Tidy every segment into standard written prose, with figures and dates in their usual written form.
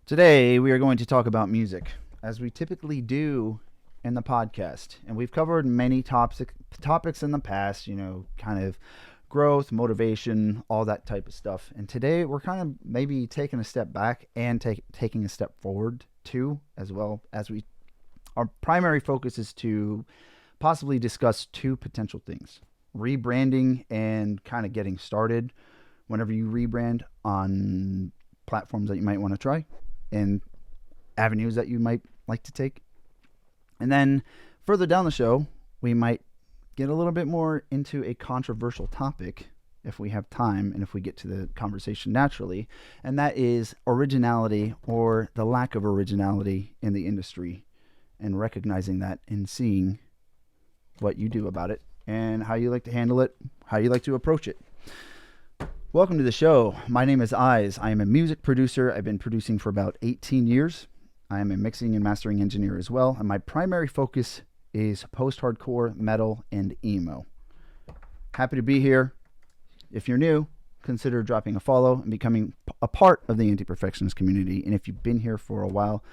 Today, we are going to talk about music, as we typically do in the podcast. And we've covered many topics in the past, kind of growth, motivation, all that type of stuff. And today, we're kind of maybe taking a step back and taking a step forward too, as well as our primary focus is to possibly discuss two potential things: rebranding and kind of getting started whenever you rebrand on platforms that you might want to try and avenues that you might like to take. And then further down the show, we might get a little bit more into a controversial topic if we have time and if we get to the conversation naturally, and that is originality, or the lack of originality in the industry, and recognizing that and seeing what you do about it and how you like to handle it, how you like to approach it. Welcome to the show. My name is Eyes. I am a music producer. I've been producing for about 18 years. I am a mixing and mastering engineer as well, and my primary focus is post-hardcore, metal, and emo. Happy to be here. If you're new, consider dropping a follow and becoming a part of the Antiperfectionist community. And if you've been here for a while,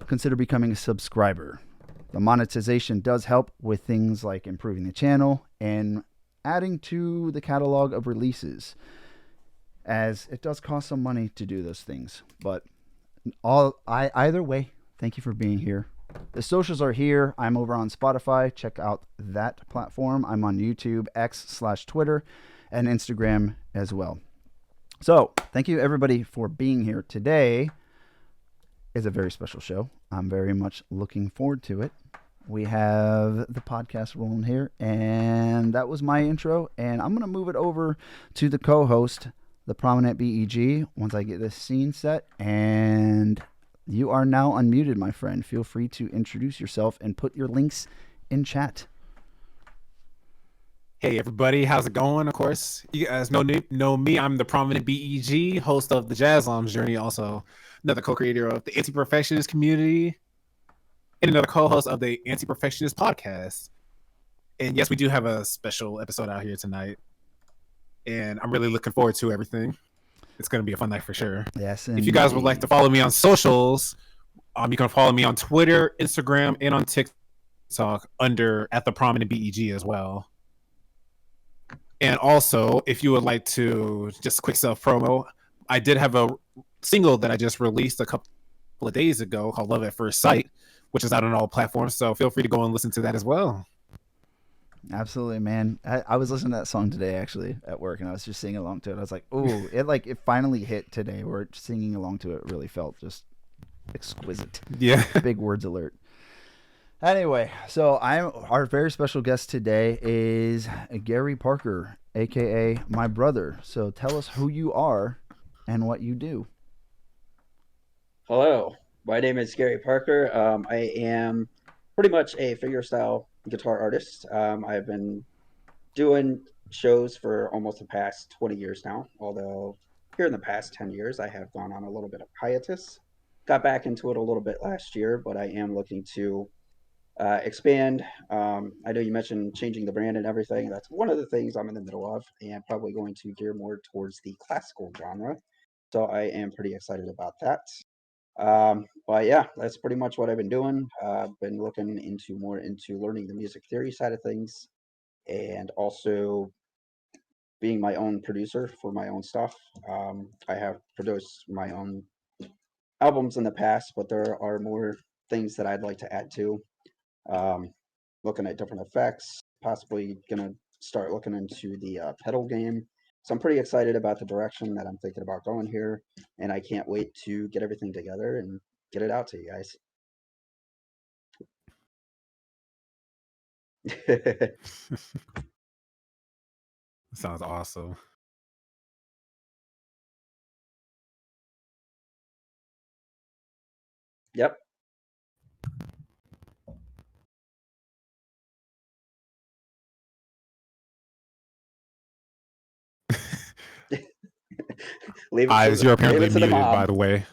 consider becoming a subscriber. The monetization does help with things like improving the channel and adding to the catalog of releases, as it does cost some money to do those things. But either way, thank you for being here. The socials are here. I'm over on Spotify. Check out that platform. I'm on YouTube, X/Twitter, and Instagram as well. So thank you everybody for being here. Today is a very special show. I'm very much looking forward to it. We have the podcast rolling here, and that was my intro. And I'm going to move it over to the co-host, the prominent BEG, once I get this scene set. And you are now unmuted, my friend. Feel free to introduce yourself and put your links in chat. Hey everybody, how's it going? Of course, you guys know me. I'm the prominent BEG, host of the Jazz Lounge Journey, also another co-creator of the Antiperfectionist community, and another co-host of the Antiperfectionist podcast. And yes, we do have a special episode out here tonight, and I'm really looking forward to everything. It's going to be a fun night for sure. Yes. If you guys would like to follow me on socials, you can follow me on Twitter, Instagram, and on TikTok under @theprominentBEG as well. And also, if you would like to, just a quick self promo, I did have a single that I just released a couple of days ago called Love at First Sight, which is out on all platforms. So feel free to go and listen to that as well. Absolutely, man. I was listening to that song today, actually, at work, and I was just singing along to it. I was like, "Ooh!" It finally hit today. Where singing along to it really felt just exquisite. Yeah. Big words alert. Anyway, so our very special guest today is Gary Parker, aka my brother. So tell us who you are and what you do. Hello, my name is Gary Parker. I am pretty much a fingerstyle guitar artist. I've been doing shows for almost the past 20 years now, although here in the past 10 years I have gone on a little bit of hiatus. Got back into it a little bit last year, but I am looking to expand. I know you mentioned changing the brand and everything. That's one of the things I'm in the middle of, and probably going to gear more towards the classical genre. So I am pretty excited about that. But yeah, that's pretty much what I've been doing. I've been looking more into learning the music theory side of things, and also being my own producer for my own stuff. I have produced my own albums in the past, but there are more things that I'd like to add to. Looking at different effects, possibly gonna start looking into the pedal game. So I'm pretty excited about the direction that I'm thinking about going here, and I can't wait to get everything together and get it out to you guys. Sounds awesome. Yep. Eyes, you're apparently muted, by the way.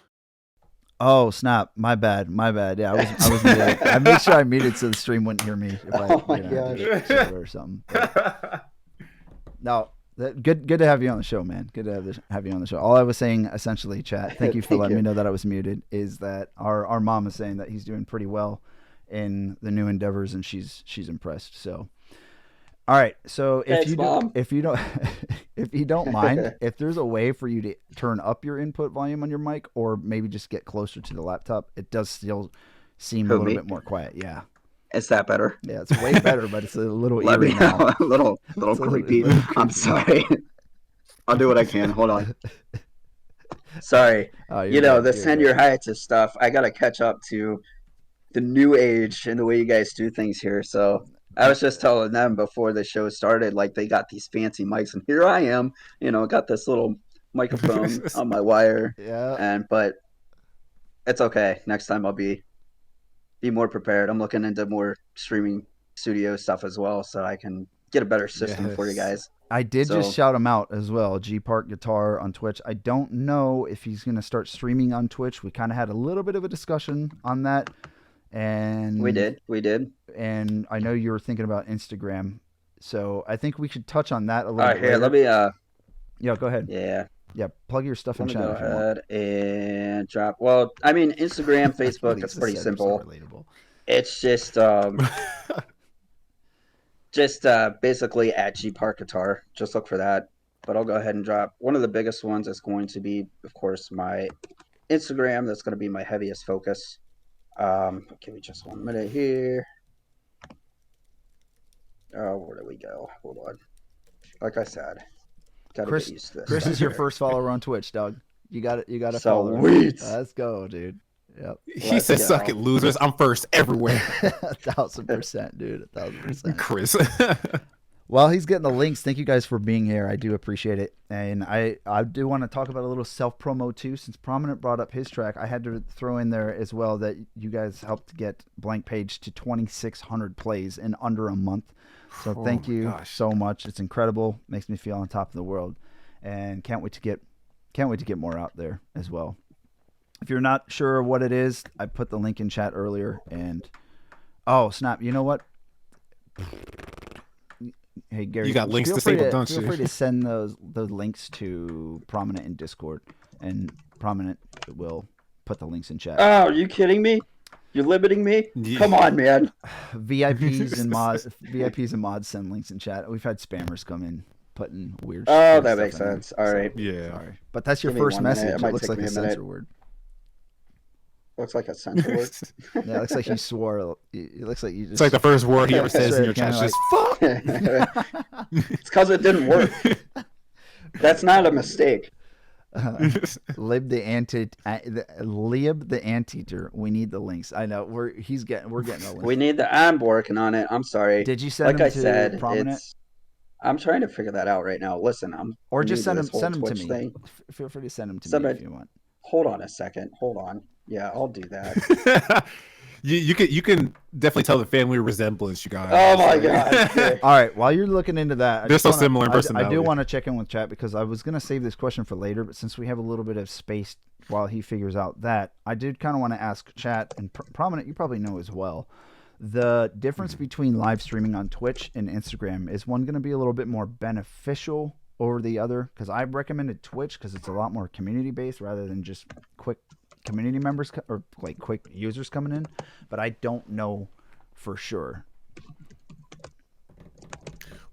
Oh snap! My bad. Yeah, I was muted. I made sure I muted so the stream wouldn't hear me if I Oh my gosh. or something. But, no, Good to have you on the show, man. Good to have you on the show. All I was saying, essentially, chat. Thank you for Thank letting you. me know that I was muted. Is that our mom is saying that he's doing pretty well in the new endeavors, and she's impressed. So, all right. So Thanks, Mom. if you don't if you don't mind, if there's a way for you to turn up your input volume on your mic, or maybe just get closer to the laptop, it does still seem a Who, little me? bit more quiet. Yeah. Is that better? Yeah, it's way better, but it's a little Let me eerie now. know. A little It's creepy. little I'm creepy now. sorry. I'll do what I can. Hold on. Sorry. Oh, you're You know, good. the You're good. senior hiatus stuff, I got to catch up to the new age and the way you guys do things here. So I was just telling them before the show started, like they got these fancy mics, and here I am, got this little microphone on my wire, Yeah. but it's okay. Next time I'll be more prepared. I'm looking into more streaming studio stuff as well, so I can get a better system for you Yes. guys. I did just So shout him out as well. G Park Guitar on Twitch. I don't know if he's going to start streaming on Twitch. We kind of had a little bit of a discussion on that, we and did. I know you were thinking about Instagram, so I think we should touch on that a All little right, bit here, let later. me Yeah, go ahead. yeah, Yeah, plug your stuff in let me chat go if you want. ahead and drop. Well, I mean, Instagram, Facebook, it's Lisa pretty said you're so simple. relatable. It's just basically at G Park Guitar. Just look for that. But I'll go ahead and drop one of the biggest ones is going to be, of course, my Instagram. That's going to be my heaviest focus. Give me just 1 minute here. Oh, where do we go? Hold on. Like I said, got to get Chris used to this Chris stuff is your here. first follower on Twitch, Doug. You got it. You got to follow him. Sweet. Let's go, dude. Yep. He Let's said, "Suck go. it, losers. I'm first everywhere." 1,000%, dude. 1,000%. Chris. While he's getting the links, thank you guys for being here. I do appreciate it. And I do want to talk about a little self promo too. Since Prominent brought up his track, I had to throw in there as well that you guys helped get Blank Page to 2,600 plays in under a month. So Oh thank my you gosh. so much. It's incredible. Makes me feel on top of the world, and can't wait to get more out there as well. If you're not sure what it is, I put the link in chat earlier. And oh snap! You know what? Hey Gary, You got links feel disabled, don't feel you? free to send those links to Prominent in Discord, and Prominent will put the links in chat. Oh, are you kidding me? You're limiting me? Yeah. Come on, man. VIPs and mods send links in chat. We've had spammers come in putting weird. Oh, weird that stuff makes in there. sense. All right. Yeah. Sorry, but that's your Give me first 1 minute. message. It It might looks take like me a a minute. censor word. Looks like a censor word. Yeah, it looks like you swore. It looks like you just. It's like the first word he ever says in your chat. Kinda It's just fuck. It's because it didn't work. That's not a mistake. Lib the anteater. We need the links. I know we're getting the links. I'm working on it. I'm sorry. Did you send Like them I to said, Prominent, I'm trying to figure that out right now. Listen, I'm or new just to send this them whole to Twitch me? thing. Feel free to send them to Send me it- if you want. Hold on a second. Hold on. Yeah, I'll do that. You can definitely tell the family resemblance, you guys. Oh my god. Yeah. All right, while you're looking into that, They're so similar in I do personality. want to check in with chat because I was gonna save this question for later, but since we have a little bit of space while he figures out that, I did kind of want to ask chat and Prominent. You probably know as well. The difference between live streaming on Twitch and Instagram, is one going to be a little bit more beneficial over the other? Because I recommended Twitch because it's a lot more community based rather than just quick community members or like quick users coming in. But I don't know for sure.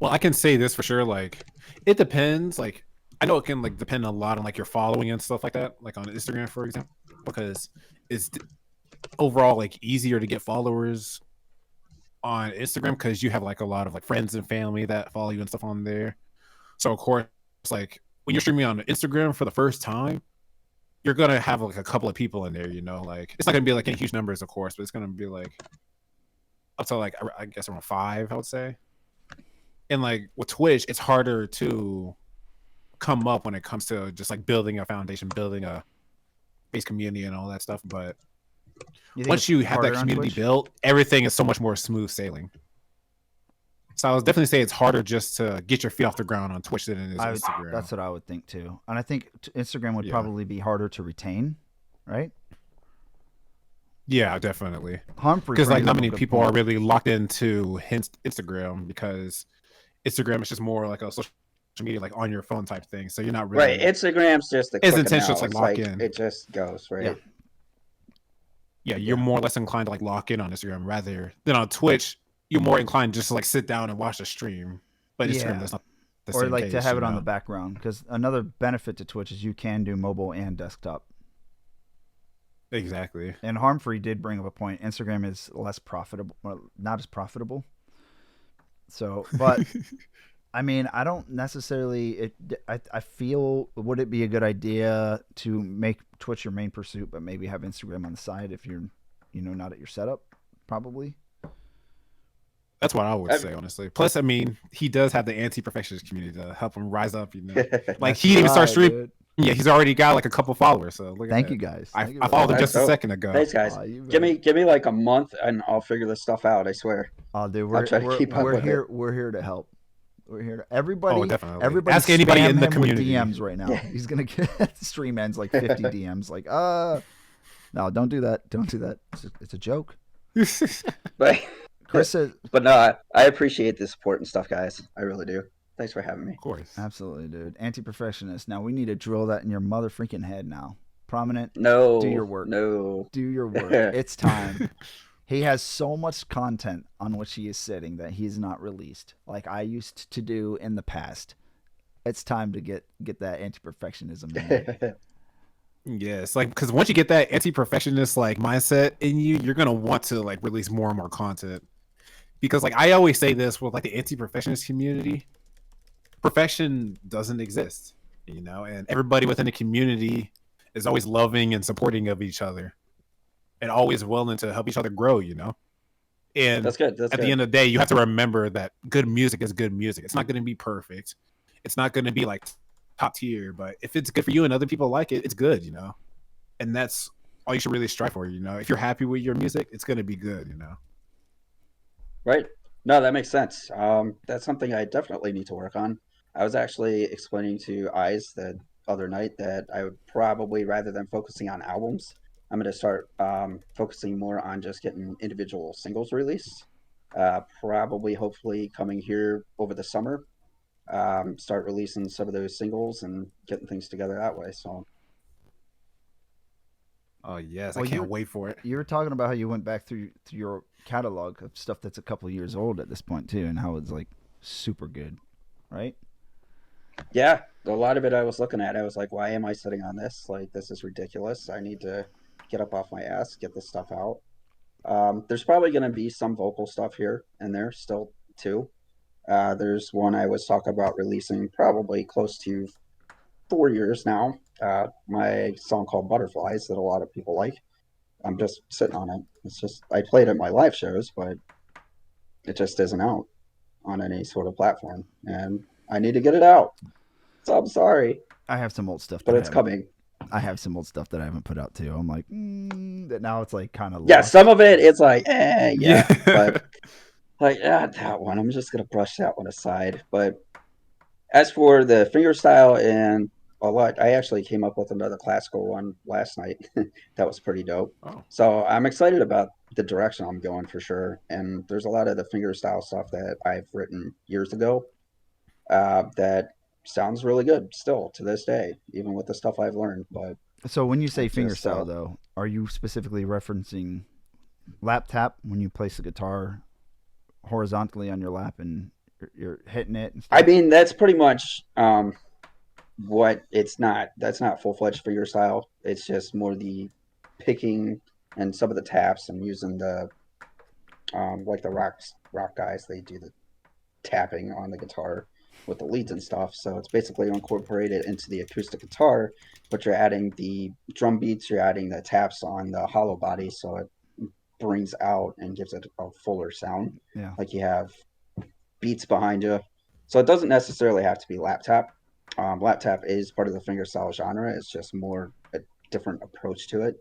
Well, I can say this for sure. Like, it depends. Like, I know it can like depend a lot on like your following and stuff like that. Like on Instagram, for example, because it's overall like easier to get followers on Instagram because you have like a lot of like friends and family that follow you and stuff on there. So of course, like when you're streaming on Instagram for the first time, you're gonna have like a couple of people in there. You know, like it's not gonna be like in huge numbers, of course, but it's gonna be like up to like I guess around 5, I would say. And like with Twitch, it's harder to come up when it comes to just like building a foundation, building a base community and all that stuff. But once you have that community built, everything is so much more smooth sailing. So I would definitely say it's harder just to get your feet off the ground on Twitch than it is Instagram. That's what I would think too. And I think Instagram would probably be harder to retain, right? Yeah, definitely. Humphrey, because like not many people are really locked into Instagram because Instagram is just more like a social media like on your phone type thing. So you're not Right. really Instagram's just a as click and intentional now. to like It's lock like in. it just goes, Yeah. right? Yeah, you're Yeah. more or less inclined to like lock in on Instagram rather than on Twitch. You're more inclined just to like sit down and watch the stream. But Instagram, Yeah. that's not the Or same like to case, have you it on the know. background, because another benefit to Twitch is you can do mobile and desktop. Exactly. And Harmfree did bring up a point. Instagram is less profitable, well, not as profitable. So, but I mean, I don't necessarily. I feel, would it be a good idea to make Twitch your main pursuit, but maybe have Instagram on the side if you're, not at your setup? Probably. That's what I would I- say, honestly. Plus, I mean, he does have the anti-perfectionist community to help him rise up. You know, like That's he didn't even start right, streaming. dude. Yeah, he's already got like a couple followers. So look at Thank that. you guys. I, Thank you I very followed him much. That's just a dope. second ago. Thanks, guys. Aw, you Give better. me like a month, and I'll figure this stuff out. I swear. Oh, dude, I'll try to keep up we're with here. it. We're here to help. We're here to Oh, everybody. definitely. Everybody, Ask anybody spam in the him community. with DMs right now. Yeah. He's gonna get stream ends like 50 DMs. Like, no, don't do that. Don't do that. It's a joke. But Chris says, but no, I appreciate the support and stuff, guys. I really do. Thanks for having me. Of course. absolutely, dude. Anti-perfectionist. Now we need to drill that in your mother freaking head. Now, prominent. No, Do your work. No, Do your work. It's time. He has so much content on which he is sitting that he's not released, like I used to do in the past. It's time to get that anti-perfectionism in there. Yes, like because once you get that anti-perfectionist like mindset in you, you're gonna want to like release more and more content. Because like I always say this with like the anti-perfectionist community, perfection doesn't exist, you know, and everybody within the community is always loving and supporting of each other, and always willing to help each other grow, you know. And That's good. That's at good. the end of the day, you have to remember that good music is good music. It's not going to be perfect. It's not going to be like top tier, but if it's good for you and other people like it, it's good, you know. And that's all you should really strive for, you know. If you're happy with your music, it's going to be good, you know. Right. No, that makes sense. That's something I definitely need to work on. I was actually explaining to Eyes the other night that I would probably, rather than focusing on albums, I'm going to start focusing more on just getting individual singles released. Probably, hopefully, coming here over the summer. Start releasing some of those singles and getting things together that way. So, Oh yes, Well, I can't wait for it. You were talking about how you went back through your catalog of stuff that's a couple years old at this point too, and how it's like super good, right? yeah, a lot of it I was looking at. I was like, why am I sitting on this? Like, this is ridiculous. I need to get up off my ass, get this stuff out. There's probably going to be some vocal stuff here and there still too. There's one I was talking about releasing probably close to 4 years now. My song called Butterflies that a lot of people like. I'm just sitting on it. It's just I played at my live shows, but it just isn't out on any sort of platform, and I need to get it out. So I'm sorry, I have some old stuff but that it's coming. I have some old stuff that I haven't put out too. I'm like, that now it's like kind of Yeah, lost. some of it it's like, yeah, Yeah. but like, that one, I'm just gonna brush that one aside. But as for the fingerstyle and a lot, I actually came up with another classical one last night. That was pretty dope. Oh. So I'm excited about the direction I'm going for sure. And there's a lot of the fingerstyle stuff that I've written years ago that sounds really good still to this day, even with the stuff I've learned. But So when you say it's just, fingerstyle though, are you specifically referencing lap tap when you place the guitar horizontally on your lap and you're hitting it and stuff? I mean, that's pretty much what it's not. That's not full fledged fingerstyle. It's just more the picking and some of the taps and using the like the rock guys. They do the tapping on the guitar with the leads and stuff. So it's basically incorporated into the acoustic guitar, but you're adding the drum beats, you're adding the taps on the hollow body, so it brings out and gives it a fuller sound. Yeah. Like you have beats behind you. So it doesn't necessarily have to be lap tap. Lap tap is part of the fingerstyle genre. It's just more a different approach to it.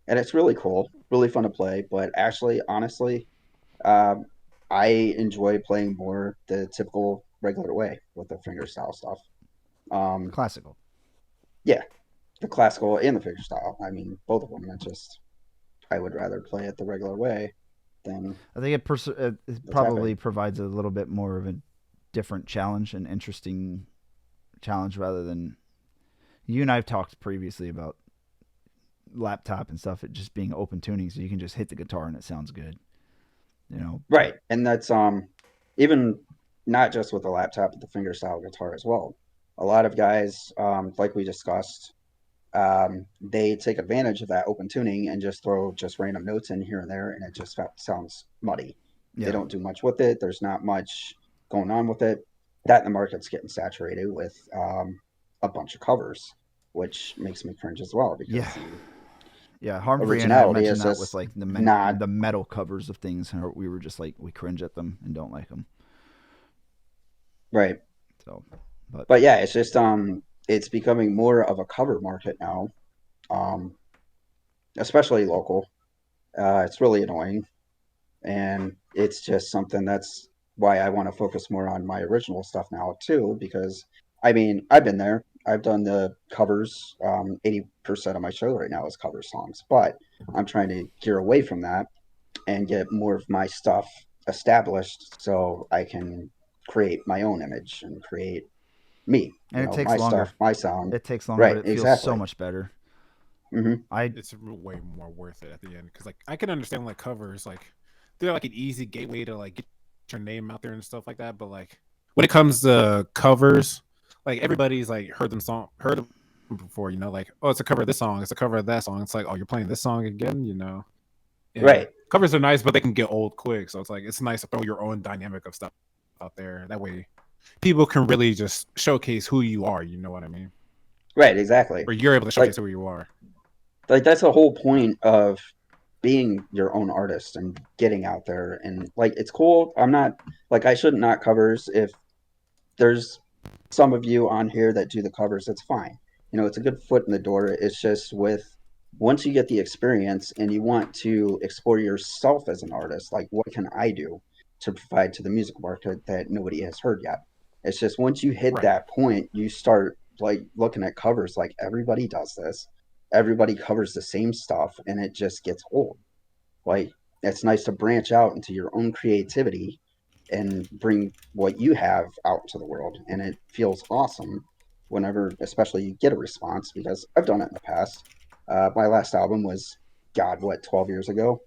And it's really cool, really fun to play. But actually, honestly, um, I enjoy playing more the typical regular way with the fingerstyle stuff. Um, Classical. yeah, the classical and the fingerstyle. I mean, both of them. It's just I would rather play it the regular way than I think it probably provides a little bit more of a different challenge and interesting challenge rather than you and I've talked previously about laptop and stuff. It just being open tuning, so you can just hit the guitar and it sounds good. You know. Right, and that's even not just with the laptop, but the fingerstyle guitar as well. A lot of guys, like we discussed, they take advantage of that open tuning and just throw just random notes in here and there, and it just sounds muddy. Yeah. They don't do much with it. There's not much going on with it. That in the market's getting saturated with a bunch of covers, which makes me cringe as well because Yeah. Yeah, Harmfree and I originality mentioned is that just with like not the metal covers of things, and we were just like we cringe at them and don't like them. right. So, But yeah, it's just it's becoming more of a cover market now, um, especially local. It's really annoying, and it's just something that's why I want to focus more on my original stuff now too. Because I mean, I've been there. I've done the covers. 80% of my show right now is cover songs, but I'm trying to gear away from that and get more of my stuff established so I can create my own image and create me, and it takes my longer. stuff, my sound. It takes longer, but Right, it feels so exactly. much better. Hmm. It's way more worth it at the end because like I can understand like covers like they're like an easy gateway to like get your name out there and stuff like that. But like when it comes to covers, like everybody's like heard them before. Like oh, it's a cover of this song, it's a cover of that song. It's like oh, you're playing this song again. And Right. covers are nice, but they can get old quick. So it's like it's nice to throw your own dynamic of stuff out there. That way, people can really just showcase who you are. You know what I mean? Right, exactly. Or you're able to Like showcase who you are. that's the whole point of being your own artist and getting out there, and like it's cool. I'm not like I shouldn't not covers. If there's some of you on here that do the covers, it's fine. It's a good foot in the door. It's just with once you get the experience and you want to explore yourself as an artist, like what can I do to provide to the music market that nobody has heard yet? It's just once you hit Right. that point, you start like looking at covers like everybody does this. Everybody covers the same stuff and it just gets old. Like it's nice to branch out into your own creativity and bring what you have out to the world. And it feels awesome whenever, especially you get a response because I've done it in the past. My last album was, God, what, 12 years ago?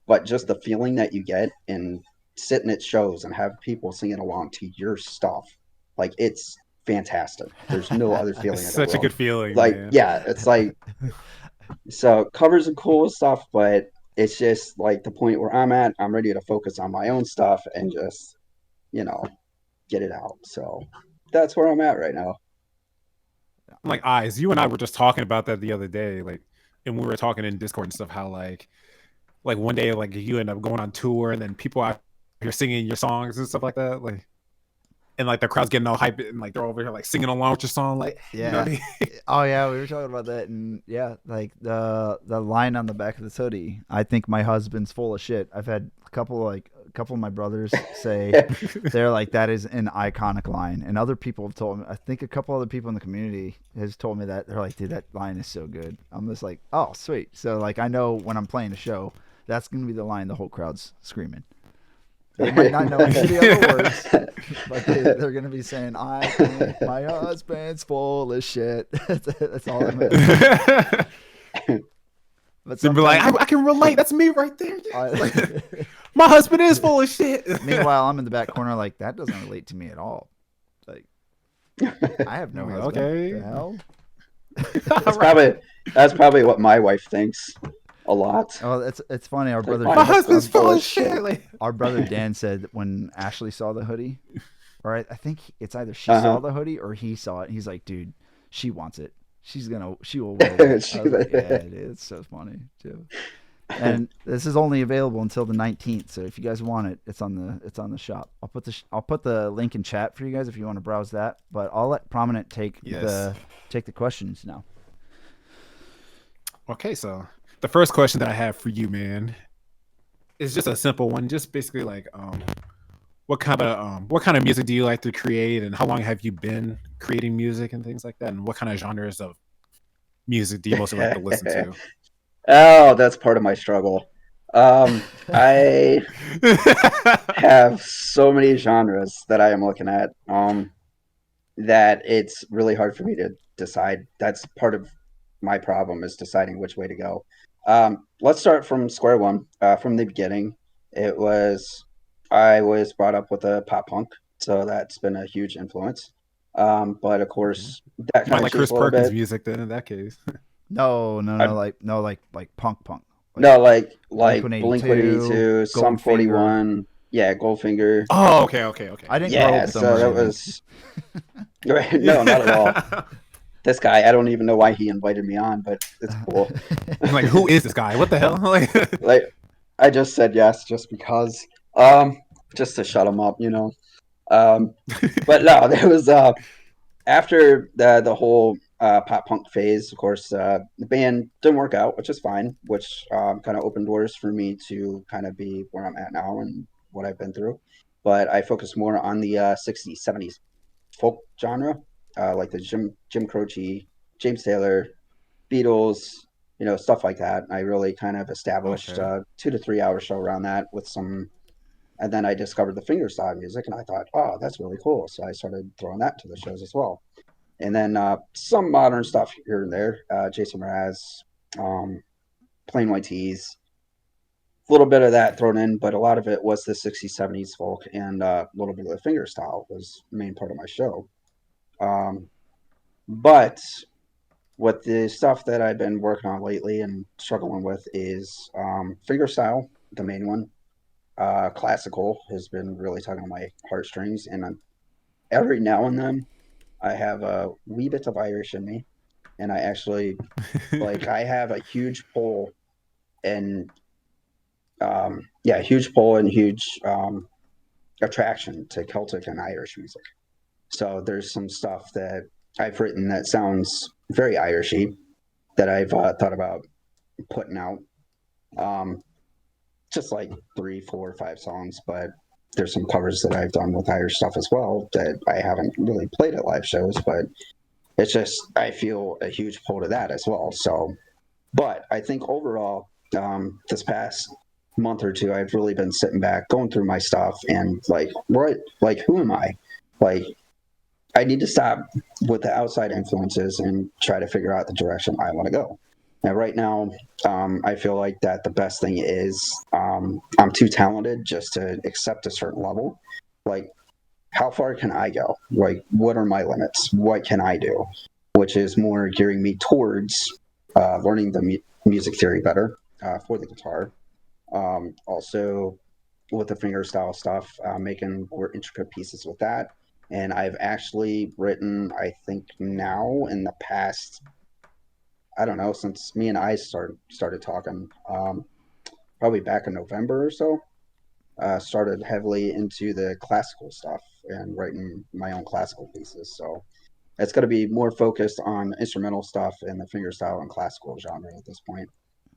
But just the feeling that you get and sitting at shows and have people singing along to your stuff, like it's fantastic. There's no other It's feeling in the such a world. good feeling, Like, man. yeah, it's like, so covers are cool stuff, but it's just like the point where I'm at. I'm ready to focus on my own stuff and just, you know, get it out. So that's where I'm at right now. Like eyes, you and I were just talking about that the other day, like, and we were talking in Discord and stuff. How like one day, like you end up going on tour, and then people out here singing your songs and stuff like that, like, and like the crowd's getting all hype, and like they're over here like singing along with your song, like, you know what Yeah. I mean? Oh yeah, we were talking about that, and yeah, like the line on the back of this hoodie. I think my husband's full of shit. I've had a couple of my brothers say they're like that is an iconic line, and other people have told me. I think a couple other people in the community has told me that they're like, dude, that line is so good. I'm just like, oh sweet. So like I know when I'm playing a show, that's gonna be the line the whole crowd's screaming. They might not know any of the other words, but they're going to be saying, I think my husband's full of shit. That's all I'm going to say. But They'd be like, sometimes, I can relate. That's me right there. I, My husband is full of shit. meanwhile, I'm in the back corner like, that doesn't relate to me at all. Like, I have no I'm like, husband. okay. The hell? That's probably what my wife thinks a lot. Oh, it's funny. Our brother, My husband's full of shit. Like, our brother Dan said when Ashley saw the hoodie, or I think it's either she Uh-huh. saw the hoodie or he saw it. He's like, dude, she wants it. She will wear it. I was like, yeah, it is. It's so funny too. And this is only available until the 19th. So if you guys want it, it's on the shop. I'll put the link in chat for you guys if you want to browse that. But I'll let Prominent take the questions now. okay, so the first question that I have for you, man, is just a simple one. Just basically like, what kind of music do you like to create, and how long have you been creating music and things like that, and what kind of genres of music do you mostly like to listen to? Oh, that's part of my struggle. I have so many genres that I am looking at. that it's really hard for me to decide. That's part of my problem, is deciding which way to go. Let's start from square one. From the beginning, it was I was brought up with a pop punk, so that's been a huge influence. But of Okay. course, that You might kind of like changed Chris a little Perkins' bit. music then in that case. No, no, I, no, like punk, like no, Blink like One Eighty Blink One Eighty Two, Two, Sum Forty Goldfinger. One, yeah, Goldfinger. Oh, okay, okay, okay. I didn't grow up Yeah, with them so or that anything. was right. No, not at all. Yeah. This guy, I don't even know why he invited me on, but it's cool. Like, who is this guy? What the hell? Like, Like, I just said yes just because, um, just to shut him up, you know. Um, but no, there was after the whole pop punk phase. Of course, the band didn't work out, which is fine. Which kind of opened doors for me to kind of be where I'm at now and what I've been through. But I focused more on the '60s, '70s folk genre, like the Jim Croce, James Taylor, Beatles, you know, stuff like that. I really kind of established okay. a 2 to 3 hour show around that with some, and then I discovered the fingerstyle music, and I thought, oh, that's really cool. So I started throwing that to the shows as well. And then some modern stuff here and there, Jason Mraz, um, Plain White Tees, a little bit of that thrown in, but a lot of it was the '60s, '70s folk, and a little bit of the fingerstyle was the main part of my show. Um, but what the stuff that I've been working on lately and struggling with is fingerstyle, the main one. Classical has been really tugging on my heartstrings, and every now and then I have a wee bit of Irish in me, and I actually I have a huge pull and yeah, huge pull and huge attraction to Celtic and Irish music. So there's some stuff that I've written that sounds very Irishy that I've thought about putting out. Um, just like 3, 4, 5 songs, but there's some covers that I've done with Irish stuff as well that I haven't really played at live shows, but it's just I feel a huge pull to that as well. So, but I think overall, this past month or two, I've really been sitting back, going through my stuff, and like, what, like, who am I? Like, I need to stop with the outside influences and try to figure out the direction I want to go. Now, right now, I feel like that the best thing is I'm too talented just to accept a certain level. Like, how far can I go? Like, what are my limits? What can I do? Which is more gearing me towards learning the music theory better for the guitar. Also, with the fingerstyle stuff, making more intricate pieces with that. And I've actually written, I think now in the past, I don't know, since me and I started talking, probably back in November or so, started heavily into the classical stuff and writing my own classical pieces. So it's going to be more focused on instrumental stuff and the fingerstyle and classical genre at this point.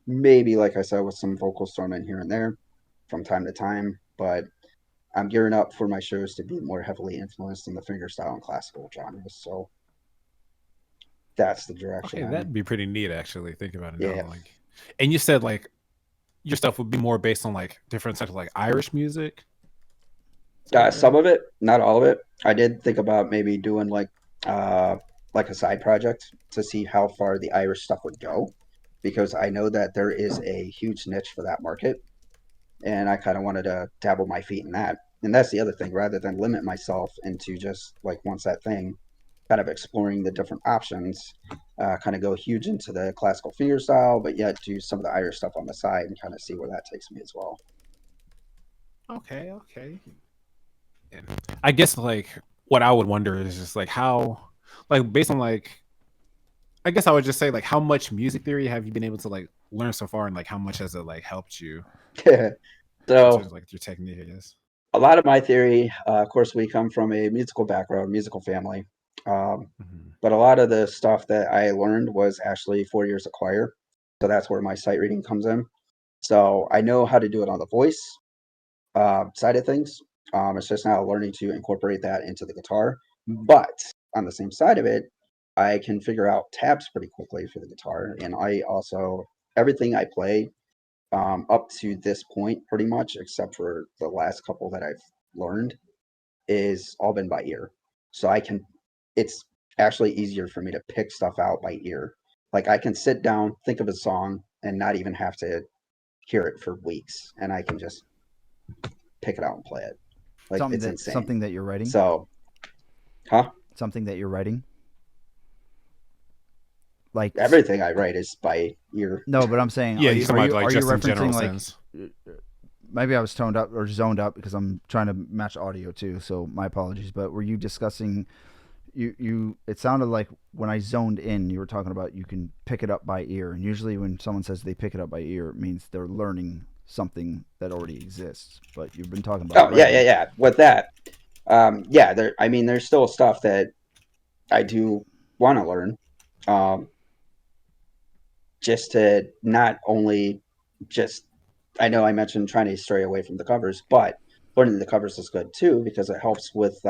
Maybe, like I said, with some vocals thrown in here and there from time to time, but I'm gearing up for my shows to be more heavily influenced in the fingerstyle and classical genres. So that's the direction Okay, I'm. that'd be pretty neat actually. Think about it now. Yeah, Like, and you said like your stuff would be more based on like different types of like Irish music. Is that some right? of it, not all of it. I did think about maybe doing uh, like a side project to see how far the Irish stuff would go, because I know that there is a huge niche for that market, and I kind of wanted to dabble my feet in that. And that's the other thing, rather than limit myself into just like one set thing, kind of exploring the different options, kind of go huge into the classical fingerstyle, but yet do some of the Irish stuff on the side and kind of see where that takes me as well. Okay, okay. And I guess like what I would wonder is just like how, like based on like, I guess I would just say like how much music theory have you been able to like learn so far, and like how much has it like helped you in terms So of like your technique? I guess. a lot of my theory, of course, we come from a musical background, musical family. Mhm. But a lot of the stuff that I learned was actually 4 years of choir. So that's where my sight reading comes in. So I know how to do it on the voice side of things. It's just now learning to incorporate that into the guitar. But on the same side of it, I can figure out tabs pretty quickly for the guitar. And I also, everything I play up to this point, pretty much, except for the last couple that I've learned, is all been by ear. So I can it's actually easier for me to pick stuff out by ear. Like I can sit down, think of a song, and not even have to hear it for weeks, and I can just pick it out and play it. Like it's insane. Something that you're writing. So, huh? Something that you're writing. Like Everything I write is by ear. no, but I'm saying, Yeah, he's talking about like are you just in general referencing like? sense. Maybe I was toned up or zoned up because I'm trying to match audio too. So my apologies. But were you discussing? You it sounded like when I zoned in, you were talking about you can pick it up by ear, and usually when someone says they pick it up by ear, it means they're learning something that already exists. But you've been talking about Oh yeah, yeah, writing. yeah. With that, yeah. There. I mean, there's still stuff that I do want to learn. Um, just to not only just I know I mentioned trying to stray away from the covers, but learning the covers is good too because it helps with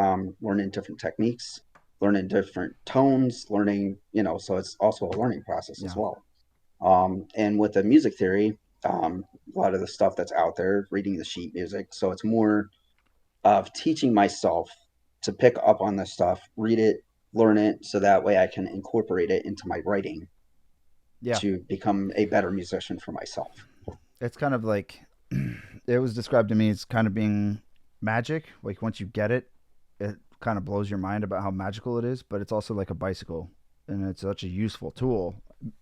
learning different techniques, learning different tones, learning so it's also a learning process as Yeah, well. And with the music theory, a lot of the stuff that's out there, reading the sheet music, so it's more of teaching myself to pick up on this stuff, read it, learn it, so that way I can incorporate it into my writing yeah. to become a better musician for myself. It's kind of like it was described to me as kind of being magic. Like once you get it, it kind of blows your mind about how magical it is. But it's also like a bicycle, and it's such a useful tool.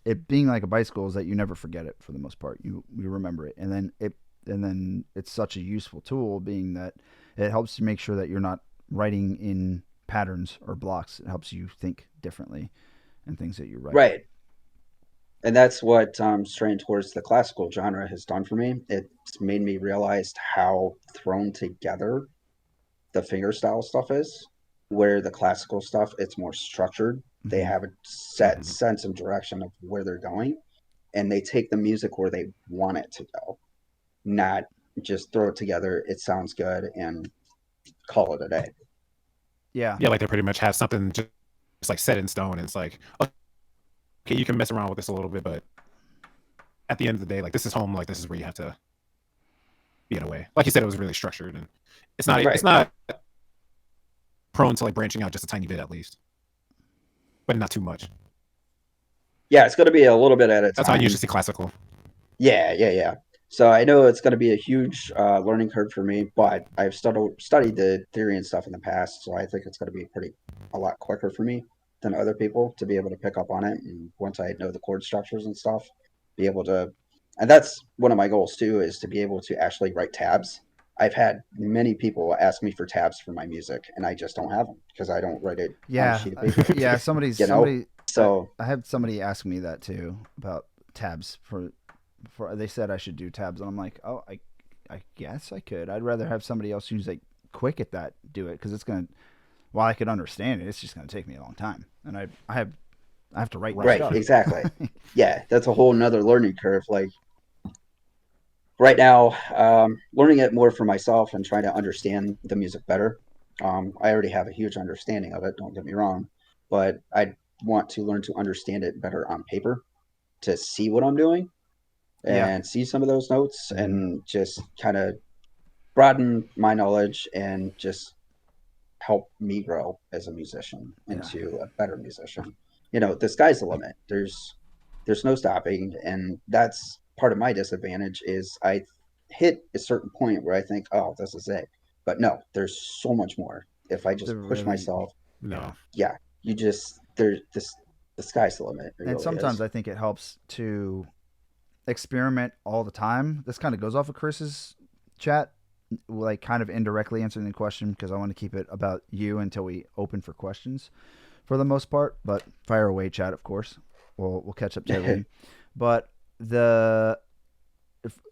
It being like a bicycle is that you never forget it for the most part. You remember it, and then it's such a useful tool, being that it helps you make sure that you're not writing in patterns or blocks. It helps you think differently and things that you write. Right. And that's what straying towards the classical genre has done for me. It's made me realize how thrown together the fingerstyle stuff is, where the classical stuff it's more structured. They Mm-hmm. have a set sense of direction of where they're going, and they take the music where they want it to go, not just throw it together. It sounds good and call it a day. Yeah, Yeah, like they pretty much have something just like set in stone. And it's like, okay, you can mess around with this a little bit, but at the end of the day, like this is home. Like this is where you have to be in a way. Like you said, it was really structured, and it's Right. not prone to like branching out just a tiny bit at least, but not too much. Yeah, it's going to be a little bit at a That's how I usually time. see classical. Yeah, yeah, yeah. So I know it's going to be a huge learning curve for me, but I've studied the theory and stuff in the past, so I think it's going to be pretty a lot quicker for me than other people to be able to pick up on it. And once I know the chord structures and stuff, be able to, and that's one of my goals too, is to be able to actually write tabs. I've had many people ask me for tabs for my music, and I just don't have them because I don't write it on a yeah, sheet of paper. yeah. You know, Somebody. so I had somebody ask me that too about tabs for they said I should do tabs, and I'm like, oh, I guess I could. I'd rather have somebody else who's like quick at that do it because it's gonna. While I could understand it, it's just gonna take me a long time, and I have to write my right, stuff. exactly. Yeah, that's a whole nother learning curve. Like right now, learning it more for myself and trying to understand the music better. I already have a huge understanding of it, don't get me wrong, but I want to learn to understand it better on paper to see what I'm doing Yeah. and see some of those notes Mm-hmm. and just kind of broaden my knowledge and just help me grow as a musician Yeah. into a better musician. The sky's the limit. There's no stopping, and that's part of my disadvantage is I hit a certain point where I think, oh, this is it. But no, there's so much more. If I The just push really myself, yeah. No. yeah, you just there's this the sky's the limit. It And really sometimes is. I think it helps to experiment all the time. This kind of goes off of Chris's chat, like kind of indirectly answering the question because I want to keep it about you until we open for questions for the most part. But fire away, chat, of course. We'll catch up to everything. But the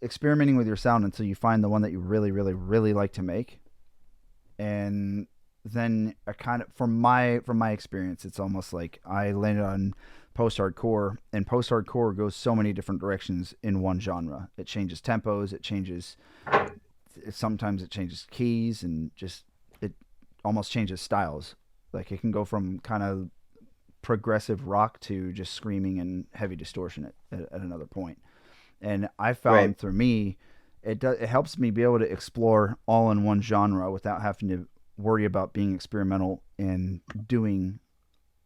experimenting with your sound until you find the one that you really, really, really like to make, and then I kind of from my experience, it's almost like I landed on post hardcore, and post hardcore goes so many different directions in one genre. It changes tempos, sometimes it changes keys, and just it almost changes styles. Like it can go from kind of progressive rock to just screaming and heavy distortion at another point. And I Right. found through me, it helps me be able to explore all in one genre without having to worry about being experimental and doing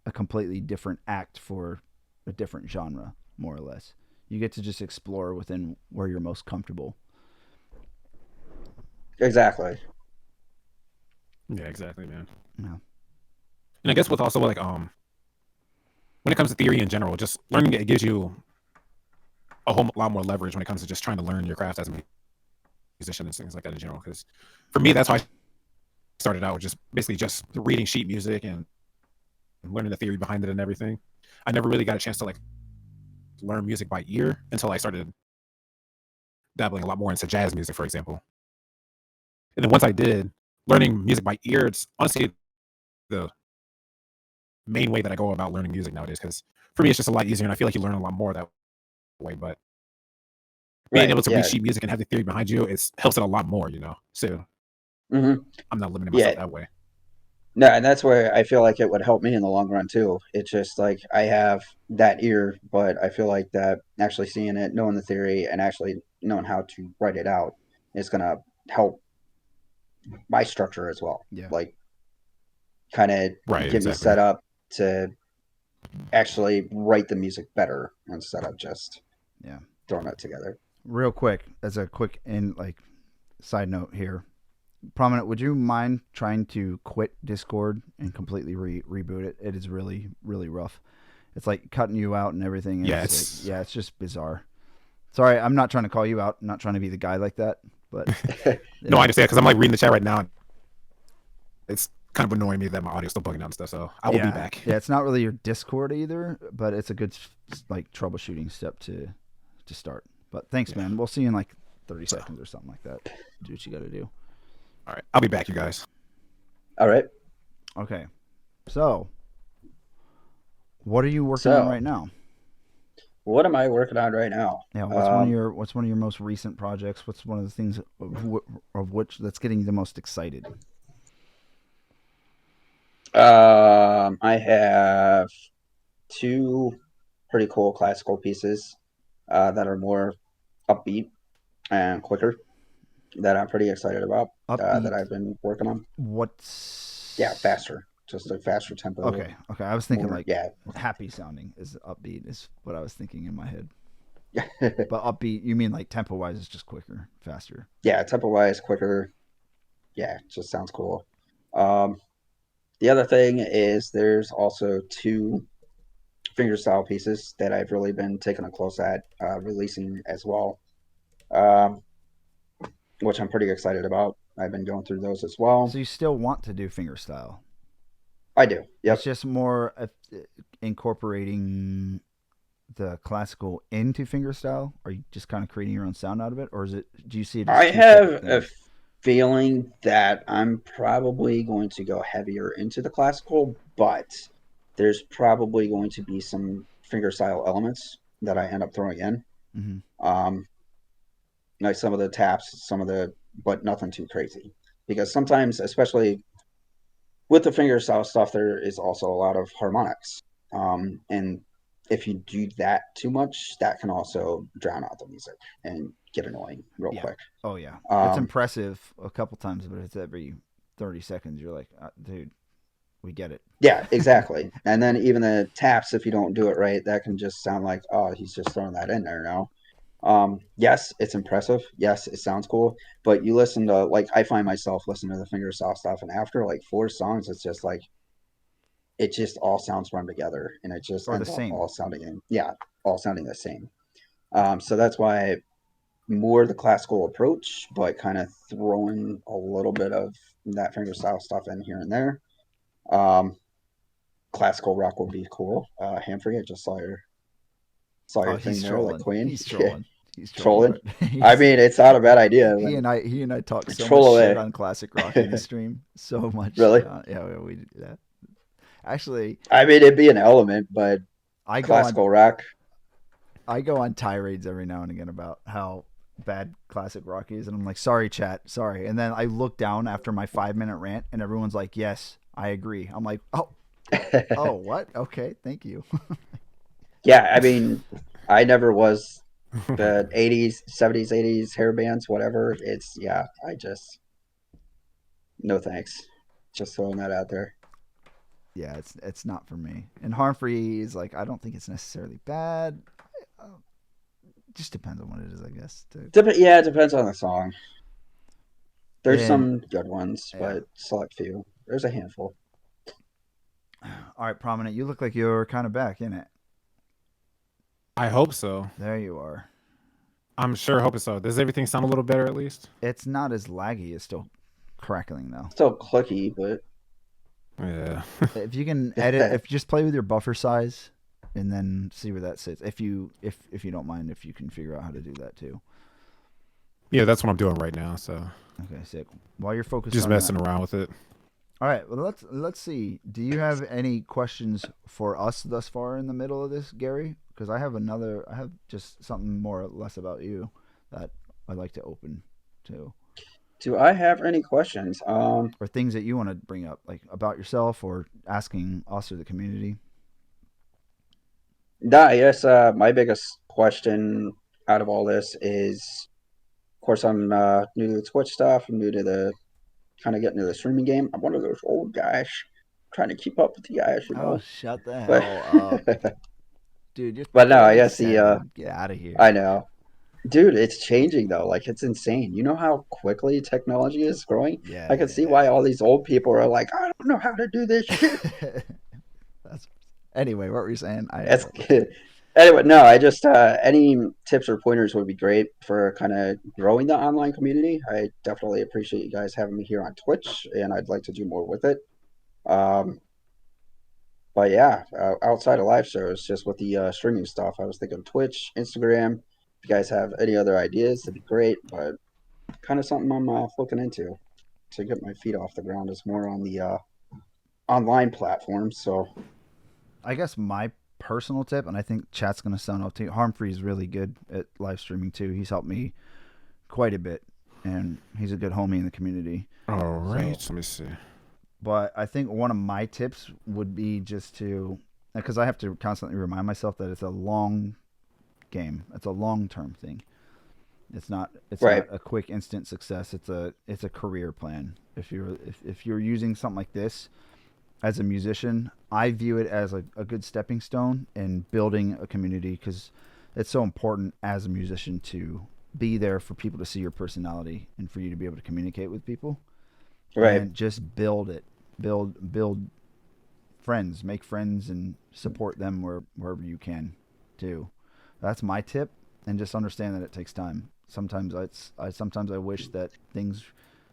a completely different act for a different genre, more or less. You get to just explore within where you're most comfortable. Exactly. Yeah, exactly, man. Yeah. And I guess with also like when it comes to theory in general, just learning it gives you a whole lot more leverage when it comes to just trying to learn your craft as a musician and things like that in general. Because for me, that's how I started out, with just basically just reading sheet music and learning the theory behind it and everything. I never really got a chance to like learn music by ear until I started dabbling a lot more into jazz music, for example. And then once I did, learning music by ear, it's honestly the main way that I go about learning music nowadays. Because for me, it's just a lot easier, and I feel like you learn a lot more that way. But being Right. able to read Yeah. sheet music and have the theory behind you, it helps it a lot more, you know. So Hmm. I'm not limiting myself Yeah. that way. No, and that's where I feel like it would help me in the long run too. It's just like I have that ear, but I feel like that actually seeing it, knowing the theory, and actually knowing how to write it out is gonna help my structure as well. Yeah. Like, kind of Right, get me exactly. set up to actually write the music better instead of just Yeah. throwing it together. Real quick, as a quick in like side note here, Prominent, would you mind trying to quit Discord and completely reboot it? It is really, really rough. It's like cutting you out and everything. And Yeah, it's like, it's yeah, it's just bizarre. Sorry, I'm not trying to call you out. I'm not trying to be the guy like that. But no, I yeah, understand because I'm like reading the chat right now. And it's kind of annoying me that my audio's still bugging out and stuff. So I will be yeah, back. yeah. It's not really your Discord either, but it's a good like troubleshooting step to start. But thanks, Yeah. man. We'll see you in like 30 So, seconds or something like that. Do what you got to do. all right, I'll be back, you guys. All right. Okay. So, what are you working on So, right now? what am I working on right now? Yeah, Um, what's one of your most recent projects? What's one of the things of which that's getting you the most excited? I have two pretty cool classical pieces that are more upbeat and quicker that I'm pretty excited about that Upbeat. I've been working on. Yeah, What's faster, just a faster tempo, okay? Okay, I was thinking more. like Yeah, happy sounding is upbeat is what I was thinking in my head. But upbeat, you mean like tempo wise, is just quicker, faster. yeah, tempo wise, quicker. Yeah, just sounds cool. Um, the other thing is there's also two fingerstyle pieces that I've really been taking a close at releasing as well, um, which I'm pretty excited about. I've been going through those as well. So you still want to do fingerstyle? I do. It's Yep. just more incorporating the classical into fingerstyle? Are you just kind of creating your own sound out of it, or is it? Do you see it as I two have separate a things? feeling that I'm probably going to go heavier into the classical, but there's probably going to be some fingerstyle elements that I end up throwing in. Mm-hmm. Um, like some of the taps, but nothing too crazy. Because sometimes, especially with the fingerstyle stuff, there is also a lot of harmonics. And if you do that too much, that can also drown out the music and get annoying real Yeah. quick. Oh yeah. It's Um, impressive a couple times, but it's every 30 seconds. You're like, dude, we get it. yeah, exactly. And then even the taps, if you don't do it right, that can just sound like, oh, he's just throwing that in there now. Yes, it's impressive. Yes, it sounds cool. But you listen to, like, I find myself listening to the fingerstyle stuff, and after like four songs, it's just like it just all sounds run together, and it just Or the ends up same. all sounding, yeah, all sounding the same. So that's why more the classical approach, but kind of throwing a little bit of that fingerstyle stuff in here and there. Um, Classical rock would be cool. Hanfrey, I just saw Oh, your he's thing there, like trolling. Queen. He's trolling. He's trolling. Trolling. But I he's mean, it's not a bad idea. When he and I talk so much troll shit away. on classic rock in the stream. So much. Really? Yeah, we do that. Actually, I mean, it'd be an element, but I go on classical rock. I go on tirades every now and again about how bad classic rock is, and I'm like, sorry, chat, sorry. And then I look down after my 5 minute rant, and everyone's like, yes, I agree. I'm like, oh, what? Okay, thank you. Yeah, I mean, I never was the 80s, 70s, 80s hair bands, whatever. It's, yeah, I just, no thanks. Just throwing that out there. yeah, it's not for me. And harm free is like I don't think it's necessarily bad. Just depends on what it is, I guess. Yeah, it depends on the song. There's And some good ones, yeah, but select few. There's a handful. all right, prominent. You look like you're kind of back in it. I hope so. There you are. I'm sure hoping so. Does everything sound a little better at least? It's not as laggy. It's still crackling though. Still clicky, but Yeah. If you can edit, if you just play with your buffer size, and then see where that sits. If you don't mind, if you can figure out how to do that too. Yeah, that's what I'm doing right now. So Okay, sick. While you're focused just on messing that. around with it. All right. Well, let's see. Do you have any questions for us thus far in the middle of this, Gary? Because I have just something more or less about you that I'd like to open to, do I have any questions? or things that you want to bring up, like about yourself or asking us or the community. Nah, I guess my biggest question out of all this is, of course, I'm new to the Twitch stuff. I'm new to the kind of getting into the streaming game. I'm one of those old guys trying to keep up with the guys, you Oh, know. shut the But hell up, dude! You're but no, I guess the 37. Get out of here. I know, dude. It's changing though. Like it's insane. You know how quickly technology is growing. Yeah, I can see yeah, why all these old people are like, I don't know how to do this shit. yeah. That's anyway. What were you saying? I That's apologize. good. Anyway, no, I just any tips or pointers would be great for kind of growing the online community. I definitely appreciate you guys having me here on Twitch, and I'd like to do more with it. Um, but yeah, outside of live shows, just with the streaming stuff, I was thinking Twitch, Instagram. If you guys have any other ideas, that'd be great. But kind of something I'm looking into to get my feet off the ground is more on the online platforms. So I guess my personal tip, and I think chat's gonna sound out too. Harmfree is really good at live streaming too. He's helped me quite a bit, and he's a good homie in the community. All right. So, Let me see. but I think one of my tips would be just to, because I have to constantly remind myself that it's a long game. It's a long term thing. It's not. It's right, not a quick instant success. It's a career plan. If you're using something like this as a musician, I view it as a good stepping stone in building a community because it's so important as a musician to be there for people to see your personality and for you to be able to communicate with people right. and just build it, build friends, make friends, and support them wherever you can too. That's my tip, and just understand that it takes time. Sometimes I wish that things,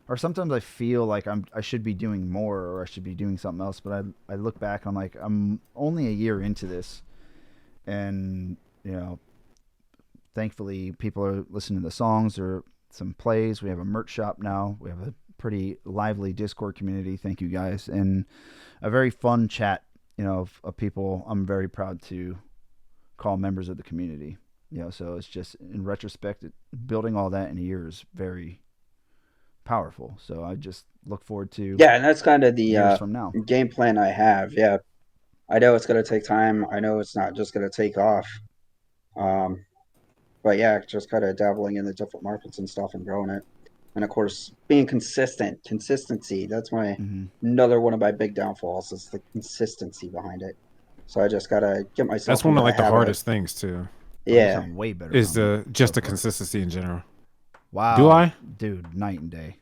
or sometimes I feel like I should be doing more or I should be doing something else. But I look back and I'm like, I'm only a year into this, and you know, thankfully people are listening to the songs or some plays. We have a merch shop now. We have a pretty lively Discord community. Thank you guys, and a very fun chat. Of people I'm very proud to call members of the community. So it's just in retrospect, building all that in a year is very powerful. So I just look forward to Yeah, and that's kind of the years from now. game plan I have. Yeah, I know it's going to take time. I know it's not just going to take off. Um, but yeah, just kind of dabbling in the different markets and stuff and growing it. And of course, being consistent, consistency. That's my Mm-hmm. another one of my big downfalls is the consistency behind it. So I just gotta get That's myself one into of the like the habit of hardest things too. Oh, you yeah, sound way better, Is prominent. the Go just the for it. consistency in general. Do Wow, I? dude, night and day.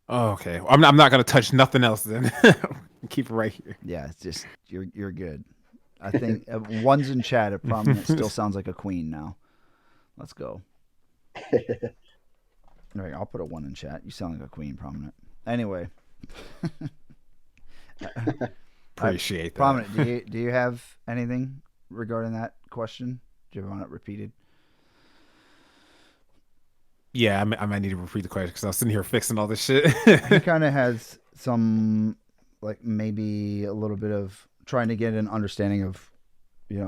Oh, okay. I'm not gonna touch nothing else then. Keep it right here. Yeah, it's just you're good. I think one's in chat. A prominent still sounds like a queen now. Let's go. All right, I'll put a one in chat. You sound like a queen, prominent. Anyway, Appreciate that. prominent. Do you have anything regarding that question? Do you want it repeated? Yeah, I might need to repeat the question because I was sitting here fixing all this shit. He kind of has some, like, maybe a little bit of trying to get an understanding of,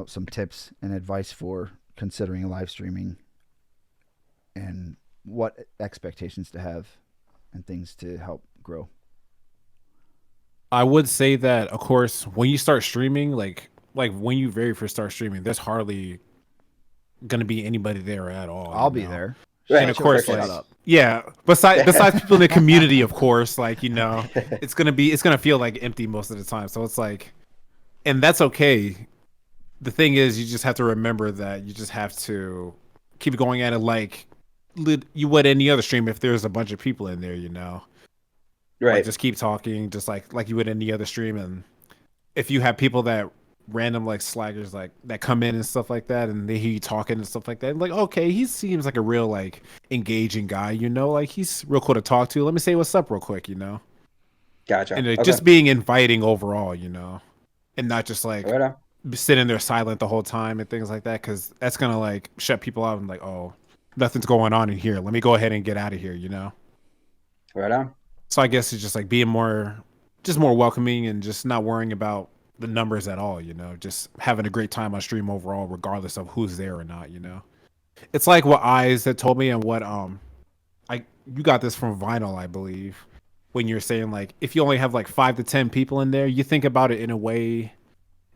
some tips and advice for considering live streaming and what expectations to have and things to help grow. I would say that, of course, when you start streaming, like when you very first start streaming, there's hardly gonna be anybody there at all. I'll be there. And of Right, course, Shut like, perfectionist. up. yeah, besides people in the community, of course, like, you know, it's gonna feel like empty most of the time. So it's like, and that's okay. The thing is, you just have to remember that you just have to keep going at it like you would any other stream if there's a bunch of people in there, you know. Like, Right. just keep talking, just like you would any other stream. And if you have people that random like slaggers like that come in and stuff like that, and they hear you talking and stuff like that, like, okay, he seems like a real like engaging guy, you know, like he's real cool to talk to. Let me say what's up real quick, you know, Gotcha. and Okay. just being inviting overall, you know, and not just like Right on. sitting there silent the whole time and things like that, because that's gonna like shut people out and like, oh, nothing's going on in here. Let me go ahead and get out of here, you know. Right on. So I guess it's just like being just more welcoming and just not worrying about the numbers at all, you know, just having a great time on stream overall, regardless of who's there or not, you know. It's like what Eyes had told me and what I you got this from Vinyl, I believe, when you're saying like if you only have like 5 to 10 people in there, you think about it in a way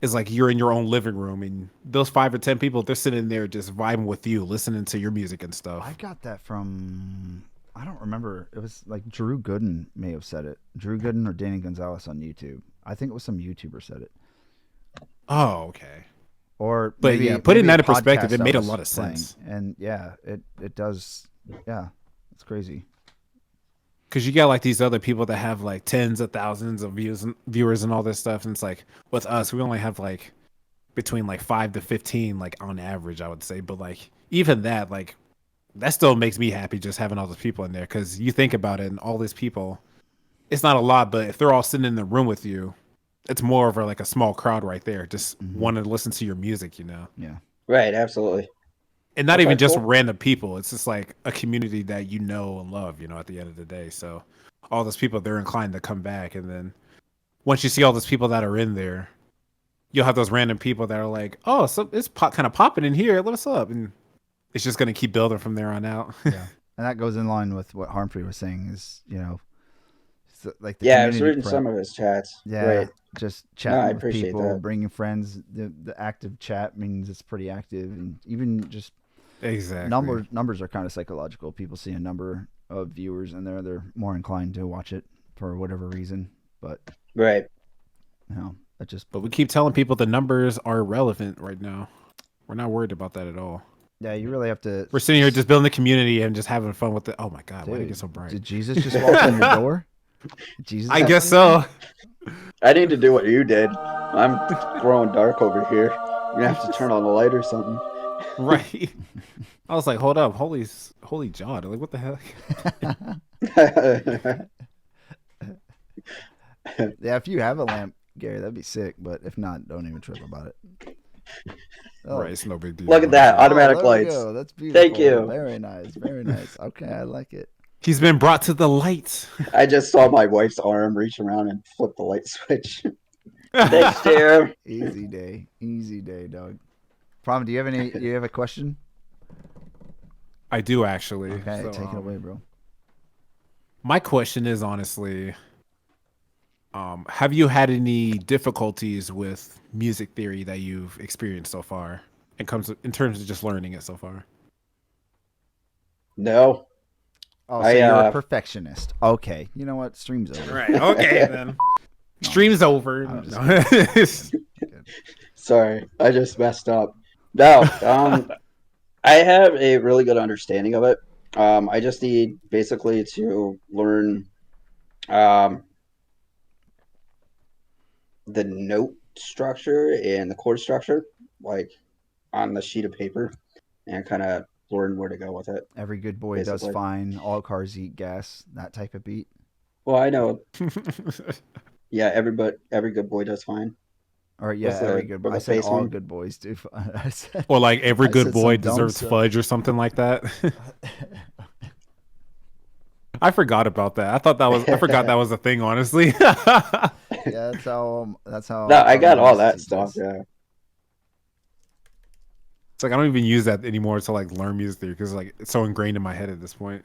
is like you're in your own living room and those 5 or 10 people, they're sitting there just vibing with you, listening to your music and I stuff. got that from. I don't remember. It was like Drew Gooden may have said it. Drew Gooden or Danny Gonzalez on YouTube. I think it was some YouTuber said it. Oh, okay. Or But yeah, maybe putting a that in perspective, podcast it I made a was lot of playing. sense. And yeah, it does. Yeah, it's crazy. Because you got like these other people that have like tens of thousands of viewers and all this stuff, and it's like with us, we only have like between like 5 to 15, like on average, I would say. But like even that, like that still makes me happy just having all those people in there. Because you think about it, and all these people, it's not a lot, but if they're all sitting in the room with you, it's more of a, like a small crowd right there, just Hmm. wanting to listen to your music, you know. Yeah. Right. Absolutely. And not Okay. even just Cool. random people. It's just like a community that you know and love, you know, at the end of the day. So all those people, they're inclined to come back. And then once you see all those people that are in there, you'll have those random people that are like, oh, so it's kind of popping in here. What's up? And it's just going to keep building from there on out. Yeah. And that goes in line with what Harmfree was saying is, like the Yeah, I was community reading prep. some of his chats. Yeah, Right. just No, I chatting with appreciate people, that. bringing friends. The active chat means it's pretty active, and even just Exactly. numbers are kind of psychological. People see a number of viewers, and they're more inclined to watch it for whatever reason. But Right. that just But we keep telling people the numbers are irrelevant right now. We're not worried about that at all. yeah, you really have to. We're sitting here just building the community and just having fun with it. Oh my God, why did it Dude, get so bright? did Jesus just walk in the door? Jesus, I come guess in here? so. I need to do what you did. I'm growing dark over here. You're gonna have to turn on the light or something. Right. I was like, hold up, holy John, like what the heck? Yeah, if you have a lamp, Gary, that'd be sick. But if not, don't even trip about it. Oh, Right, it's no big deal. Look at that, oh, automatic there we lights. go. That's beautiful. Thank you. Very nice. Very nice. Okay, I like it. He's been brought to the light. I just saw my wife's arm reach around and flip the light switch. Thanks, dear. Easy day, dog. Problem? Do you have a question? I do actually. Okay, So, take it away, bro. my question is honestly, have you had any difficulties with music theory that you've experienced so far? In terms of just learning it so far. No. Oh, I so you're a perfectionist. Okay. You know what? Stream's over. Right. Okay then. Stream's over. I'm No. Sorry, I just messed up. No, I have a really good understanding of it. I just need basically to learn um, the note structure and the chord structure, like on the sheet of paper, and kind of learn where to go with it. Every good boy does Basically. fine. All cars eat gas. That type of beat. Well, I know. Yeah, every good boy does fine. Or yeah, What's every the good. what's I the said face all one? good boys do. I said. Or like every I good said boy some dumb deserves stuff. fudge or something like that. I forgot about that. I forgot that was a thing, honestly. Yeah, that's how. That's how. No, I our got mom all used to that teach stuff. us. Yeah. It's like I don't even use that anymore to like learn music theory because like it's so ingrained in my head at this point.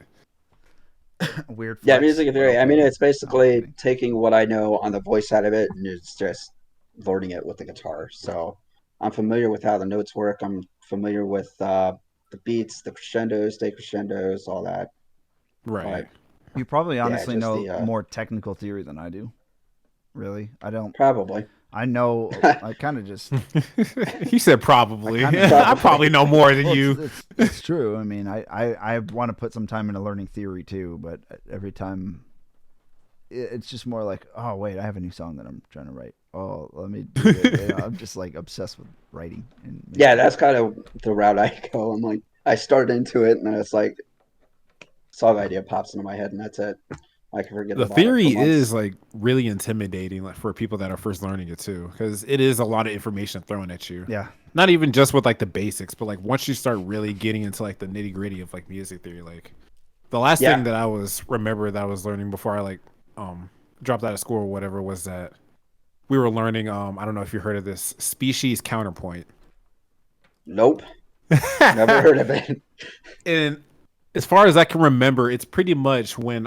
Weird. Yeah, Flex, music but theory. I mean, okay. it's No, I'm basically kidding. taking what I know on the voice side of it and it's just learning it with the guitar. So I'm familiar with how the notes work. I'm familiar with the beats, the crescendos, decrescendos, all that. Right. But You probably yeah, honestly just know the more technical theory than I do. Really, I don't. probably. I know. I kind of just. He said I probably. kind of I know. probably Probably. know more than Well, you. it's true. I mean, I want to put some time into learning theory too, but every time it's just more like, oh wait, I have a new song that I'm trying to write. Oh, let me do it. You know, I'm just like obsessed with writing and Yeah, making. that's kind of the route I go. I'm like, I start into it, and then it's like song idea pops into my head, and that's it. I can forget The about it for theory is months. like really intimidating, like for people that are first learning it too, because it is a lot of information thrown at you. Yeah, Not even just with like the basics, but like once you start really getting into like the nitty gritty of like music theory, like the last thing Yeah. that I was remember that I was learning before I like um dropped out of school or whatever was that we were learning I don't know if you heard of this species counterpoint. Nope. Never heard of it. And as far as I can remember, it's pretty much when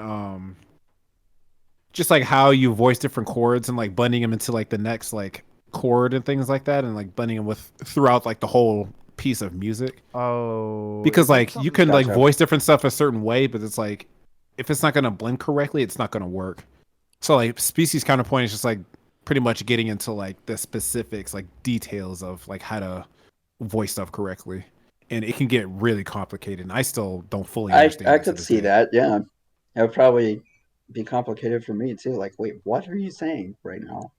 just like how you voice different chords and like blending them into like the next like chord and things like that and like blending them with throughout like the whole piece of music, oh, because is it like you something? can like Gotcha. voice different stuff a certain way, but it's like if it's not going to blend correctly, it's not going to work. So like species counterpoint is just like pretty much getting into like the specifics, like details of like how to voice stuff correctly, and it can get really complicated, and I still don't fully understand I it to could this see day. that. Yeah, it would probably be complicated for me too. Like, wait, what are you saying right now?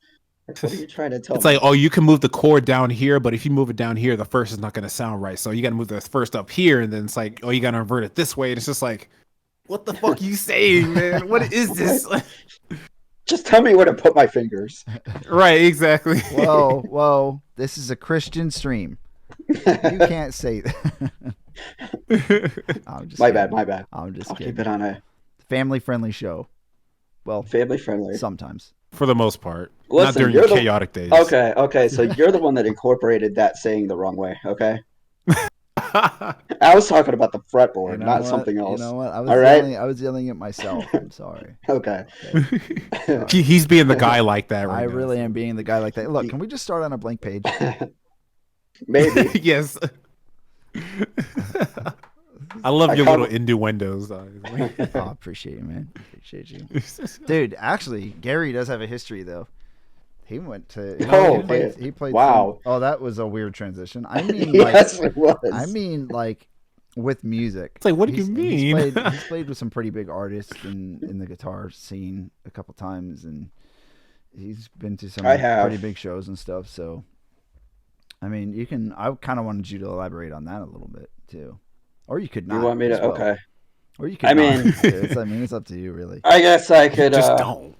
Like, what are you trying to tell It's like, me? oh, you can move the chord down here, but if you move it down here, the first is not going to sound right. So you got to move the first up here, and then it's like, oh, you got to invert it this way. And it's just like, what the fuck are you saying, man? What is What? this? Just tell me where to put my fingers. Right, exactly. Whoa, whoa! This is a Christian stream. You can't say that. I'm just My bad. kidding. My bad. I'm just I'll keep kidding. it on a Family friendly show. Well, family friendly. sometimes. For the most part, not Listen, during your you're the chaotic days. okay. Okay, so you're the one that incorporated that saying the wrong way. Okay, I was talking about the You fretboard, know not what? something You else. know what? I All was right. yelling. I was yelling at myself. I'm sorry. Okay. Okay. Sorry. He's being the guy like that I right now. really am being the guy like that. Look, can we just start on a blank page? Maybe. Yes. I love I your little come. innuendos. Oh, appreciate you, man. Appreciate you, dude. Actually, Gary does have a history though. He went to he Oh, played yeah. he played some. Wow. Oh, that was a weird transition. I mean, like, Yes, it was. with music. It's like, what do you mean? He's played with some pretty big artists in the guitar scene a couple times, and he's been to I some pretty have. big shows and stuff. So, I mean, you can. I kind of wanted you to elaborate on that a little bit too, or you could You not want me as to? well, Okay. or you I could not. mean, I mean, it's up to you, really. I guess I could. Just don't.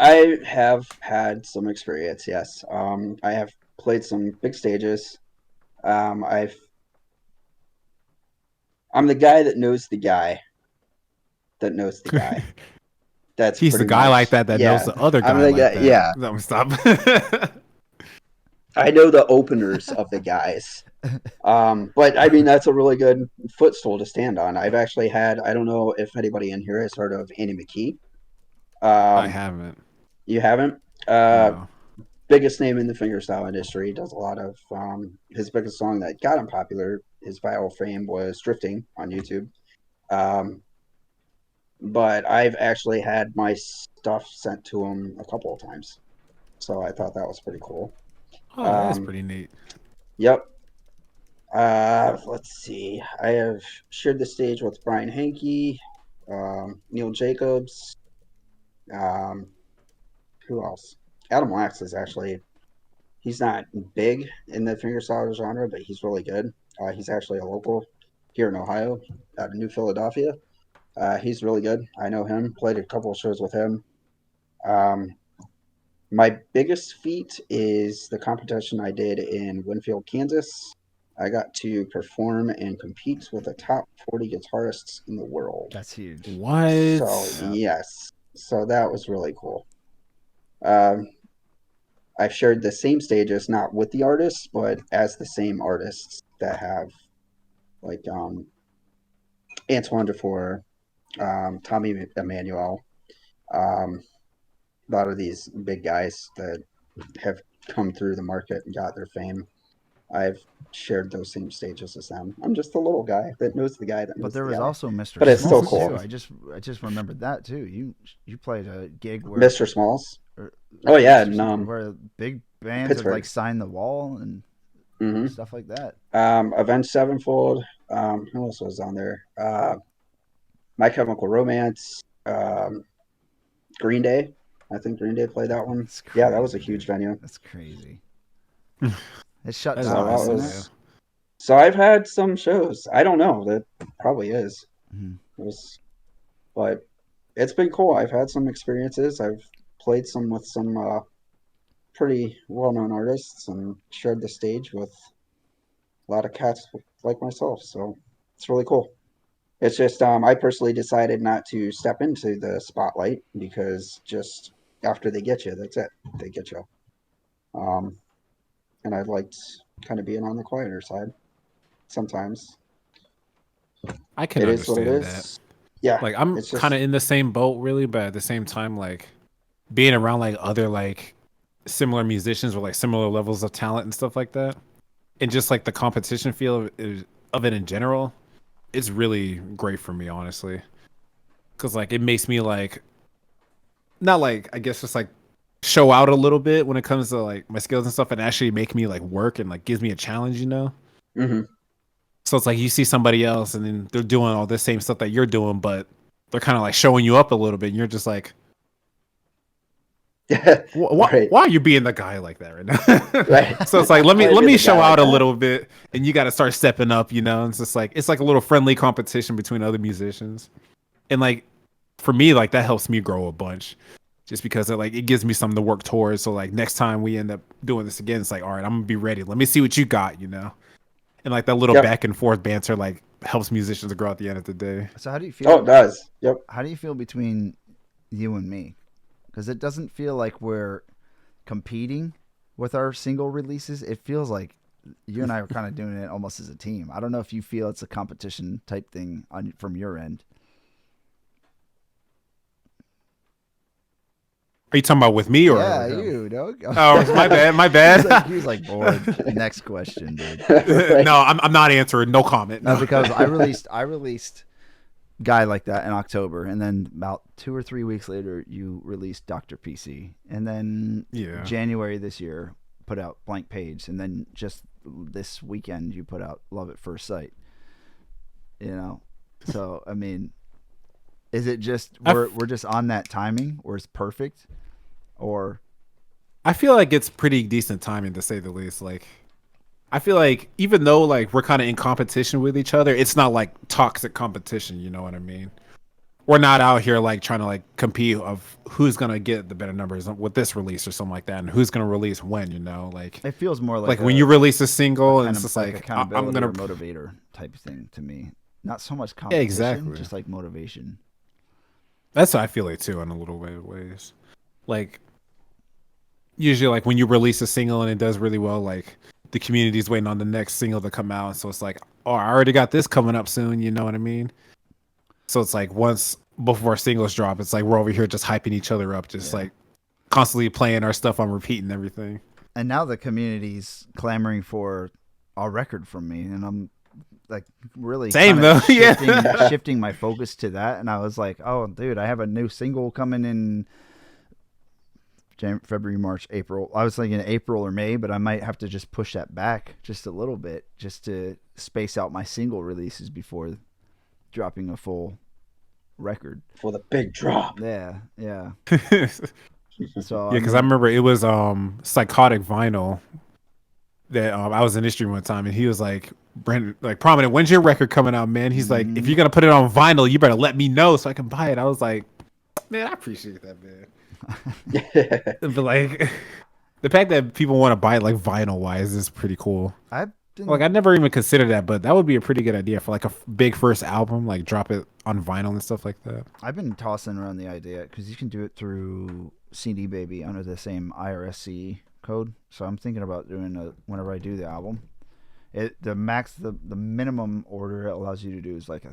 I have had some experience. Yes. I have played some big stages. I've. I'm the guy that knows the guy that knows the guy. That's He's the pretty guy like much. that knows Yeah. the other I'm guy the like guy. that. Yeah. No, stop. I know the openers of the guys. But I mean, that's a really good footstool to stand on. I've actually had, I don't know if anybody in here has heard of Andy McKee. I Um, haven't. you haven't? Uh, No. Biggest name in the fingerstyle industry. Does a lot of, his biggest song that got him popular, his viral fame was Drifting on YouTube. Um, but I've actually had my stuff sent to him a couple of times. So I thought that was pretty cool. Oh, that is Um, pretty neat. yep. Let's see. I have shared the stage with Brian Hankey, Neil Jacobs. Um, who else? Adam Wax is actually, he's not big in the fingerstyle genre, but he's really good. He's actually a local here in Ohio, out of New Philadelphia. He's really good. I know him. Played a couple of shows with him. Um, my biggest feat is the competition I did in Winfield, Kansas. I got to perform and compete with the top 40 guitarists in the world. That's huge. So, What? Yeah. yes. So that was really cool. Um, I've shared the same stages, not with the artists, but as the same artists that have, like, Antoine Dufour, Tommy Emmanuel, um, a lot of these big guys that have come through the market and got their fame. I've shared those same stages as them. I'm just the little guy that knows the guy that But knows there the was guy. also Mr. But it's still Smalls cool. too. I just remembered that too. You played a gig where Mr. Smalls. or, Oh yeah, Mr. and where big bands have Pittsburgh. like signed the wall and hmm stuff like that. Avenged Sevenfold. Who else was on there? My Chemical Romance. Green Day. I think Green Day played that one. That's Yeah, that was crazy, a huge dude. venue. That's crazy. It's shut That is So down, that isn't impressive, it? man. was. So I've had some shows. I don't know. That probably is. Mhm. It was, but it's been cool. I've had some experiences. I've played some with some pretty well-known artists and shared the stage with a lot of cats like myself. So it's really cool. It's just I personally decided not to step into the spotlight because just after they get you, that's it. They get you. Um, and I liked kind of being on the quieter side sometimes. I can It is what it understand that. is. Yeah, Like I'm it's kind just of in the same boat, really, but at the same time, like being around like other like similar musicians with like similar levels of talent and stuff like that, and just like the competition feel of it in general, it's really great for me, honestly, because like it makes me like not like I guess just like show out a little bit when it comes to like my skills and stuff, and actually make me like work and like gives me a challenge, you know. hmm So it's like you see somebody else and then they're doing all this same stuff that you're doing, but they're kind of like showing you up a little bit, and you're just like, right, why are you being the guy like that right now? right. So it's like Why let be me the guy show like out a that? little bit, and you got to start stepping up. You know, it's like a little friendly competition between other musicians, and like for me, like that helps me grow a bunch, just because it gives me something to work towards. So like next time we end up doing this again, it's like, all right, I'm gonna be ready. Let me see what you got. You know, and like that little Yep. back and forth banter like helps musicians grow at the end of the day. So how do you Oh, feel? it does. Yep. How do you feel between you and me? Because it doesn't feel like we're competing with our single releases. It feels like you and I are kind of doing it almost as a team. I don't know if you feel it's a competition type thing from your end. Are you talking about with me or Yeah, him? you know. Oh, my bad, my bad. He was like bored. Next question, dude. Right. No, I'm not answering. No comment. No, No. because I released Guy Like That in October, and then about 2 or 3 weeks later, you released Dr. PC, and then Yeah. January this year put out Blank Page, and then just this weekend you put out Love at First Sight. You know, so I mean, is it just we're just on that timing, or it's perfect, or I feel like it's pretty decent timing to say the least. Like I feel like even though like we're kind of in competition with each other, it's not like toxic competition, you know what I mean? We're not out here like trying to like compete of who's going to get the better numbers with this release or something like that and who's going to release when, you know? it feels more Like when you release a single and it's just like I'm accountability going or to motivator type thing to me. Not so much Yeah, competition, exactly. just like motivation. That's how I feel like too in a little way of ways. Like usually like when you release a single and it does really well, like the community's waiting on the next single to come out. So it's like, oh, I already got this coming up soon. You know what I mean? So it's like once before singles drop, it's like we're over here just hyping each other up, just like constantly playing our stuff on repeat and everything. And now the community's clamoring for a record from me, and I'm like really Same kinda though, yeah. shifting my focus to that. And I was like, oh, dude, I have a new single coming in February, March, April. I was thinking April or May, but I might have to just push that back just a little bit just to space out my single releases before dropping a full record. For the big drop. Yeah. So Yeah, because I remember it was Psychotic Vinyl that I was in history one time, and he was like, Brandon, like, Prominent, when's your record coming out, man? He's like, if you're gonna put it on vinyl, you better let me know so I can buy it. I was like, man, I appreciate that, man. But like the fact that people want to buy it like vinyl wise is pretty cool. Like I never even considered that, but that would be a pretty good idea for like a big first album, like drop it on vinyl and stuff like that. I've been tossing around the idea because you can do it through CD Baby under the same IRSC code. So I'm thinking about doing whenever I do the album. The minimum order it allows you to do is like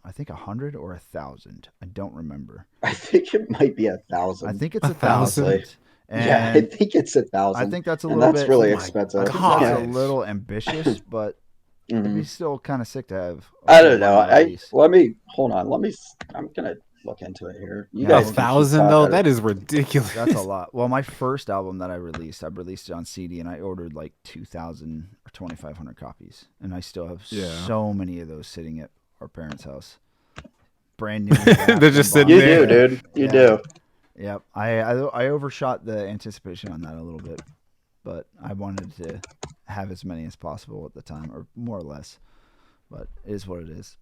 I think 100 or 1,000. I don't remember. I think it might be 1,000. I think it's 1,000. 1,000? Yeah, I And think it's I 1,000, think that's a and little that's bit. Oh really my I expensive. think that's a Yeah. gosh. little ambitious, but it'd be Mhm. still kind of sick to have a I full don't know. vinyl I release. let me hold on. I'm gonna look into it here. You Yeah, A guys look, can keep 1,000 talk. though, that is ridiculous. that's a lot. Well, my first album that I released it on CD, and I ordered like 2,000 or 2,500 copies, and I still have Yeah. so many of those sitting at our parents' house, brand new, They're wrapped and just sitting You boxed. do, there. Yeah, dude. You yeah, do. yep. I overshot the anticipation on that a little bit, but I wanted to have as many as possible at the time, or more or less. But it is what it is.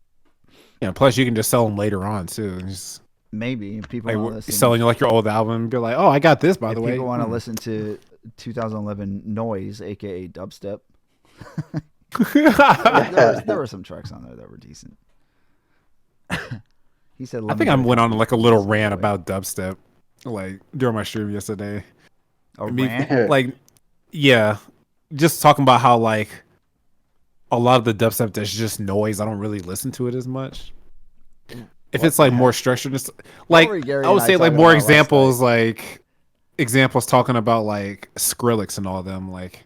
Yeah, plus you can just sell them later on too. Just Maybe if people like want to listen. selling like your old album and be like, oh, I got this by If the way. people want to listen to 2011 Noise, aka dubstep, there were some tracks on there that were decent. He said, I "Let me think I get a went on copy." like a He little says it rant that way. about dubstep, like during my stream yesterday. A I mean, rant. like, yeah, just talking about how like a lot of the dubstep that's just noise. I don't really listen to it as much. If What it's the like heck? more structured, What like were Gary I and would I say like talking more about last night? examples, like examples talking about like Skrillex and all of them, like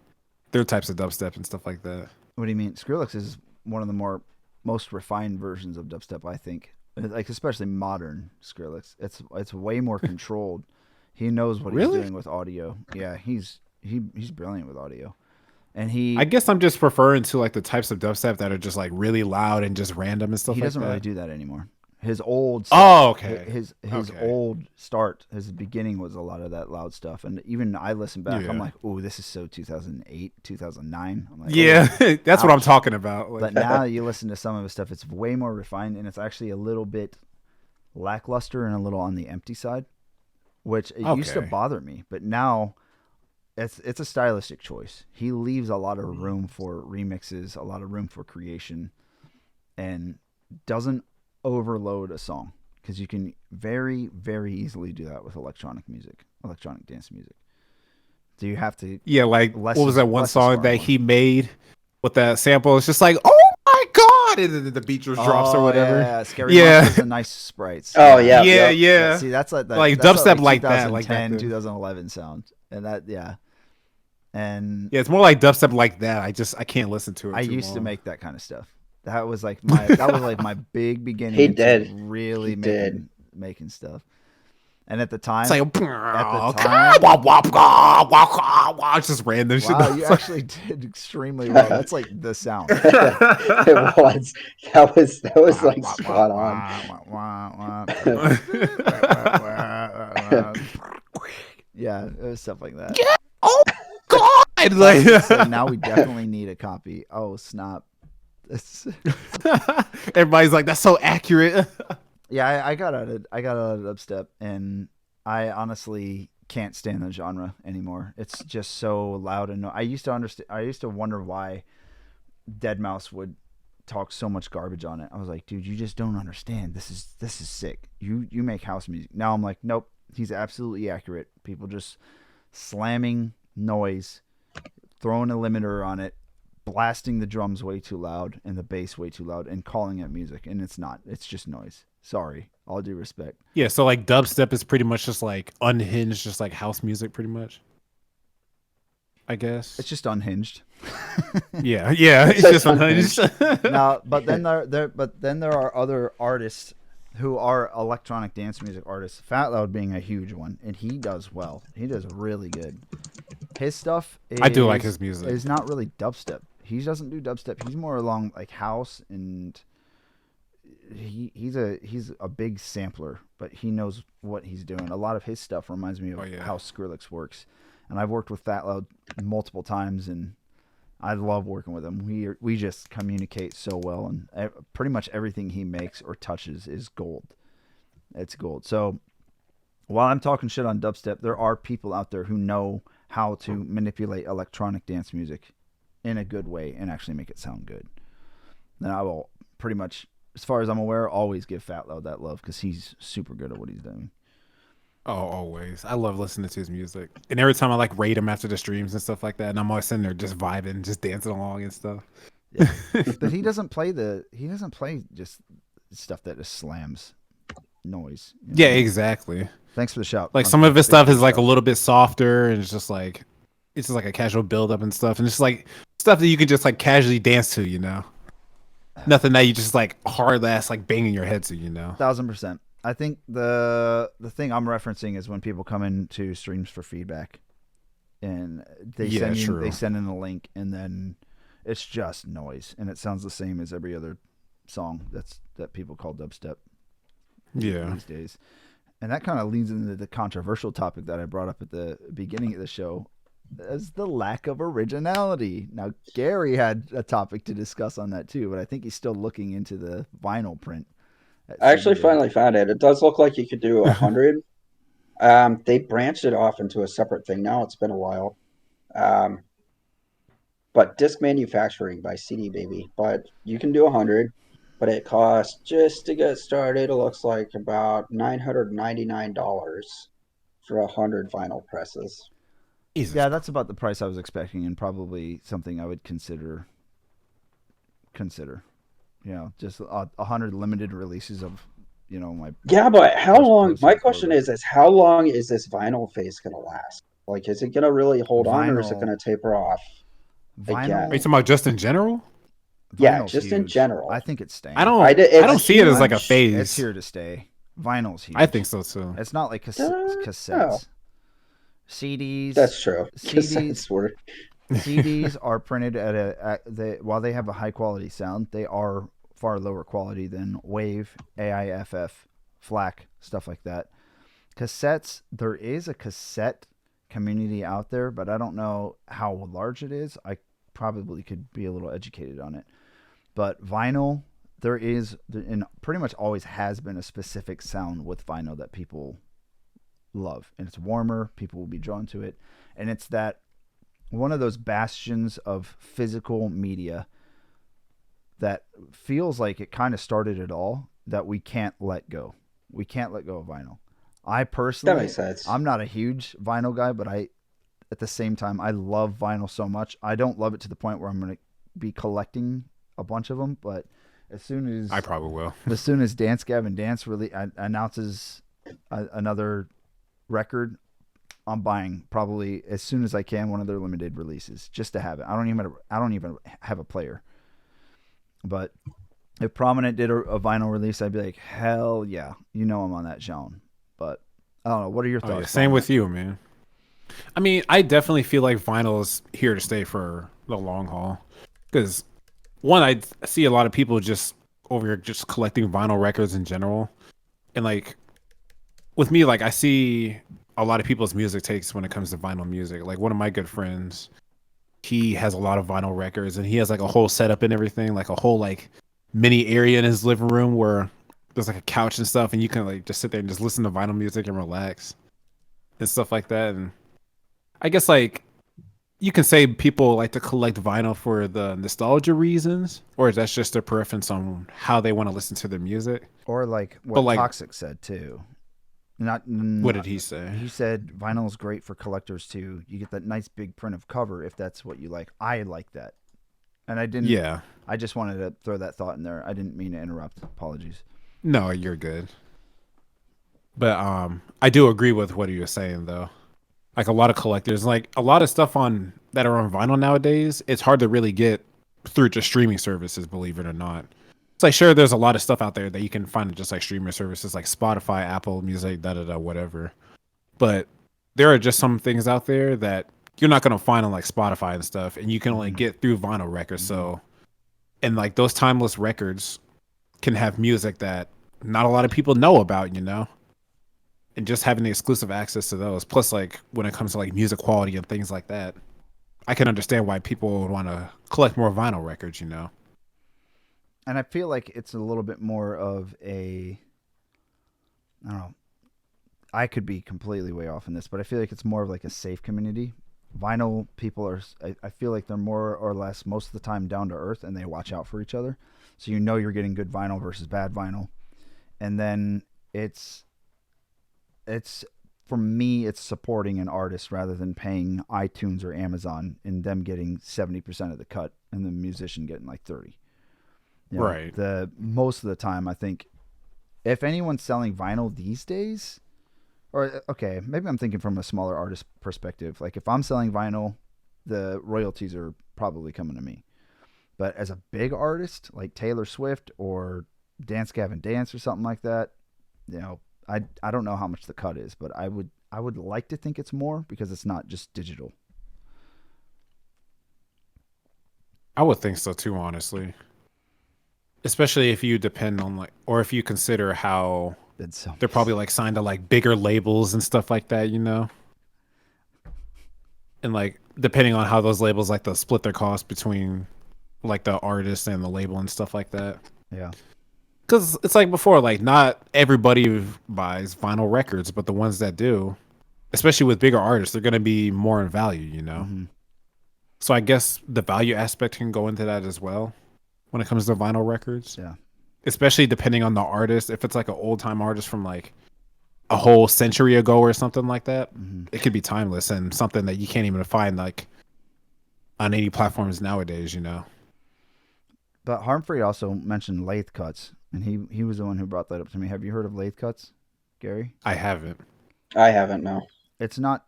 their types of dubstep and stuff like that. What do you mean? Skrillex is one of the most refined versions of dubstep, I think. Like especially modern Skrillex. It's way more controlled. He knows what he's Really? doing with audio. Yeah, he's brilliant with audio. And I guess I'm just referring to like the types of dubstep that are just like really loud and just random and he stuff like doesn't really that. do that anymore. His old stuff, Oh, okay. his Okay. old start, his beginning was a lot of that loud stuff. And even I listen back, I'm Yeah. like, oh, this is so 2008, 2009. I'm like, oh, Yeah, that's what I'm ouch. talking about. Like, But now you listen to some of his stuff, it's way more refined, and it's actually a little bit lackluster and a little on the empty side, which it used to okay. bother me, but now it's a stylistic choice. He leaves a lot of room for remixes, a lot of room for creation, and doesn't overload a song because you can very very easily do that with electronic music, electronic dance music. So you have to Yeah, like less what was is that one less is song far that more. he made with that sample? It's just like, oh my god, and then the beat just drops or Oh whatever. yeah, Scary Yeah, Monsters and Nice Sprites. Oh Yeah, yeah, yeah, yep. yeah. yeah. See, that's like that. Like That's that dubstep like like that, like back 2010, then. 2011 sound, and that yeah. And Yeah, it's more like dubstep like that. I can't listen to I it too used to long. make that kind of stuff. That was like my big beginning He into did. really He did. making stuff. And at the It's time, like at the time, it's just random shit. wow, you actually did extremely well. That's like the sound. It was. That was like spot on. Yeah, it was stuff like that. Oh god! Like, So now we definitely need a copy. Oh snap! everybody's like, that's so accurate. Yeah, I got out of dubstep, and I honestly can't stand the genre anymore. It's just so loud and I used to understand. I used to wonder why Dead Mouse would talk so much garbage on it. I was like, dude, you just don't understand. This is sick. You make house music. Now I'm like, nope. He's absolutely accurate. People just slamming noise, throwing a limiter on it, blasting the drums way too loud and the bass way too loud, and calling it music, and it's not. It's just noise. Sorry, all due respect. Yeah, so like dubstep is pretty much just like unhinged, just like house music, pretty much. I guess. It's just unhinged. Yeah, yeah, it's It's just unhinged. Now, but then there are other artists who are electronic dance music artists. Fat Loud being a huge one, and he does well. He does really good. His stuff I do like his music. is not really dubstep. He doesn't do dubstep. He's more along like house, and he's a big sampler, but he knows what he's doing. A lot of his stuff reminds me of how Skrillex works, and I've worked with Fat Loud multiple times, and I love working with him. We just communicate so well, and pretty much everything he makes or touches is gold. It's gold. So while I'm talking shit on dubstep, there are people out there who know how to manipulate electronic dance music in a good way and actually make it sound good. Then I will pretty much, as far as I'm aware, always give Fat Loud that love because he's super good at what he's doing. Oh, always. I love listening to his music. And every time I like rate him after the streams and stuff like that, and I'm always sitting there just vibing, just dancing along and stuff. Yeah. But he doesn't play just stuff that just slams. noise. Yeah, exactly. Thanks for the shout. Like some Mark. of his Big stuff is like shout. a little bit softer, and it's just like a casual build up and stuff, and it's like stuff that you can just like casually dance to, Nothing that you just like hard ass like banging your head to, 1000%. I think the thing I'm referencing is when people come into streams for feedback, and they send in a link, and then it's just noise, and it sounds the same as every other song that people call dubstep. Yeah. These days, and that kind of leads into the controversial topic that I brought up at the beginning of the show, as the lack of originality. Now, Gary had a topic to discuss on that too, but I think he's still looking into the vinyl print. I actually finally found it. It does look like you could do 100. They branched it off into a separate thing now. It's been a while. But disc manufacturing by CD Baby. But you can do 100, but it costs, just to get started, it looks like about $999 for 100 vinyl presses. Jesus. Yeah, that's about the price I was expecting, and probably something I would consider. Just 100 limited releases of, my. Yeah, but how long? My question program. is how long is this vinyl phase going to last? Like, is it going to really hold on, or is it Vinyl- going to taper off? Vinyl. Again. Are you talking about just in general? Yeah, Vinyl's just in huge. general. I think it's staying. I don't see it as like a huge. phase. It's here to stay. Vinyl's huge. I think so too. It's not like cassettes. Oh. CDs. That's true. CDs are printed while they have a high quality sound, they are far lower quality than WAV, AIFF, FLAC, stuff like that. Cassettes, there is a cassette community out there, but I don't know how large it is. I probably could be a little educated on it. But vinyl, there is, and pretty much always has been, a specific sound with vinyl that people love, and it's warmer. People will be drawn to it, and it's that one of those bastions of physical media that feels like it kind of started it all, that we can't let go. We can't let go of vinyl. I personally, that makes sense. I'm not a huge vinyl guy, but at the same time, I love vinyl so much. I don't love it to the point where I'm going to be collecting a bunch of them, but as soon as I probably will. As soon as Dance Gavin Dance really announces another record, I'm buying probably as soon as I can one of their limited releases just to have it. I don't even have a player. But if Prominent did a vinyl release, I'd be like, hell yeah, I'm on that zone. But I don't know. What are your thoughts? Yeah, same with you, man. I mean, I definitely feel like vinyl is here to stay for the long haul. Because one, I see a lot of people just over here just collecting vinyl records in general, and like with me, like I see a lot of people's music takes when it comes to vinyl music. Like one of my good friends, he has a lot of vinyl records, and he has like a whole setup and everything, like a whole like mini area in his living room where there's like a couch and stuff, and you can like just sit there and just listen to vinyl music and relax and stuff like that. And I guess like you can say people like to collect vinyl for the nostalgia reasons, or that's just their preference on how they want to listen to their music. Or like what like, Toxic said too. What did he say? He said vinyl is great for collectors too. You get that nice big print of cover if that's what you like. I like that. And I didn't. Yeah. I just wanted to throw that thought in there. I didn't mean to interrupt. Apologies. No, you're good. But I do agree with what he was saying though. Like a lot of collectors, like a lot of stuff that are on vinyl nowadays, it's hard to really get through just streaming services, believe it or not. It's like, sure, there's a lot of stuff out there that you can find just like streaming services like Spotify, Apple Music, whatever. But there are just some things out there that you're not going to find on like Spotify and stuff, and you can only get through vinyl records. So, and like those timeless records can have music that not a lot of people know about, and just having the exclusive access to those. Plus, like when it comes to like music quality and things like that, I can understand why people would want to collect more vinyl records, And I feel like it's a little bit more of I don't know. I could be completely way off in this, but I feel like it's more of like a safe community. Vinyl people I feel like they're more or less most of the time down to earth, and they watch out for each other. So you're getting good vinyl versus bad vinyl. And then it's for me, it's supporting an artist rather than paying iTunes or Amazon and them getting 70% of the cut and the musician getting like 30. Right. Most of the time, I think if anyone's selling vinyl these days, or okay, maybe I'm thinking from a smaller artist perspective. Like if I'm selling vinyl, the royalties are probably coming to me. But as a big artist like Taylor Swift or Dance Gavin Dance or something like that, you know, I don't know how much the cut is, but I would like to think it's more because it's not just digital. I would think so too, honestly. Especially if you depend on like, or if you consider how It's so they're probably like signed to like bigger labels and stuff like that, you know? And like, depending on how those labels like to split their cost between like the artist and the label and stuff like that. yeah. Because it's like before, like not everybody buys vinyl records, but the ones that do, especially with bigger artists, they're going to be more in value, you know? Mm-hmm. So I guess the value aspect can go into that as well when it comes to vinyl records. Yeah. Especially depending on the artist. If it's like an old time artist from like a whole century ago or something like that, Mm-hmm. it could be timeless and something that you can't even find like on any platforms nowadays, you know? But Harmfree also mentioned lathe cuts, and he was the one who brought that up to me. Have you heard of lathe cuts, Gary? I haven't. I haven't, no. It's not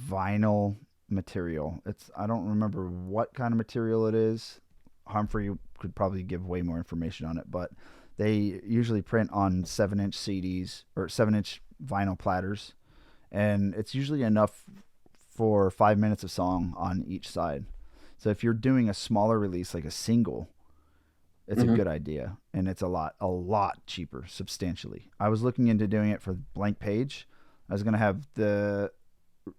vinyl material. I don't remember what kind of material it is. Humphrey could probably give way more information on it, but they usually print on 7-inch CDs or 7-inch vinyl platters, and it's usually enough for 5 minutes of song on each side. So if you're doing a smaller release like a single, it's a good idea, and it's a lot cheaper, substantially. I was looking into doing it for Blank Page. I was going to have the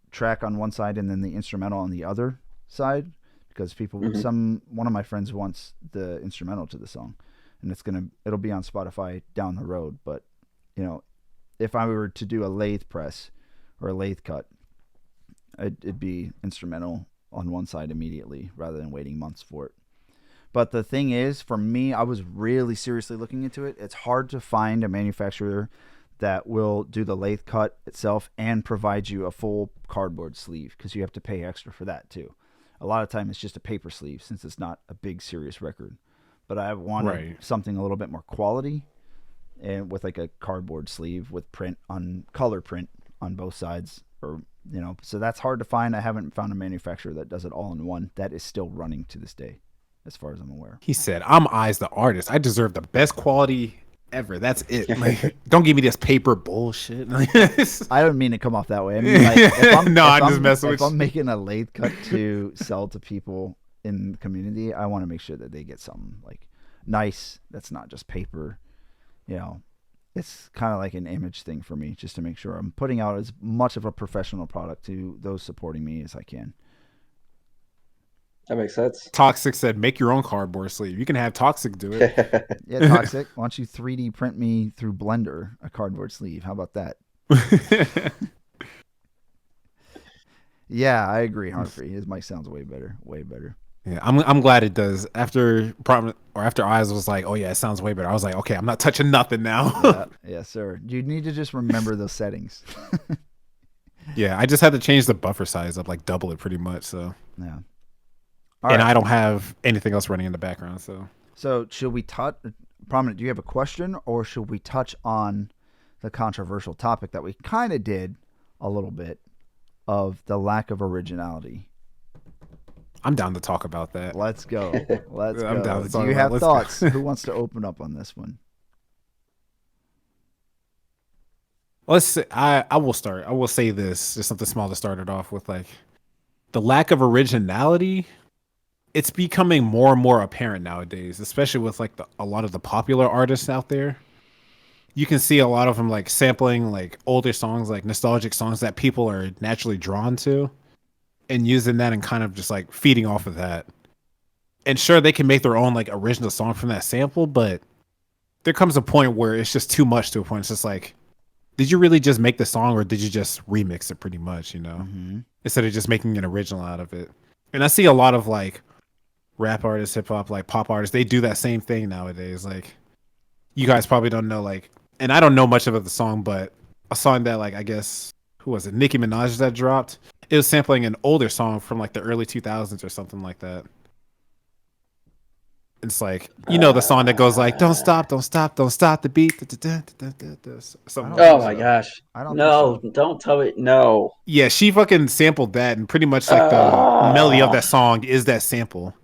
track on one side and then the instrumental on the other side, because one of my friends wants the instrumental to the song, and it'll be on Spotify down the road. But you know, if I were to do a lathe press or a lathe cut, it'd be instrumental on one side immediately rather than waiting months for it. But the thing is, for me, I was really seriously looking into it. It's hard to find a manufacturer that will do the lathe cut itself and provide you a full cardboard sleeve, because you have to pay extra for that too. A lot of time it's just a paper sleeve since it's not a big serious record. But I wanted something a little bit more quality, and with like a cardboard sleeve with color print on both sides, or you know, so that's hard to find. I haven't found a manufacturer that does it all in one that is still running to this day, as far as I'm aware. He said, I'm Eyes the artist. I deserve the best quality ever. That's it. Like, don't give me this paper bullshit. I don't mean to come off that way. I mean, like, if I'm making a lathe cut to sell to people in the community, I want to make sure that they get something like nice that's not just paper. You know, it's kind of like an image thing for me, just to make sure I'm putting out as much of a professional product to those supporting me as I can. That makes sense. Toxic said, make your own cardboard sleeve. You can have Toxic do it. Yeah, Toxic, why don't you 3D print me through Blender a cardboard sleeve? How about that? Yeah, I agree, Humphrey. His mic sounds way better. Way better. Yeah, I'm glad it does. After Eyes was like, oh yeah, it sounds way better. I was like, okay, I'm not touching nothing now. Yeah, sir. You need to just remember those settings. Yeah, I just had to change the buffer size up, like double it pretty much. So yeah. I don't have anything else running in the background. So should we touch, Prominent, do you have a question, or should we touch on the controversial topic that we kind of did a little bit of the lack of originality? I'm down to talk about that. Let's go. I'm down to talk do you about have thoughts? Who wants to open up on this one? Let's say, I will start. I will say this, just something small to start it off with, like the lack of originality. It's becoming more and more apparent nowadays, especially with like a lot of the popular artists out there. You can see a lot of them like sampling like older songs, like nostalgic songs that people are naturally drawn to, and using that and kind of just like feeding off of that. And sure, they can make their own like original song from that sample, but there comes a point where it's just too much to a point. It's just like, did you really just make the song, or did you just remix it pretty much, you know, instead of just making an original out of it? And I see a lot of like rap artists, hip hop, like pop artists, they do that same thing nowadays. Like, you guys probably don't know, like, and I don't know much about the song, but a song that, like, I guess, who was it? Nicki Minaj that dropped. It was sampling an older song from like the early 2000s or something like that. It's like, you know, the song that goes like, don't stop, don't stop, don't stop the beat. I Something don't like Oh think that. my so. gosh. I don't think No, so. don't tell me. No. Yeah, she fucking sampled that, and pretty much like the melody of Oh, that song is that sample.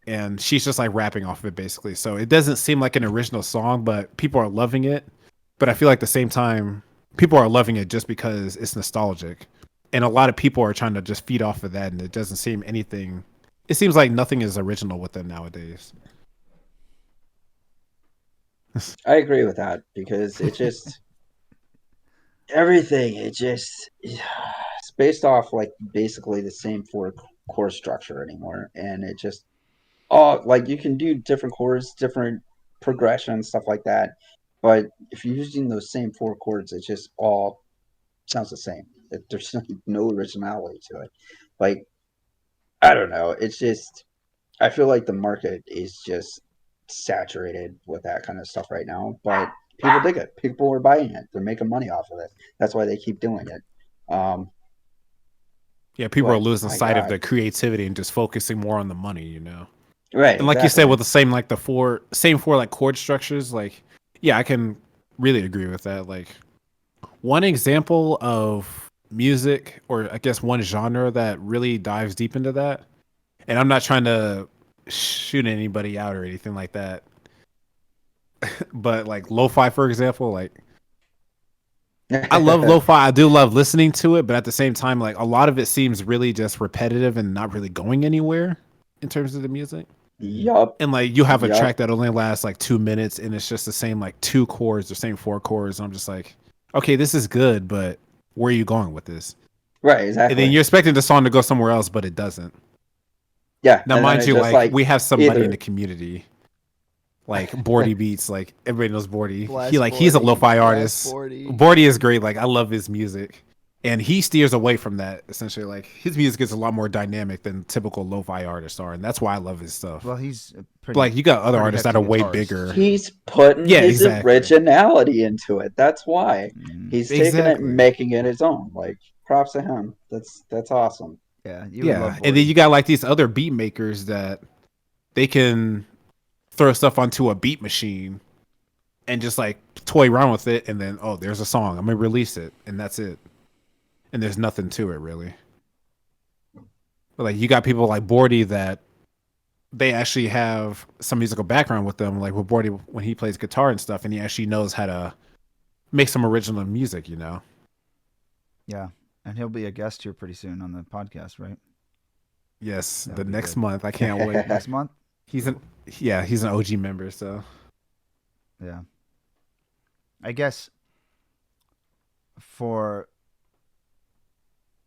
And she's just like rapping off of it basically. So it doesn't seem like an original song, but people are loving it. But I feel like at the same time, people are loving it just because it's nostalgic. And a lot of people are trying to just feed off of that, and it doesn't seem anything. It seems like nothing is original with them nowadays. I agree with that because it just everything. It just it's based off like basically the same four chord structure anymore, and it just like you can do different chords, different progressions, stuff like that. But if you're using those same four chords, it just all sounds the same. There's no originality to it. Like I don't know. It's just I feel like the market is just saturated with that kind of stuff right now. But people dig it. People are buying it. They're making money off of it. That's why they keep doing it. Um, Yeah, people are but losing my sight of God, the creativity and just focusing more on the money, you know. right? And like you said, Exactly. with the same like the same four like chord structures, like yeah, I can really agree with that. Like one example of music, or I guess one genre that really dives deep into that, and I'm not trying to shoot anybody out or anything like that, but like lo-fi, for example, like I love lo-fi. I do love listening to it, but at the same time, like a lot of it seems really just repetitive and not really going anywhere in terms of the music. Yup. And like you have a track Yup. that only lasts like 2 minutes, and it's just the same like two chords, the same four chords. And I'm just like, okay, this is good, but where are you going with this? Right. And then Exactly. you're expecting the song to go somewhere else, but it doesn't. Yeah. Now, And then mind it's you, just like like we have somebody in either the community, like Bordy Beats, like everybody knows Bordy. Bless He's a 40. lo-fi Bless artist. 40. Bordy is great. Like I love his music, and he steers away from that. Essentially, like his music is a lot more dynamic than typical lo-fi artists are, and that's why I love his stuff. Well, he's a But like you got other artists that hefty are way guitarist bigger. too. he's putting Yeah, his exactly. originality into it. That's why Mm. he's taking it and Exactly. making it his own. Like props to him. That's awesome. Yeah, you would love Yeah. And then Bordy. you got like these other beat makers that they can throw stuff onto a beat machine and just like toy around with it, and then oh, there's a song. I'm gonna release it, and that's it. And there's nothing to it really. But like you got people like Bordy that they actually have some musical background with them, like with Bordy when he plays guitar and stuff, and he actually knows how to make some original music, you know. Yeah, and he'll be a guest here pretty soon on the podcast, right? Yes, That the would be next good. month. I can't wait. Next month? He's an he's an OG member, so Yeah. I guess for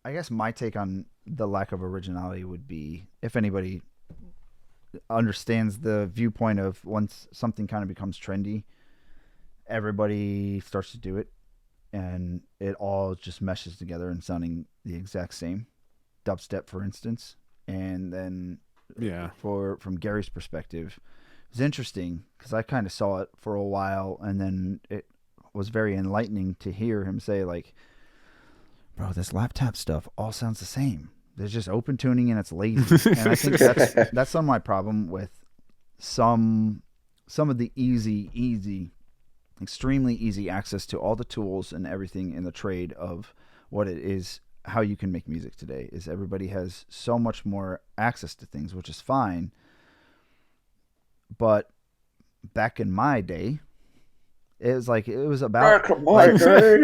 I guess my take on the lack of originality would be if anybody understands the viewpoint of once something kind of becomes trendy, everybody starts to do it and it all just meshes together and sounding the exact same. Dubstep, for instance. And then yeah. from Gary's perspective, it was interesting because I kind of saw it for a while and then it was very enlightening to hear him say like, bro, this laptop stuff all sounds the same. There's just open tuning and it's lazy. And I think that's some of my problem with some of the easy, extremely easy access to all the tools and everything in the trade of what it is, how you can make music today is everybody has so much more access to things, which is fine. But back in my day, it was about like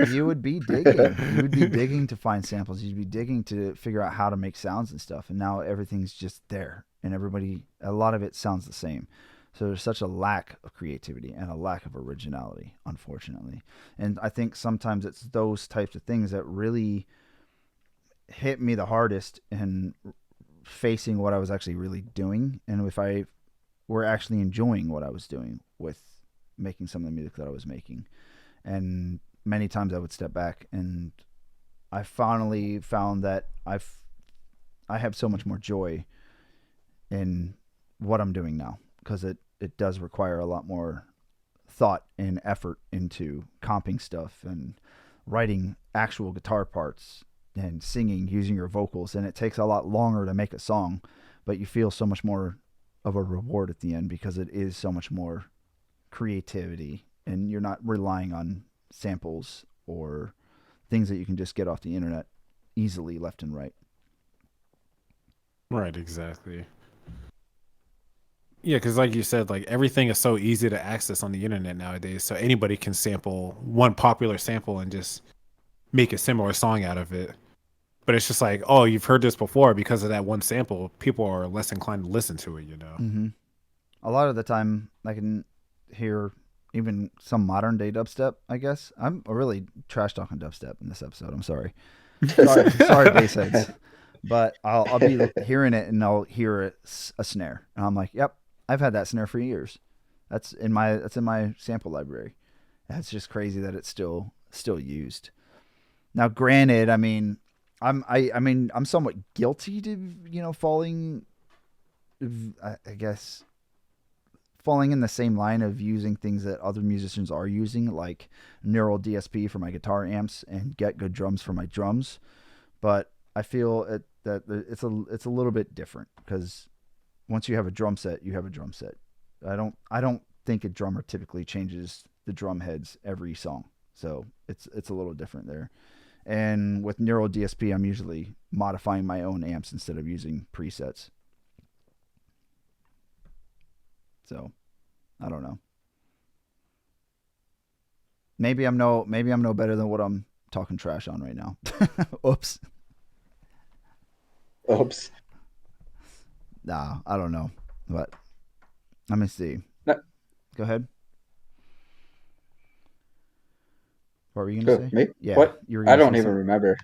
you would be digging to find samples, you'd be digging to figure out how to make sounds and stuff, and now everything's just there and a lot of it sounds the same. So there's such a lack of creativity and a lack of originality, unfortunately. And I think sometimes it's those types of things that really hit me the hardest in facing what I was actually really doing, and if I were actually enjoying what I was doing with making some of the music that I was making. And many times I would step back and I finally found that I have so much more joy in what I'm doing now because it does require a lot more thought and effort into comping stuff and writing actual guitar parts and singing using your vocals, and it takes a lot longer to make a song, but you feel so much more of a reward at the end because it is so much more creativity and you're not relying on samples or things that you can just get off the internet easily left and right. Right, exactly. Yeah, because like you said, like everything is so easy to access on the internet nowadays. So anybody can sample one popular sample and just make a similar song out of it. But it's just like, oh, you've heard this before because of that one sample. People are less inclined to listen to it, you know? Mm-hmm. A lot of the time, I can hear even some modern day dubstep. I guess I'm really trash talking dubstep in this episode. I'm sorry, sorry, bass heads. But I'll be hearing it and I'll hear a snare, and I'm like, yep, I've had that snare for years. That's in my sample library. That's just crazy that it's still used. Now, granted, I mean, I'm somewhat guilty to falling, I guess, falling in the same line of using things that other musicians are using, like neural DSP for my guitar amps and get good drums for my drums. But I feel that it's a little bit different because once you have a drum set, you have a drum set. I don't think a drummer typically changes the drum heads every song, so it's a little different there. And with neural DSP, I'm usually modifying my own amps instead of using presets. So, I don't know. Maybe I'm no better than what I'm talking trash on right now. Oops. Oops. Nah, I don't know. But let me see. No, Go ahead. What were you gonna say? me? Yeah, What? you were I gonna don't say even something. remember.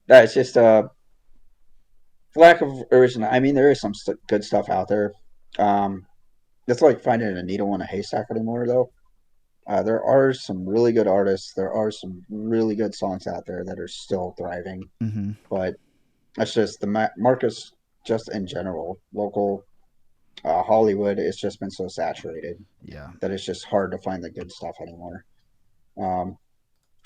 That's just lack of original. I mean, there is some good stuff out there. Um, it's like finding a needle in a haystack anymore, though. There are some really good artists. There are some really good songs out there that are still thriving, Mm-hmm. but that's just the markets just in general. Local Hollywood, it's just been so saturated Yeah. that it's just hard to find the good stuff anymore. Um,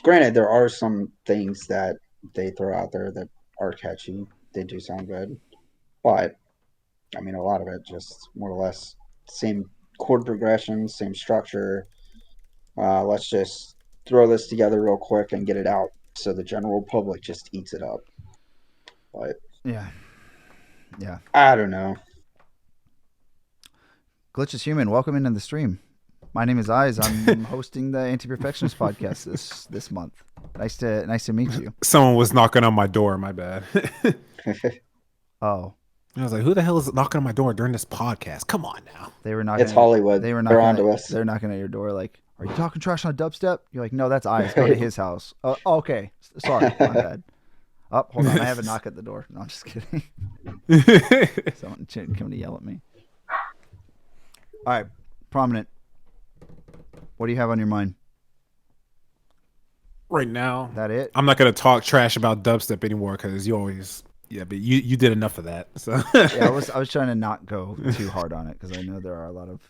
Granted, there are some things that they throw out there that are catchy. They do sound good, but I mean, a lot of it just more or less same chord progression, same structure. Let's just throw this together real quick and get it out so the general public just eats it up. But Yeah. Yeah. I don't know. Glitch is human. Welcome into the stream. My name is Eyes. I'm hosting the Antiperfectionist podcast this month. Nice to meet you. Someone was knocking on my door. My bad. Oh, I was like, who the hell is knocking on my door during this podcast? Come on now. they were knocking. It's Hollywood. They were They're knocking. onto us. They're knocking at your door. Like, are you talking trash on dubstep? You're like, no, that's Eyes. Go to his house. Oh, okay. Sorry, my bad. Oh, hold on. I have a knock at the door. No, I'm just kidding. Someone coming to yell at me. All right, Prominent. What do you have on your mind? Right now, That it? I'm not gonna talk trash about dubstep anymore because you always, yeah, but you did enough of that. So Yeah, I was trying to not go too hard on it because I know there are a lot of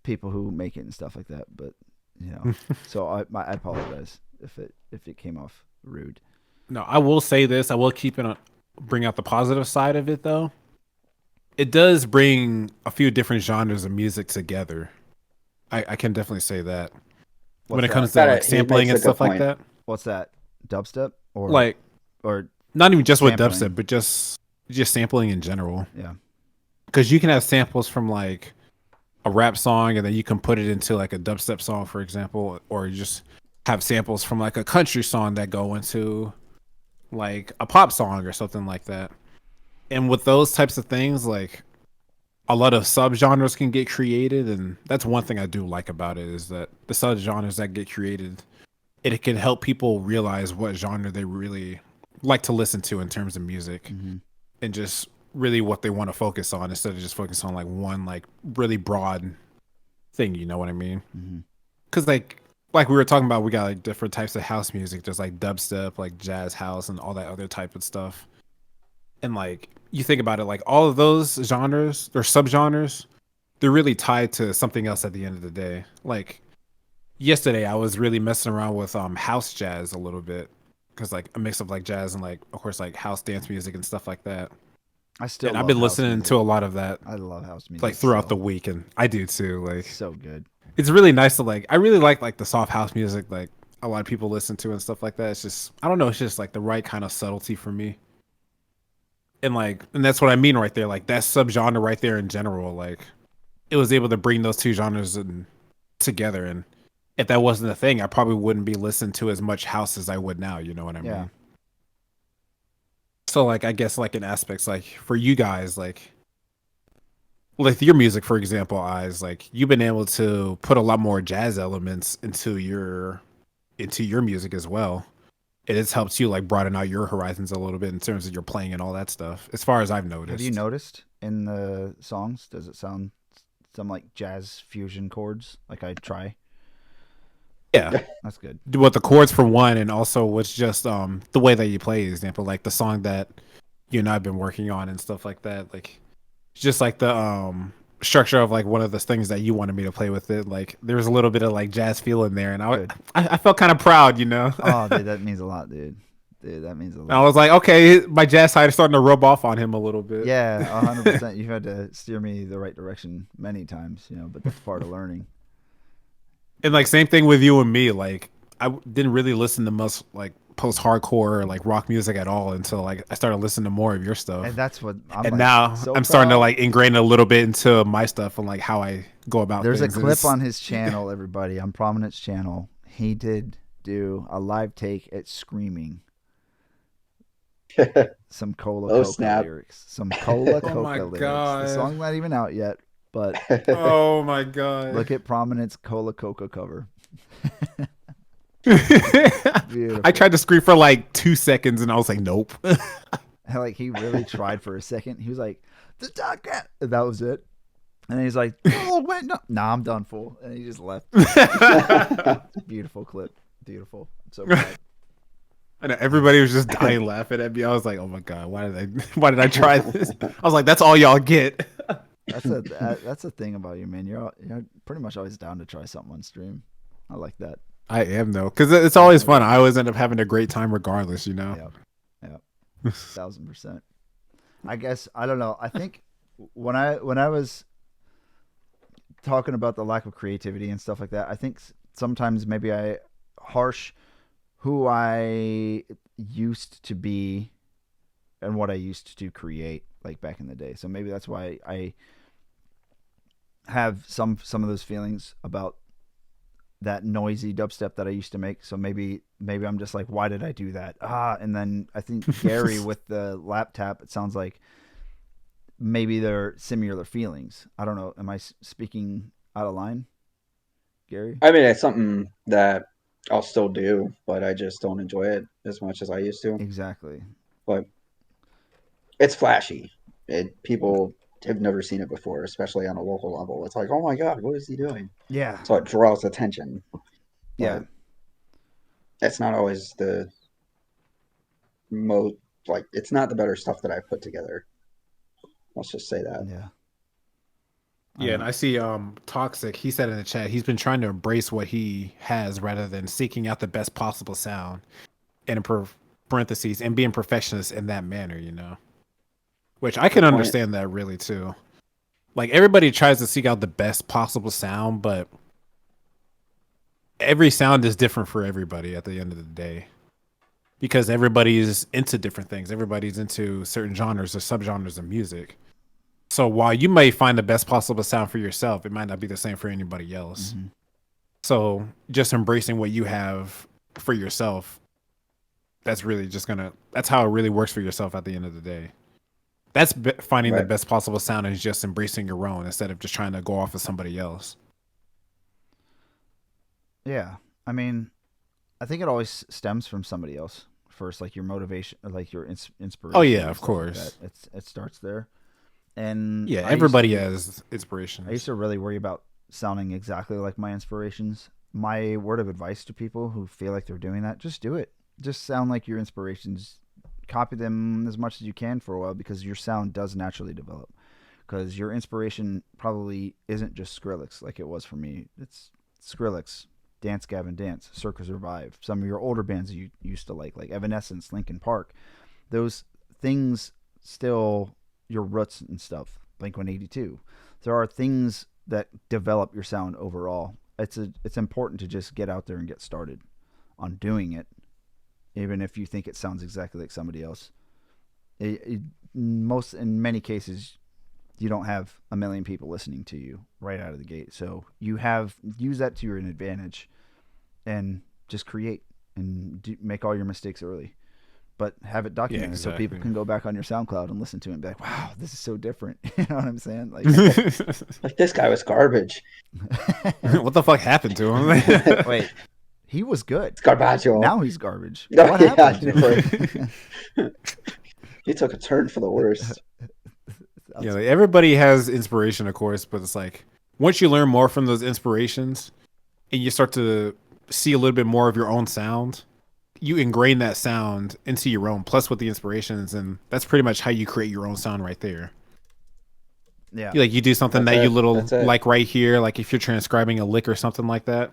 people who make it and stuff like that. But so I apologize if it came off rude. No, I will say this. I will bring out the positive side of it though. It does bring a few different genres of music together. I can definitely say that. When it comes to like He sampling makes a and good stuff like point. that. What's that? Dubstep Like or not even just with sampling? dubstep, but just sampling in general. Yeah. Because you can have samples from like a rap song and then you can put it into like a dubstep song, for example, or you just have samples from like a country song that go into like a pop song or something like that. And with those types of things, like a lot of subgenres can get created, and that's one thing I do like about it is that the subgenres that get created, it can help people realize what genre they really like to listen to in terms of music, and just really what they want to focus on instead of just focus on like one like really broad thing. You know what I mean? Because like we were talking about, we got like different types of house music. There's like dubstep, like jazz house, and all that other type of stuff. And like you think about it, like all of those genres or subgenres, they're really tied to something else at the end of the day. Like yesterday, I was really messing around with house jazz a little bit because like a mix of like jazz and like of course like house dance music and stuff like that. I still And I've love been house listening music. to a lot of that I love house music like throughout still. the week, and I do too. Like So good. it's really nice to like. I really like the soft house music like a lot of people listen to and stuff like that. It's just I don't know. It's just like the right kind of subtlety for me. And that's what I mean right there. Like that subgenre right there in general. Like it was able to bring those two genres together. And if that wasn't a thing, I probably wouldn't be listening to as much house as I would now. You know what I Yeah. mean? So like I guess like in aspects like for you guys like your music for example, eyes like you've been able to put a lot more jazz elements into your music as well. It has helped you like broaden out your horizons a little bit in terms of your playing and all that stuff. As far as I've Have you noticed. noticed in the songs? Does it sound some like jazz fusion chords? Like I try. Yeah. That's good. What the chords for one, and also what's just the way that you play. Example, like the song that you and I've been working on and stuff like that. Like just like the structure of like one of the things that you wanted me to play with it. Like there's a little bit of like jazz feel in there, and Good. I felt kind of proud, you know. Oh, dude, that means a lot, dude. Dude, that means a And I lot. was like, okay, my jazz side is starting to rub off on him a little bit. Yeah, 100%. You've had to steer me the right direction many times, but that's part of learning. And like same thing with you and me. Like didn't really listen to much like post hardcore or like rock music at all until like I started listening to more of your stuff. And that's what I'm And like now so I'm starting to proud. like ingrain a little bit into my stuff and like how I go about There's a things. And clip on his channel, everybody, on Prominent's channel. He did do a live take at Screaming. Some Cola Oh, Coca snap. lyrics. Some Cola Oh my Coca lyrics. The God. song's not even out yet, but Oh my god. look at Prominent's Cola Coca cover. Beautiful. I tried to scream for like 2 seconds and I was like, nope. Like he really tried for a second. He was like, "The dog cat." That was it. And then he's like, "Oh wait, no, nah, I'm done, fool." And he just left. Beautiful clip. Beautiful. I'm so proud. I know everybody was just dying laughing at me. I was like, oh my god, why did I try this? I was like, that's all y'all get. That's a thing about you, man. You're pretty much always down to try something on stream. I like that. I am though, because it's always fun. I always end up having a great time regardless, you know. Yeah. 1000%. I guess I don't know. I think when I was talking about the lack of creativity and stuff like that, I think sometimes maybe I harsh who I used to be and what I used to create like back in the day. So maybe that's why I have some of those feelings about that noisy dubstep that I used to make. So maybe I'm just like, why did I do that? And then I think Gary with the lap tap, it sounds like maybe they're similar feelings. I don't know. Am I speaking out of line, Gary? I mean, it's something that I'll still do, but I just don't enjoy it as much as I used to. Exactly. But it's flashy. People have never seen it before, especially on a local level. It's like, oh my god, what is he doing? Yeah. So it draws attention. Yeah. But it's not always the most, like, it's not the better stuff that I put together. Let's just say that. Yeah. Yeah, and I see Toxic, he said in the chat, he's been trying to embrace what he has rather than seeking out the best possible sound. And in parentheses, and being perfectionist in that manner, you know. Which I can understand that really too. Like everybody tries to seek out the best possible sound, but every sound is different for everybody at the end of the day. Because everybody's into different things. Everybody's into certain genres or subgenres of music. So while you may find the best possible sound for yourself, it might not be the same for anybody else. Mm-hmm. So just embracing what you have for yourself, that's really that's how it really works for yourself at the end of the day. That's finding the best possible sound is just embracing your own instead of just trying to go off of somebody else. Yeah. I mean, I think it always stems from somebody else first, like your motivation, like your inspiration. Oh yeah, of course. Like it starts there. And yeah, everybody has inspirations. I used to really worry about sounding exactly like my inspirations. My word of advice to people who feel like they're doing that, just do it. Just sound like your inspirations. Copy them as much as you can for a while because your sound does naturally develop. Because your inspiration probably isn't just Skrillex like it was for me. It's Skrillex, Dance Gavin Dance, Circus Revive, some of your older bands you used to like Evanescence, Linkin Park. Those things still your roots and stuff. Blink-182. There are things that develop your sound overall. It's important to just get out there and get started on doing it, even if you think it sounds exactly like somebody else. In many cases, you don't have a million people listening to you right out of the gate. So use that to your advantage and just create and make all your mistakes early. But have it documented so people can go back on your SoundCloud and listen to it and be like, wow, this is so different. You know what I'm saying? Like, like this guy was garbage. What the fuck happened to him? Wait, he was good. It's garbaggio. Now he's garbage. No, What happened to him? He took a turn for the worst. Yeah, like everybody has inspiration, of course, but it's like once you learn more from those inspirations and you start to see a little bit more of your own sound, you ingrain that sound into your own, plus with the inspirations, and that's pretty much how you create your own sound right there. Yeah. Like you do something That's that it. like right here, like if you're transcribing a lick or something like that,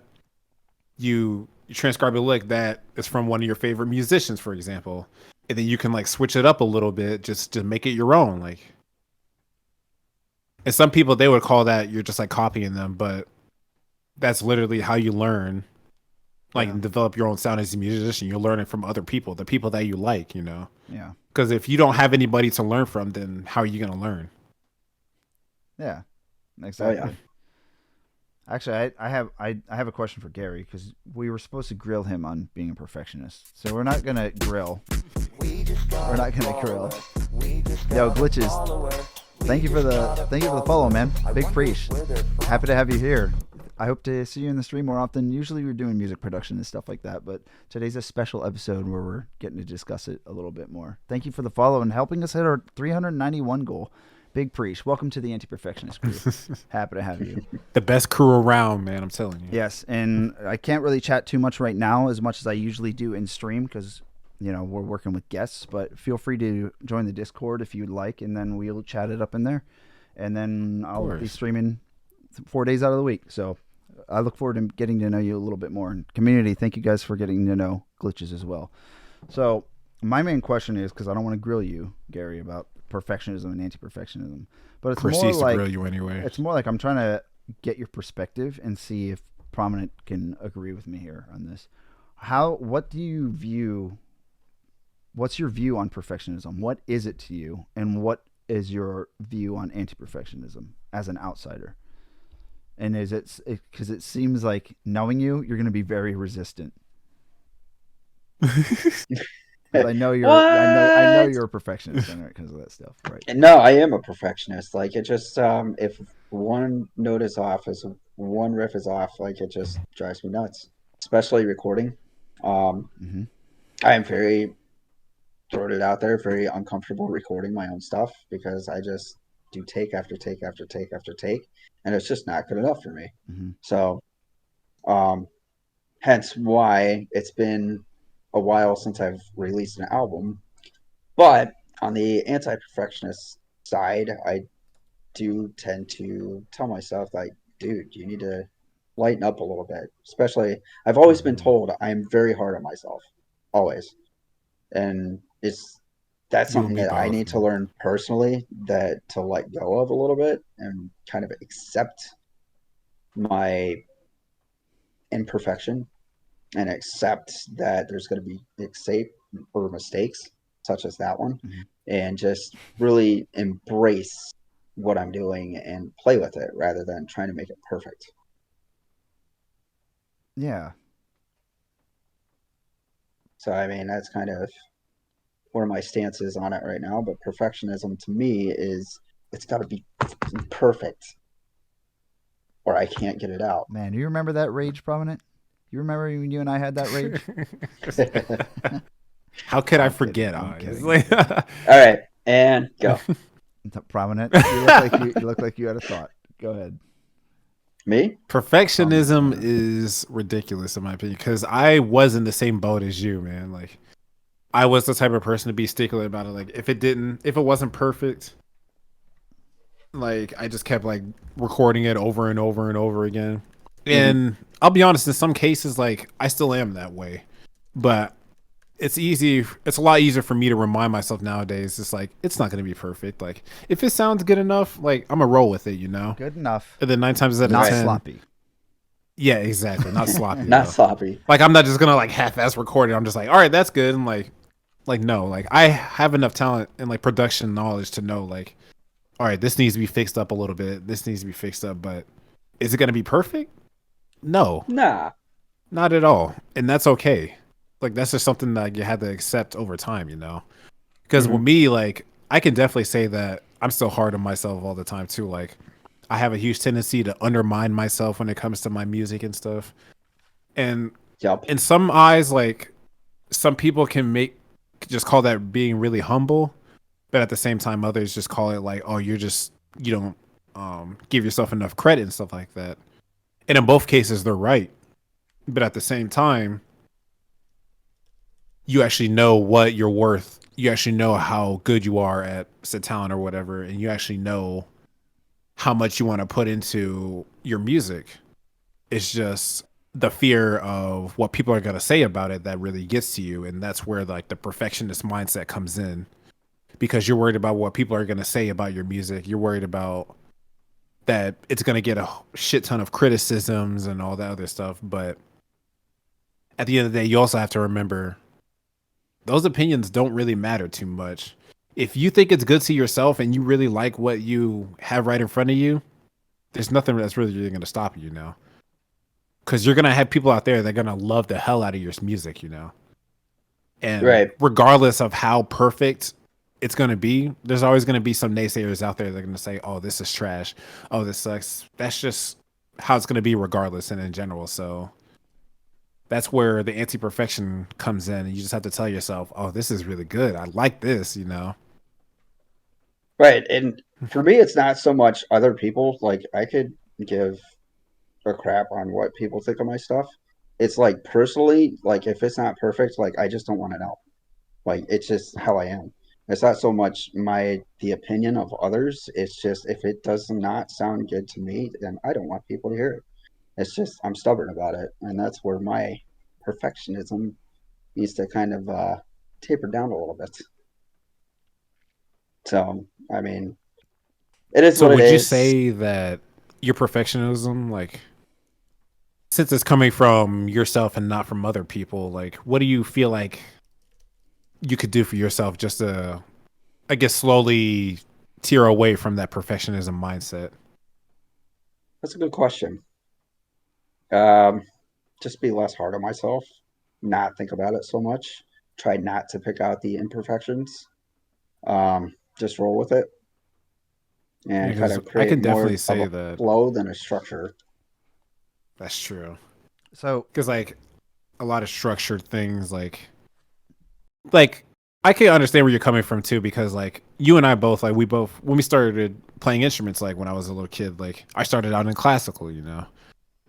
you transcribe a lick that is from one of your favorite musicians, for example, and then you can like switch it up a little bit just to make it your own. Like, and some people, they would call that you're just like copying them, but that's literally how you learn. Like, and develop your own sound as a musician. You're learning from other people, the people that you like, you know? Yeah. Because if you don't have anybody to learn from, then how are you going to learn? Yeah. Exactly. Oh, yeah. Actually, I have a question for Gary, because we were supposed to grill him on being a perfectionist. So we're not going to grill. We're not going to grill. Yo, Glitches. Thank you for the follow, man. Big preach. Happy to have you here. I hope to see you in the stream more often. Usually we're doing music production and stuff like that, but today's a special episode where we're getting to discuss it a little bit more. Thank you for the follow and helping us hit our 391 goal. Big preach. Welcome to the Anti-Perfectionist crew. Happy to have you. The best crew around, man. I'm telling you. Yes, and I can't really chat too much right now as much as I usually do in stream because, you know, we're working with guests, but feel free to join the Discord if you'd like, and then we'll chat it up in there. And then I'll be streaming 4 days out of the week. So I look forward to getting to know you a little bit more. And community, thank you guys for getting to know Glitches as well. So my main question is, because I don't want to grill you, Gary, about perfectionism and anti-perfectionism, but it's more like, grill you anyway. It's more like I'm trying to get your perspective and see if Prominent can agree with me here on this. What's your view on perfectionism? What is it to you? And what is your view on anti-perfectionism as an outsider? And is it because it seems like knowing you're going to be very resistant. I know you're. I know you're a perfectionist because of that stuff, right? No, I am a perfectionist. Like it just, if one note is off, if one riff is off, like it just drives me nuts. Especially recording. I am very, throwing it out there, very uncomfortable recording my own stuff because I just do take after take after take after take, and it's just not good enough for me. So, hence why it's been a while since I've released an album. But on the anti-perfectionist side, I do tend to tell myself, like, dude, you need to lighten up a little bit. Especially, I've always been told I'm very hard on myself, always, and that's something that I need to learn personally, that to let go of a little bit and kind of accept my imperfection and accept that there's going to be mistakes such as that one, and just really embrace what I'm doing and play with it rather than trying to make it perfect. Yeah. So, I mean, that's kind of where my stance is on it right now. But perfectionism to me is, it's got to be perfect or I can't get it out. Man, do you remember that rage, Prominent? You remember when you and I had that rage? How could I forget? All right, and go. Prominent. You look like you had a thought. Go ahead. Me? Perfectionism is ridiculous in my opinion, because I was in the same boat as you, man. Like, I was the type of person to be stickler about it. Like, if it wasn't perfect, like, I just kept like recording it over and over and over again. And I'll be honest, in some cases, like, I still am that way, but it's easy. It's a lot easier for me to remind myself nowadays. It's like it's not going to be perfect. Like if it sounds good enough, like I'm gonna roll with it, you know. Good enough, And then 9 times out of not Right. 10, sloppy. yeah, exactly, not sloppy Not though. sloppy. Like I'm not just gonna like half-ass record it. I'm just like, all right, that's good. And like no, like I have enough talent and like production knowledge to know like, all right, this needs to be fixed up a little bit. This needs to be fixed up, but is it gonna be perfect? No, Nah. not at all, and that's okay. Like that's just something that you had to accept over time, you know. Because with Mhm. me, like I can definitely say that I'm still hard on myself all the time too. Like I have a huge tendency to undermine myself when it comes to my music and stuff. And Yup. in some eyes, like some people can make just call that being really humble, but at the same time, others just call it like, oh, you don't give yourself enough credit and stuff like that. And in both cases, they're right. But at the same time, you actually know what you're worth. You actually know how good you are at say talent or whatever, and you actually know how much you want to put into your music. It's just the fear of what people are gonna say about it that really gets to you, and that's where like the perfectionist mindset comes in because you're worried about what people are gonna say about your music. You're worried about that it's gonna get a shit ton of criticisms and all that other stuff. But at the end of the day, you also have to remember those opinions don't really matter too much. If you think it's good to yourself and you really like what you have right in front of you, there's nothing that's really going to stop you, you know? Because you're going to have people out there that are going to love the hell out of your music, you know? And Right. regardless of how perfect it's going to be, there's always going to be some naysayers out there that are going to say, oh, this is trash. Oh, this sucks. That's just how it's going to be regardless and in general. So that's where the anti-perfection comes in, and you just have to tell yourself, oh, this is really good, I like this, you know. Right. And for me, it's not so much other people. Like, I could give a crap on what people think of my stuff. It's like personally, like, if it's not perfect, like, I just don't want to know. Like, it's just how I am. It's not so much the opinion of others. It's just if it does not sound good to me, then I don't want people to hear it. It's just I'm stubborn about it, and that's where my perfectionism needs to kind of taper down a little bit. So, I mean, it is So what it would you is. say that your perfectionism, like since it's coming from yourself and not from other people, like what do you feel like you could do for yourself just to, I guess, slowly tear away from that perfectionism mindset? That's a good question. Um, just be less hard on myself, not think about it so much, try not to pick out the imperfections, just roll with it Yeah, and kind because of I create can definitely more of a say that flow than a structure. that's true. So Because like a lot of structured things, like I can understand where you're coming from too, because like you and I both, like we both when we started playing instruments, like when I was a little kid, like I started out in classical, you know.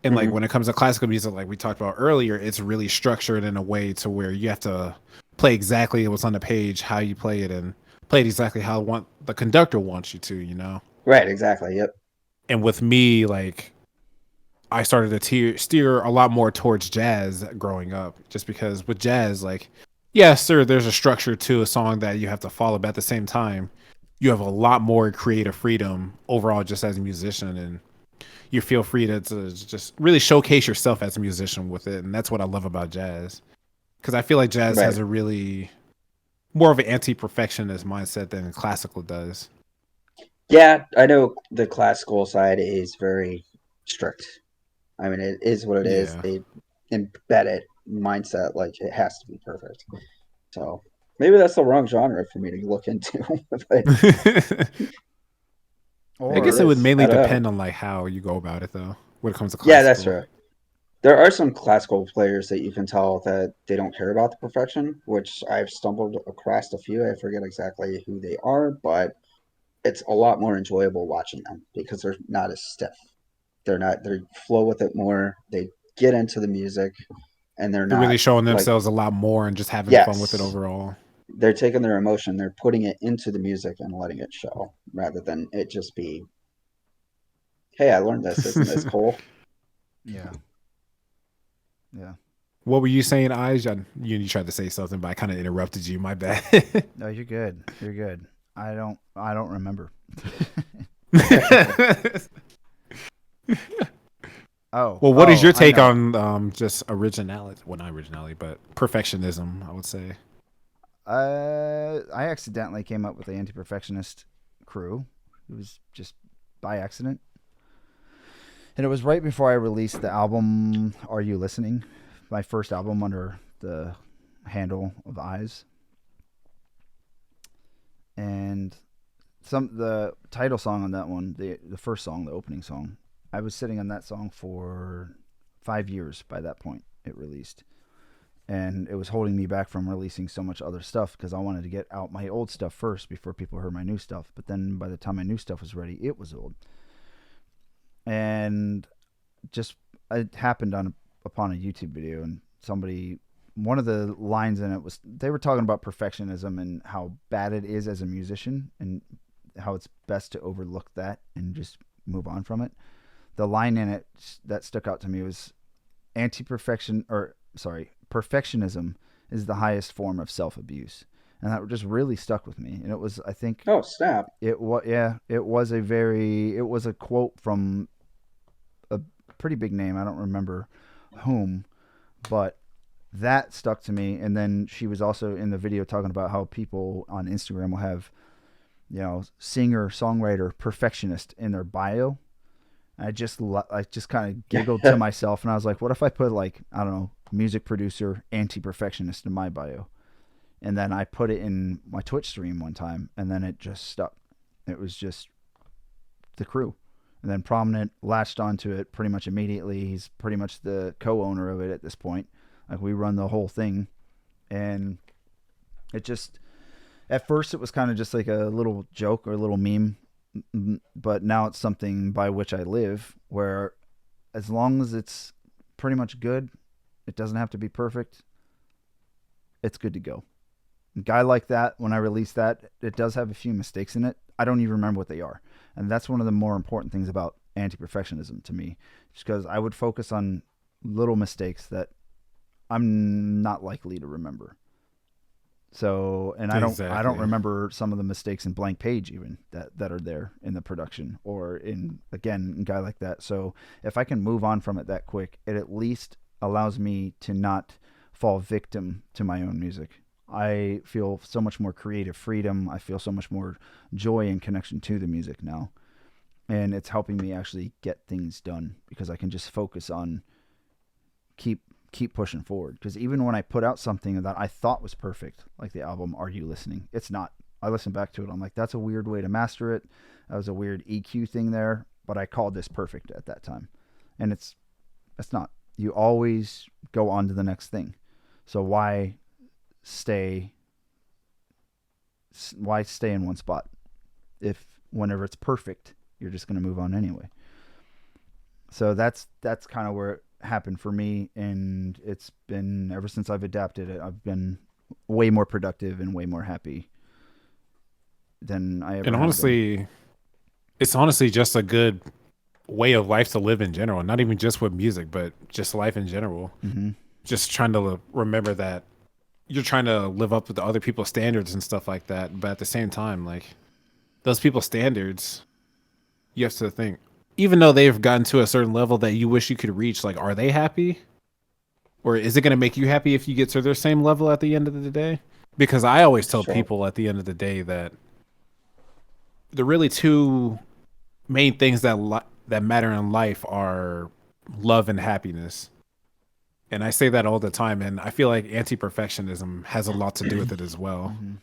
And like Hmm. when it comes to classical music, like we talked about earlier, it's really structured in a way to where you have to play exactly what's on the page, how you play it, and play it exactly how the conductor wants you to, you know. Right, exactly. Yep. And with me, like I started to steer a lot more towards jazz growing up, just because with jazz, like, yes, sir, there's a structure to a song that you have to follow, but at the same time, you have a lot more creative freedom overall just as a musician, and you feel free to just really showcase yourself as a musician with it, and that's what I love about jazz, because I feel like jazz Right. has a really more of an anti-perfectionist mindset than classical does. Yeah, I know the classical side is very strict. I mean, it is what it is. Yeah. They embed it mindset like it has to be perfect. So maybe that's the wrong genre for me to look into, but I maybe it guess or it would is. I mainly don't know. depend on like how you go about it though when it comes to Yeah, that's classical. true. There are some classical players that you can tell that they don't care about the perfection, which I've stumbled across a few. I forget exactly who they are, but it's a lot more enjoyable watching them because they're not as stiff. They're not, they flow with it more. They get into the music and they're They're really not showing like, themselves a lot more and just having fun with it yes, overall. they're taking their emotion, they're putting it into the music and letting it show rather than it just be, hey, I learned this. Isn't this cool? yeah, yeah. What were you saying, Eyes? You tried to say something, but I kind of interrupted you. My bad. No, you're good. You're good. I don't remember. Oh, Well, what is oh, your I take know. on just originality? Well, not originality, but perfectionism, I would say. I accidentally came up with the Anti-Perfectionist crew. It was just by accident. And it was right before I released the album Are You Listening? My first album under the handle of Eyes. And the title song on that one, the first song, the opening song, I was sitting on that song for 5 years by that point it released. And it was holding me back from releasing so much other stuff because I wanted to get out my old stuff first before people heard my new stuff. But then by the time my new stuff was ready, it was old. And just it happened upon a YouTube video, and one of the lines in it was they were talking about perfectionism and how bad it is as a musician and how it's best to overlook that and just move on from it. The line in it that stuck out to me was perfectionism is the highest form of self-abuse. And that just really stuck with me. And it was, I think, Oh, snap. it was, it was a quote from a pretty big name. I don't remember whom, but that stuck to me. And then she was also in the video talking about how people on Instagram will have, singer, songwriter, perfectionist in their bio. I just kind of giggled to myself, and I was like, what if I put, like, I don't know, music producer, anti-perfectionist in my bio? And then I put it in my Twitch stream one time, and then it just stuck. It was just the crew. And then Prominent latched onto it pretty much immediately. He's pretty much the co-owner of it at this point. Like, we run the whole thing. And it just, at first it was kind of just like a little joke or a little meme, but now it's something by which I live, where as long as it's pretty much good, it doesn't have to be perfect, it's good to go. A guy like that, when I release that, it does have a few mistakes in it. I don't even remember what they are. And that's one of the more important things about anti-perfectionism to me, just because I would focus on little mistakes that I'm not likely to remember. So, and I don't remember some of the mistakes in Blank Page even that are there in the production or in, again, a guy like that. So if I can move on from it that quick, it at least allows me to not fall victim to my own music. I feel so much more creative freedom. I feel so much more joy and connection to the music now. And it's helping me actually get things done because I can just focus on keep pushing forward. Because even when I put out something that I thought was perfect, like the album Are You Listening? It's not. I listen back to it. I'm like, that's a weird way to master it. That was a weird EQ thing there. But I called this perfect at that time. And it's not. You always go on to the next thing. So why stay in one spot if whenever it's perfect you're just going to move on anyway? So that's kind of where it happened for me, and it's been ever since I've adapted it. I've been way more productive and way more happy than I ever And have been. honestly, it's honestly just a good way of life to live in general, not even just with music, but just life in general. Mm-hmm. Just trying to remember that you're trying to live up with the other people's standards and stuff like that, but at the same time, like, those people's standards, you have to think, even though they've gotten to a certain level that you wish you could reach, like, are they happy? Or is it going to make you happy if you get to their same level at the end of the day? Because I always tell Sure. people at the end of the day that the really two main things that matter in life are love and happiness. And I say that all the time, and I feel like anti-perfectionism has a lot to do with it as well. Mm-hmm.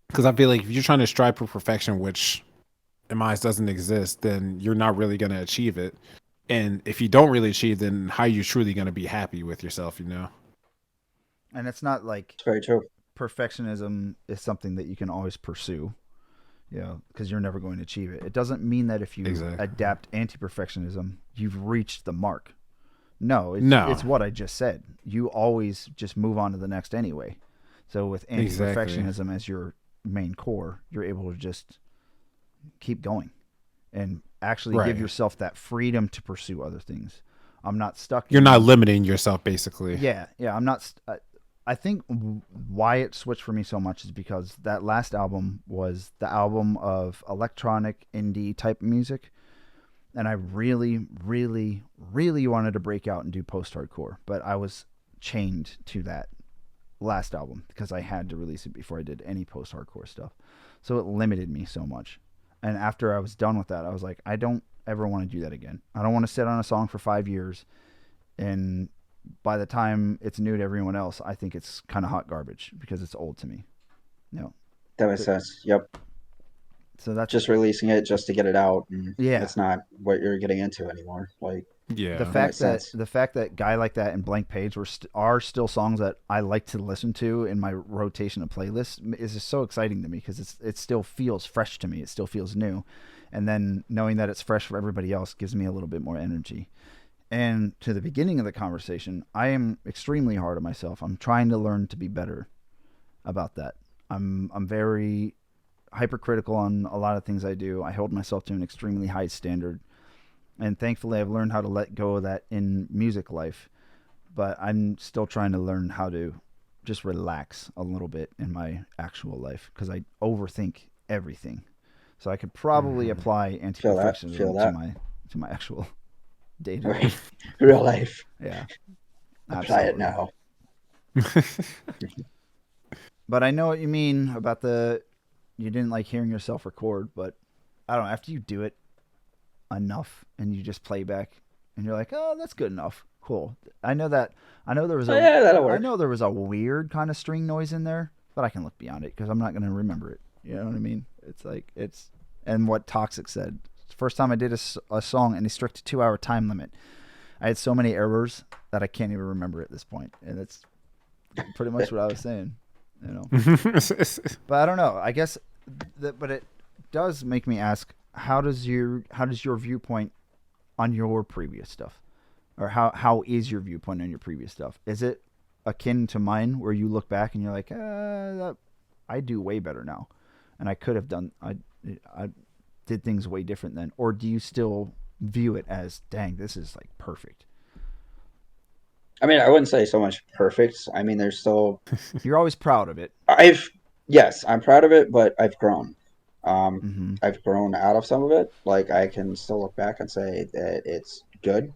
Because I feel like if you're trying to strive for perfection, which in my eyes doesn't exist, then you're not really going to achieve it. And if you don't really achieve, then how are you truly going to be happy with yourself, you know? And it's not like It's very true. perfectionism is something that you can always pursue, because you're never going to achieve it. It doesn't mean that if you Exactly. adapt anti-perfectionism, you've reached the mark. No, No, it's what I just said. You always just move on to the next anyway. So with exactly. anti-perfectionism as your main core, you're able to just keep going and actually give Right. yourself that freedom to pursue other things. I'm not stuck You're not in. limiting yourself, basically. Yeah, I'm not. I think why it switched for me so much is because that last album was the album of electronic indie type music, and I really, really, really wanted to break out and do post hardcore, but I was chained to that last album because I had to release it before I did any post hardcore stuff. So it limited me so much. And after I was done with that, I was like, I don't ever want to do that again. I don't want to sit on a song for 5 years and by the time it's new to everyone else, I think it's kind of hot garbage because it's old to me. You know, That makes sense. Yep. so that's Just releasing it just to get it out, and yeah. it's not what you're getting into anymore. Like The Yeah. that fact makes that sense. the fact that Guy Like That and Blank Page are still songs that I like to listen to in my rotation of playlists is just so exciting to me because it still feels fresh to me. It still feels new, and then knowing that it's fresh for everybody else gives me a little bit more energy. And to the beginning of the conversation, I am extremely hard on myself. I'm trying to learn to be better about that. I'm very hypercritical on a lot of things I do. I hold myself to an extremely high standard, and thankfully I've learned how to let go of that in music life. But I'm still trying to learn how to just relax a little bit in my actual life because I overthink everything. So I could probably Mhm. apply Feel that. Feel anti-perfectionism that. to my actual day to Right. day. Real life. Yeah, Apply it absolutely. now. But I know what you mean about the you didn't like hearing yourself record, but I don't know, after you do it enough and you just play back and you're like, "Oh, that's good enough." Cool. I know that I know there was Oh a yeah, that'll I work. know there was a weird kind of string noise in there, but I can look beyond it cuz I'm not going to remember it. You know what I mean? It's like it's and what Toxic said. First time I did a song in a strict 2-hour time limit. I had so many errors that I can't even remember at this point, and it's pretty much what I was saying. You know, but I don't know. I guess that, but it does make me ask: how does your viewpoint on your previous stuff, or how is your viewpoint on your previous stuff? Is it akin to mine, where you look back and you're like, I do way better now, and I could have done I did things way different then, or do you still view it as, dang, this is like perfect? I mean, I wouldn't say so much perfect. I mean, there's still You're always proud of it. I've yes, I'm proud of it, but I've grown. Um, Mm-hmm. I've grown out of some of it. Like I can still look back and say that it's good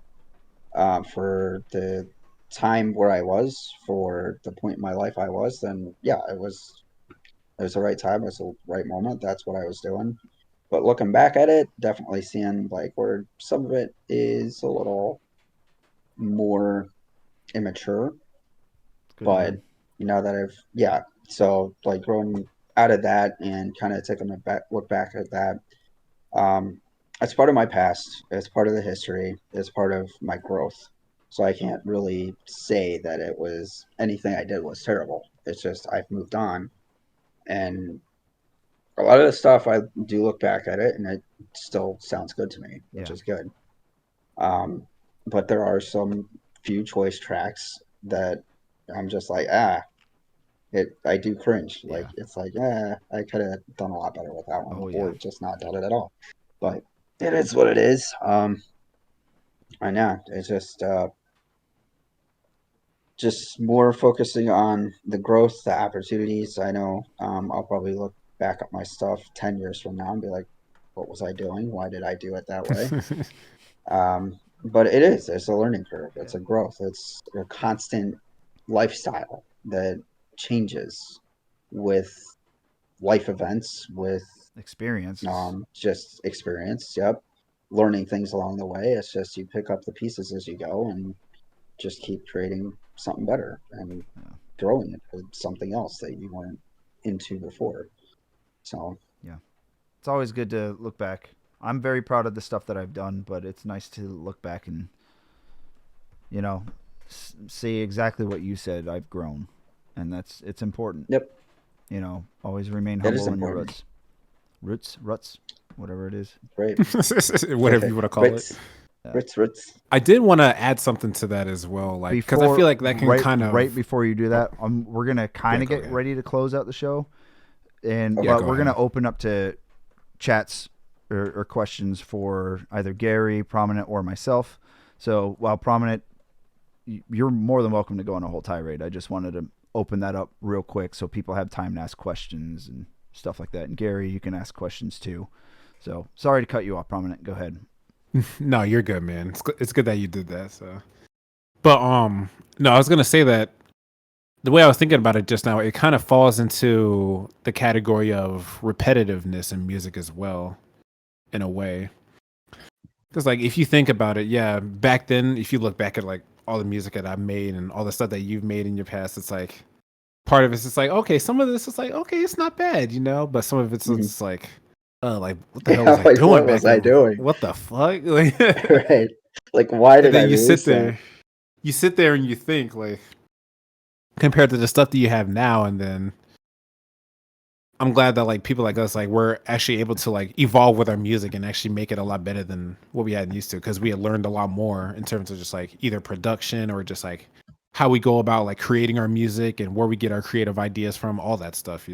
for the time where I was, for the point in my life I was. Then yeah, it was the right time, it was the right moment. That's what I was doing. But looking back at it, definitely seeing like where some of it is a little more immature. Good But word. now that I've yeah, so like growing out of that and kind of taking a back look back at that, um, it's part of my past. It's part of the history. It's part of my growth. So I can't really say that it was anything I did was terrible. It's just I've moved on, and a lot of the stuff I do look back at it, and it still sounds good to me, which Yeah. is good. Um, but there are some few choice tracks that I'm just like, I do cringe. Like Yeah. it's like, I could have done a lot better with that one, Oh yeah. or just not done it at all. But it is what it is. And yeah, it's just more focusing on the growth, the opportunities. I know I'll probably look back at my stuff 10 years from now and be like, what was I doing? Why did I do it that way? But it's a learning curve. Yeah. It's a growth. It's a constant lifestyle that changes with life events, with Experiences. just experience. Yep. Learning things along the way. It's just you pick up the pieces as you go and just keep creating something better and Yeah. growing into something else that you weren't into before. So, Yeah. It's always good to look back. I'm very proud of the stuff that I've done, but it's nice to look back and you know see exactly what you said. I've grown, and it's important. yep, Always remain it is humble in your important. ruts, whatever it is. Great. Whatever you want to call it. Ritz, Yeah. Ritz, Ritz. I did want to add something to that as well, like because I feel like that can kind Right of. before you do Oh, that, we're gonna yeah, kind of go get ahead. ready to close out the show, and Yeah, Okay. but go we're gonna ahead. open up to chats or questions for either Gary, Prominent, or myself. So while Prominent, you're more than welcome to go on a whole tirade. I just wanted to open that up real quick so people have time to ask questions and stuff like that. And Gary, you can ask questions too. So sorry to cut you off, Prominent. Go ahead. No, you're good, man. It's good that you did that. So, but no, I was gonna say that the way I was thinking about it just now, it kind of falls into the category of repetitiveness in music as well, in a way. Because like if you think about it, yeah, back then, if you look back at like all the music that I've made and all the stuff that you've made in your past, it's like part of it's just like, okay, some of this is like, okay, it's not bad, but some of it's just like what the hell was I Like, doing what back was I then? doing? What the fuck? Like, Right. Like, why and did I then release that? you sit there and you think like compared to the stuff that you have now, and then I'm glad that like people like us, like we're actually able to like evolve with our music and actually make it a lot better than what we had used to, because we had learned a lot more in terms of just like either production or just like how we go about like creating our music and where we get our creative ideas from, all that stuff.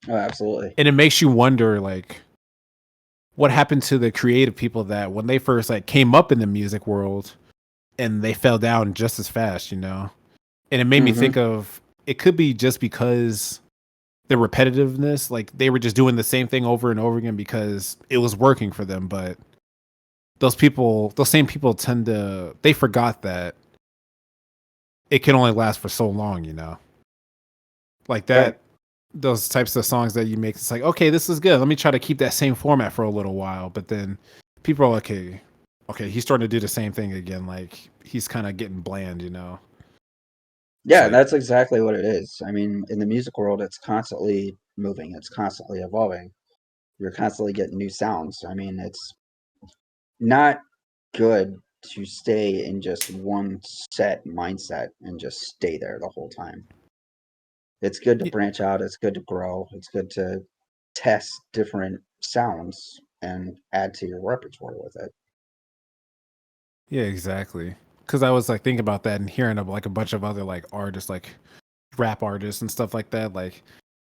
Oh, absolutely. And it makes you wonder like what happened to the creative people that when they first like came up in the music world and they fell down just as fast. And it made me think of it could be just because the repetitiveness, like they were just doing the same thing over and over again because it was working for them. But those same people they forgot that it can only last for so long. Like that, Right. those types of songs that you make, it's like, okay, this is good. Let me try to keep that same format for a little while. But then people are like, okay, he's starting to do the same thing again. Like he's kind of getting bland. Yeah, Like, that's exactly what it is. I mean, in the music world, it's constantly moving, it's constantly evolving. You're constantly getting new sounds. I mean, it's not good to stay in just one set mindset and just stay there the whole time. It's good to branch out, it's good to grow, it's good to test different sounds and add to your repertoire with it. yeah, exactly. Because I was like thinking about that and hearing of like a bunch of other like artists, like rap artists and stuff like that. Like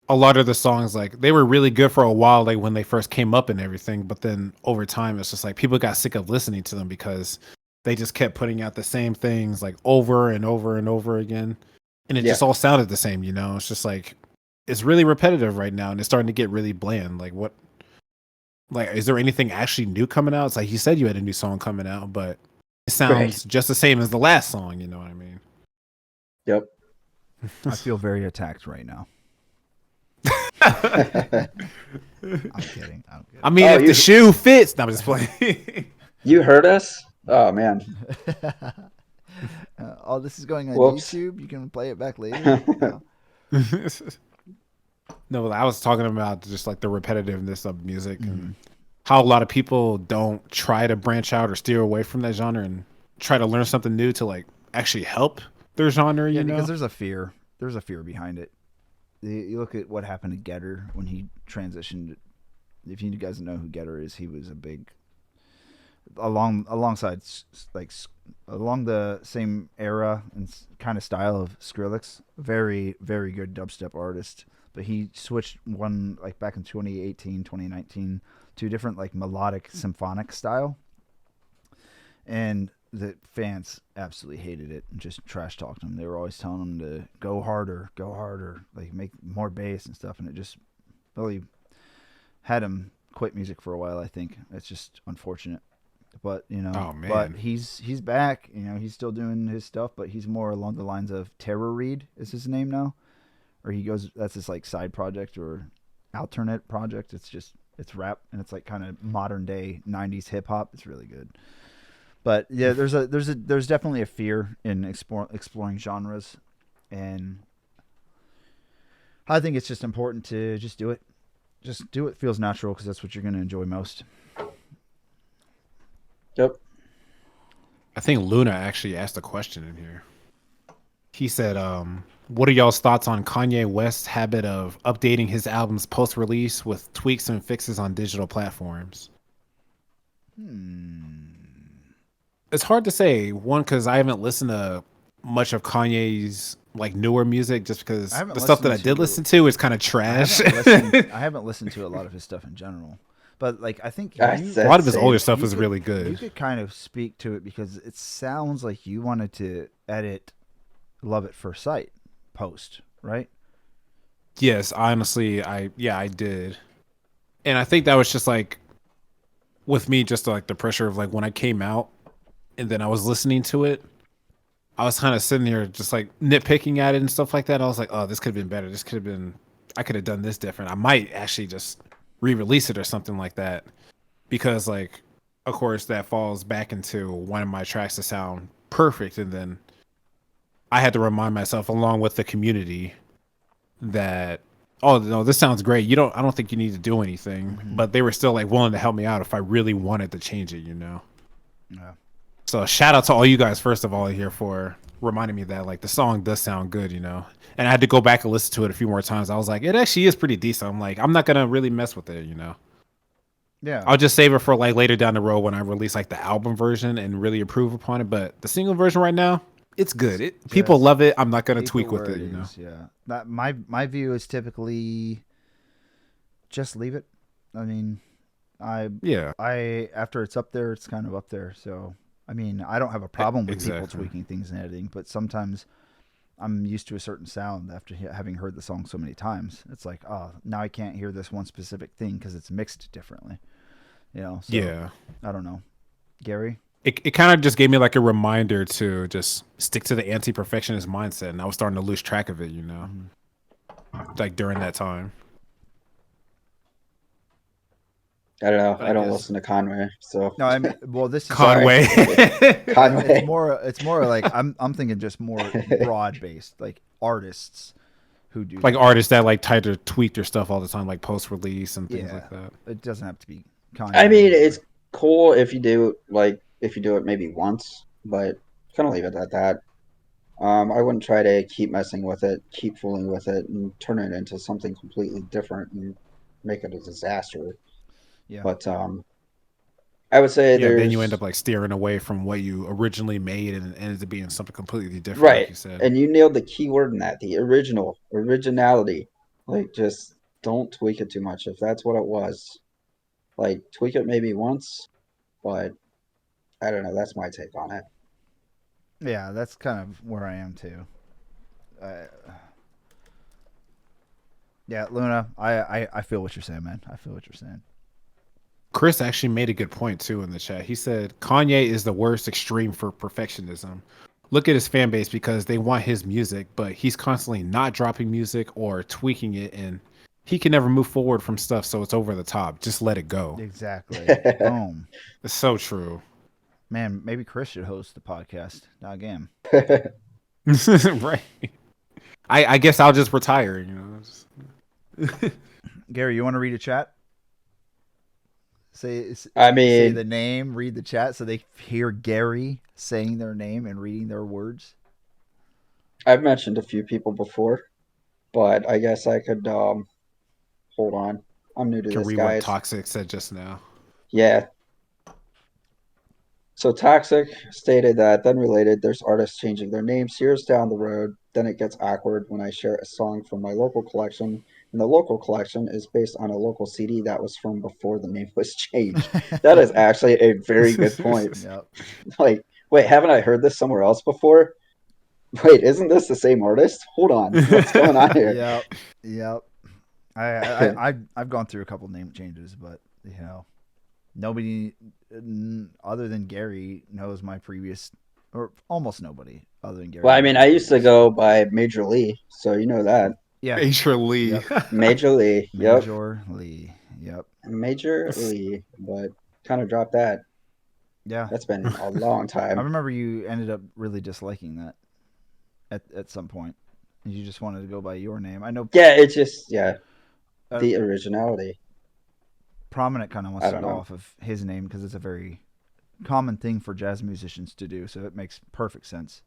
a lot of the songs, like they were really good for a while, like when they first came up and everything. But then over time, it's just like people got sick of listening to them because they just kept putting out the same things like over and over and over again, and it Yeah, just all sounded the same. It's just like it's really repetitive right now, and it's starting to get really bland. Like what? Like, is there anything actually new coming out? It's like you said you had a new song coming out, but it right. sounds just the same as the last song. You know what I mean? Yep. I feel very attacked right now. I'm kidding. I'm kidding. I mean, Oh, if the shoe fits, no, I'm just playing. You heard us? Oh man. Oh, this is going on Whoops. YouTube. You can play it back later. No. No, I was talking about just like the repetitiveness of music Mm-hmm. and how a lot of people don't try to branch out or steer away from that genre and try to learn something new to like actually help their genre. Yeah, You know? because there's a fear. There's a fear behind it. You look at what happened to Getter when he transitioned. If you guys know who Getter is, he was a big alongside like along the same era and kind of style of Skrillex. Very very good dubstep artist, but he switched one like back in 2018, 2019 to a different like melodic symphonic style, and the fans absolutely hated it and just trash talked him. They were always telling him to go harder, like make more bass and stuff, and it just really had him quit music for a while. I think it's just unfortunate, but Oh man. but he's back. He's still doing his stuff, but he's more along the lines of Terror Reed is his name now, or he goes that's his like side project or alternate project. It's rap and it's like kind of modern day 90s hip hop. It's really good. But yeah, there's definitely a fear in exploring genres, and I think it's just important to just do it. Just do what feels natural because that's what you're going to enjoy most. Yep. I think Luna actually asked a question in here. He said, what are y'all's thoughts on Kanye West's habit of updating his albums post-release with tweaks and fixes on digital platforms? It's hard to say. One, because I haven't listened to much of Kanye's like newer music, just because the stuff that I did listen to is kind of trash. I haven't listened to a lot of his stuff in general, But like I think I you A lot said of his older same. stuff you is could really you good. could kind of speak to it because it sounds like you wanted to edit Love at First Sight post, right? Yes, honestly, I did. And I think that was just like with me, just like the pressure of like when I came out and then I was listening to it, I was kind of sitting there just like nitpicking at it and stuff like that. I was like, oh, this could have been better. This could have been, I could have done this different. I might actually just re-release it or something like that. Because like, of course, that falls back into one of my tracks to sound perfect. And then I had to remind myself along with the community that, oh no, this sounds great. I don't think you need to do anything. Mm-hmm. But they were still like willing to help me out if I really wanted to change it. Yeah. So shout out to all you guys first of all here for reminding me that like the song does sound good. And I had to go back and listen to it a few more times. I was like, it actually is pretty decent. I'm like, I'm not gonna really mess with it. Yeah. I'll just save it for like later down the road when I release like the album version and really improve upon it. But the single version right now, it's good. People Just love it. I'm not gonna keep it tweak with where it. it is. Yeah. That my view is typically just leave it. I mean, I Yeah, I after it's up there, it's kind of up there. So I mean, I don't have a problem with people exactly. tweaking things and editing, but sometimes I'm used to a certain sound after having heard the song so many times. It's like, oh, now I can't hear this one specific thing because it's mixed differently. So Yeah. I don't know. Gary? It kind of just gave me like a reminder to just stick to the anti-perfectionist mindset, and I was starting to lose track of it. Mm-hmm. Like during that time. I don't know. But I I don't guess listen to Conway, so No, I mean, well, this is sorry. Conway. it's Conway. more like I'm thinking just more broad based, like artists who do Like that. artists that like try to tweak their stuff all the time, like post release and things Yeah, like that. it doesn't have to be Kanye. I mean, Or, it's cool if you do it maybe once, but kind of leave it at that. I wouldn't try to keep messing with it, keep fooling with it, and turn it into something completely different and make it a disaster. yeah, But I would say Yeah, then you end there's up like steering away from what you originally made and it ended up being something completely different, like right, you said. and you nailed the key word in that, the originality. Like, just don't tweak it too much. If that's what it was, like, tweak it maybe once, but I don't know. That's my take on it. yeah, that's kind of where I am too. Uh, yeah, Luna, I feel what you're saying, man. I feel what you're saying. Chris actually made a good point too in the chat. He said Kanye is the worst extreme for perfectionism. Look at his fan base because they want his music, but he's constantly not dropping music or tweaking it, and he can never move forward from stuff, so it's over the top. Just let it go. Exactly. Boom. It's so true. Man, maybe Chris should host the podcast. Not again. Right. I guess I'll just retire. Gary, you want to read a chat? Say I say mean, the name, read the chat, so they hear Gary saying their name and reading their words. I've mentioned a few people before, but I guess I could hold on. I'm new to Can this, read what guys. Toxic said just now. Yeah. So Toxic stated that then related, there's artists changing their names years down the road. Then it gets awkward when I share a song from my local collection, and the local collection is based on a local CD that was from before the name was changed. That is actually a very good point. Yep. Like, wait, haven't I heard this somewhere else before? Wait, isn't this the same artist? Hold on, what's going on here? Yep. Yep. I've gone through a couple name changes, but nobody other than Gary knows my previous, or almost nobody other than Gary Well, I knows mean, my I used to previous. go by Major Lee, so you know that. Yeah. Major Lee. Yep. Major Lee, yep. Major Lee. Yep. Major Lee, but kind of dropped that. Yeah. That's been a long I time. remember you ended up really disliking that at some point. You just wanted to go by your name. I know. Yeah, it's just Uh, the originality. Prominent kind of wants I to don't go know. off of his name because it's a very common thing for jazz musicians to do. So it makes perfect sense.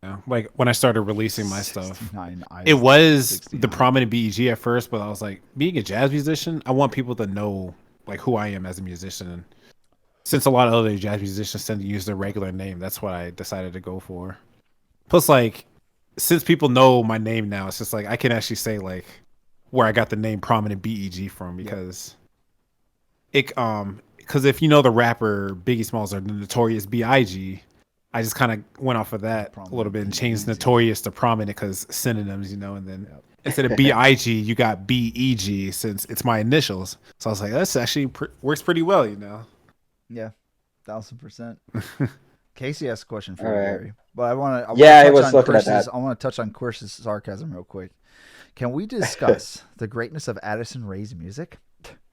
Yeah, like when I started releasing my stuff, 69 it Isaac, was 69. the prominent BEG at first, but I was like, being a jazz musician, I want people to know like who I am as a musician. And since a lot of other jazz musicians tend to use their regular name, that's what I decided to go for. Plus, like, since people know my name now, it's just like I can actually say like where I got the name prominent BEG from Yep. because it because if you know the rapper Biggie Smalls or the Notorious B.I.G., I just kind of went off of that a little Prominent bit and and changed easy. Notorious to Prominent because synonyms, and then Yep. instead of B.I.G., you got B.E.G. since it's my initials. So I was like, that's actually works pretty well. Yeah, 1000%. Casey asked a question All for you, right. Gary, but I want to Yeah, I touch was on looking at Chris's that. I want to touch on Chris's sarcasm real quick. Can we discuss the greatness of Addison Rae's music?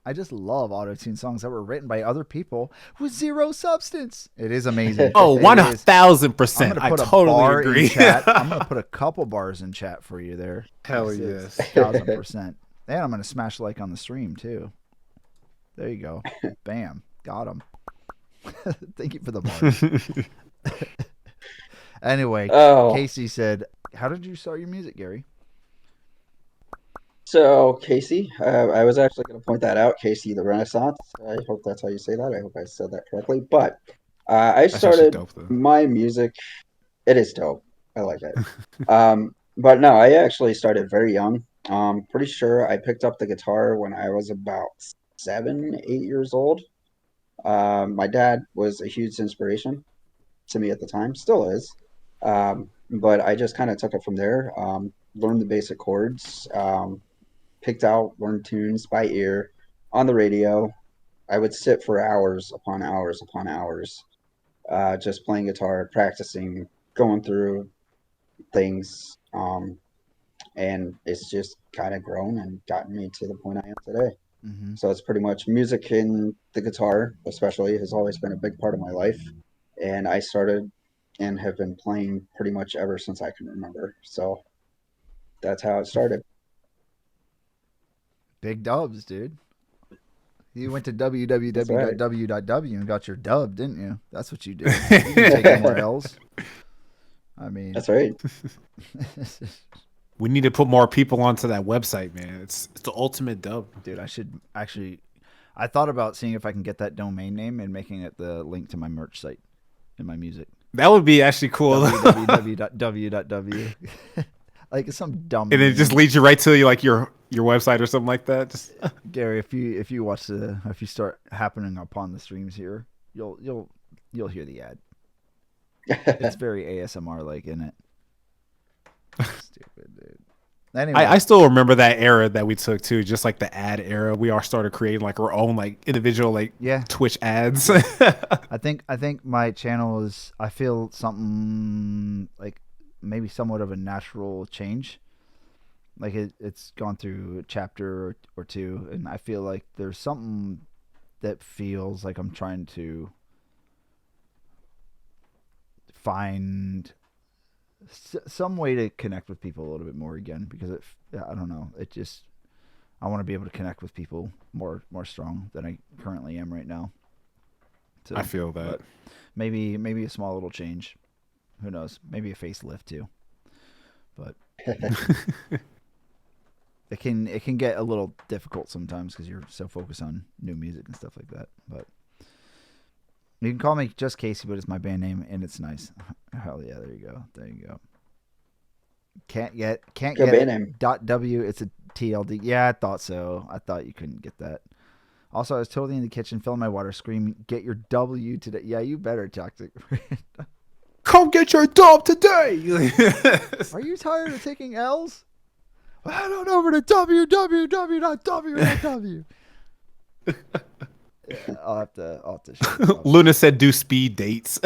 I just love auto-tune songs that were written by other people with zero substance. It is amazing. Oh, It one is. thousand I'm percent. gonna I put a totally bar in agree. chat. I'm gonna put a couple bars in chat for you there. Hell It's yes. 1000%. And I'm gonna smash like on the stream too. There you go. Bam. Got him. Thank you for the bars. Anyway, Oh, Casey said, "How did you start your music, Gary?" so Casey, I was actually going to point that out. Casey the Renaissance. I hope that's how you say that. I hope I said that correctly. But I That's actually started dope though. my music. It is dope. I like it. But no, I actually started very young. Pretty sure I picked up the guitar when I was about 7, 8 years old. My dad was a huge inspiration to me at the time, still is. But I just kind of took it from there. Learned the basic chords, picked out, learned tunes by ear on the radio. I would sit for hours upon hours upon hours, just playing guitar, practicing, going through things. And it's just kind of grown and gotten me to the point I am today. Mm-hmm. So it's pretty much music and the guitar, especially, has always been a big part of my life. And I started and have been playing pretty much ever since I can remember. So that's how it started. Big dubs, dude. You went to That's right. www.w and got your dub, didn't you? That's what you did. You didn't take any more L's. I mean, That's right. We need to put more people onto that website, man. It's the ultimate dub. dude, I should actually. I thought about seeing if I can get that domain name and making it the link to my merch site and my music. That would be actually cool. www.w. Like it's some dumb And it just name. leads you right to your website or something like that. Just Gary, if you watch if you start happening upon the streams here, you'll hear the ad. It's very ASMR like in it. Stupid dude. Anyway, I still remember that era that we took too, just like the ad era. We all started creating like our own like individual like yeah, Twitch ads. I think my channel is. I feel something like maybe somewhat of a natural change. Like it's gone through a chapter or two, and I feel like there's something that feels like I'm trying to find some way to connect with people a little bit more again because I don't know, it just I want to be able to connect with people more strong than I currently am right now. So, I feel that. but maybe a small little change. Who knows? Maybe a facelift too. But it can get a little difficult sometimes because you're so focused on new music and stuff like that. But you can call me just Casey, but it's my band name and it's nice. Hell yeah! There you go. There you go. Can't Good get band it. name. .w. It's a TLD. Yeah, I thought so. I thought you couldn't get that. Also, I was totally in the kitchen filling my water, screaming, "Get your W today!" Yeah, you better, Toxic. Come get your dub today. Are you tired of taking L's? Head on over to www.w.w. Yeah, I'll have to show you. Luna said do speed dates.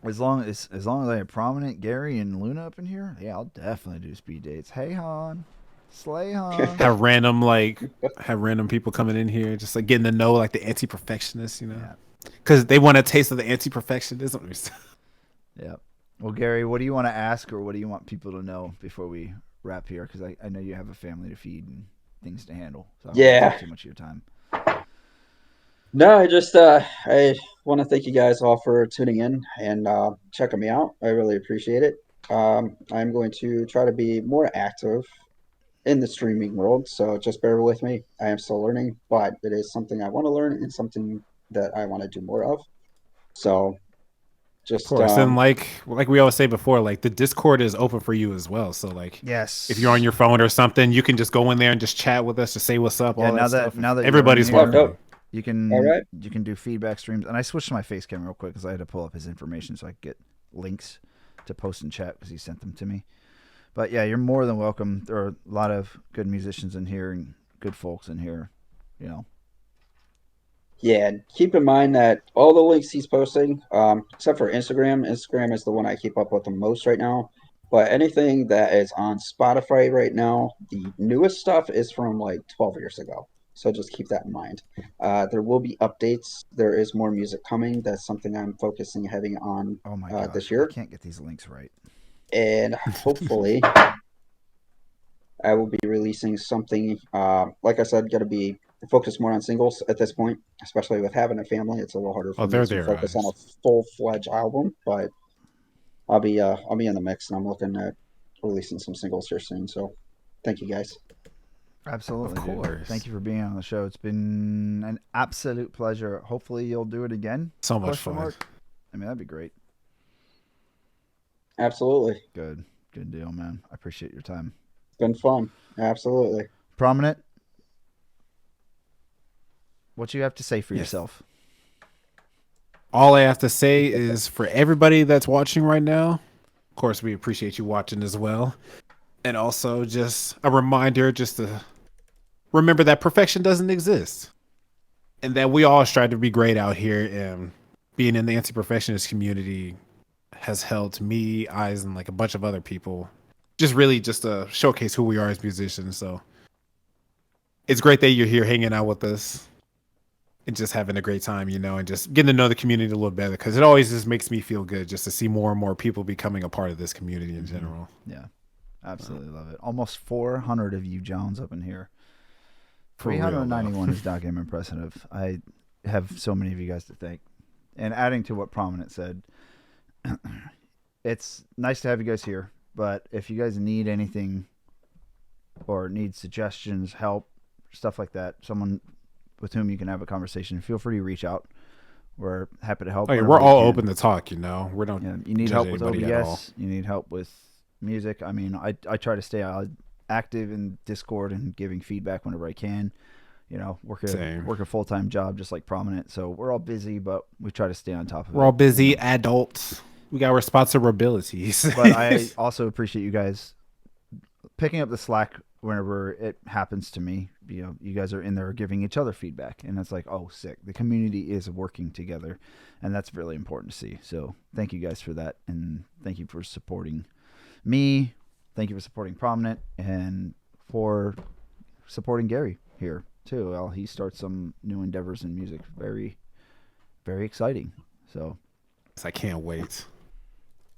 As long as I have prominent Gary and Luna up in here, yeah, I'll definitely do speed dates. Hey Han, slay Han. have random people coming in here, just like getting to know like the anti-perfectionists, Yeah, because they want a taste of the anti-perfectionism. yeah. Well, Gary, what do you want to ask, or what do you want people to know before we wrap here? Because I know you have a family to feed and things to handle, so I don't want to Yeah. take too much of your time. No, I want to thank you guys all for tuning in and checking me out. I really appreciate it. I'm going to try to be more active in the streaming world, so just bear with me. I am still learning, but it is something I want to learn and something that I want to do more of. So Of Just course. And like we always say before, like the Discord is open for you as well. So like Yes. if you're on your phone or something, you can just go in there and just chat with us, just say what's up, Yeah, all now that stuff. that you're in Everybody's here, oh, welcome. dope. you All right. can do feedback streams. And I switched to my face camera real quick because I had to pull up his information so I could get links to post in chat because he sent them to me. But yeah, you're more than welcome. There are a lot of good musicians in here and good folks in here. You know. Yeah, and keep in mind that all the links he's posting, except for Instagram, Instagram is the one I keep up with the most right now. But anything that is on Spotify right now, the newest stuff is from like 12 years ago. So just keep that in mind. There will be updates. There is more music coming. That's something I'm focusing heavy on Oh my this gosh, I year. can't get these links right. And hopefully, I will be releasing something. Like I said, got to be focused more on singles at this point, especially with having a family. It's a little harder Oh, for me they're to there, focus on a eyes. full-fledged album, but I'll be in the mix, and I'm looking at releasing some singles here soon. So, thank you guys. Absolutely, Of dude. course. Thank you for being on the show. It's been an absolute pleasure. Hopefully, you'll do it again. So much Question fun. mark? I mean, that'd be great. Absolutely, Good deal, man. I appreciate your time. it's been fun. Absolutely. Prominent. What you have to say for Yes. yourself? All I have to say is for everybody that's watching right now, of course, we appreciate you watching as well. And also just a reminder just to remember that perfection doesn't exist. And that we all strive to be great out here. And being in the anti-perfectionist community has helped me, Eyes, and like a bunch of other people just really just to showcase who we are as musicians. So it's great that you're here hanging out with us and just having a great time, and just getting to know the community a little better, because it always just makes me feel good just to see more and more people becoming a part of this community in general. Yeah, absolutely love it. Almost 400 of you Jones up in here. For real, 391 is goddamn impressive. I have so many of you guys to thank. And adding to what Prominent said, it's nice to have you guys here, but if you guys need anything or need suggestions, help, stuff like that, someone with whom you can have a conversation, feel free to reach out. We're happy to help. Oh, yeah, whenever we're we all can. open to talk. We don't. Yeah, you need judge help with anybody at all. OBS. You need help with music. I mean, I try to stay active in Discord and giving feedback whenever I can. Work a full-time job just like Prominent. So we're all busy, but we try to stay on top of it. We're all busy adults. We got responsibilities. But I also appreciate you guys picking up the slack whenever it happens to me. You guys are in there giving each other feedback, and it's like, oh, sick. The community is working together, and that's really important to see. So thank you guys for that, and thank you for supporting me. Thank you for supporting Prominent, and for supporting Gary here too. Well, he starts some new endeavors in music. Very, very exciting. So I can't wait.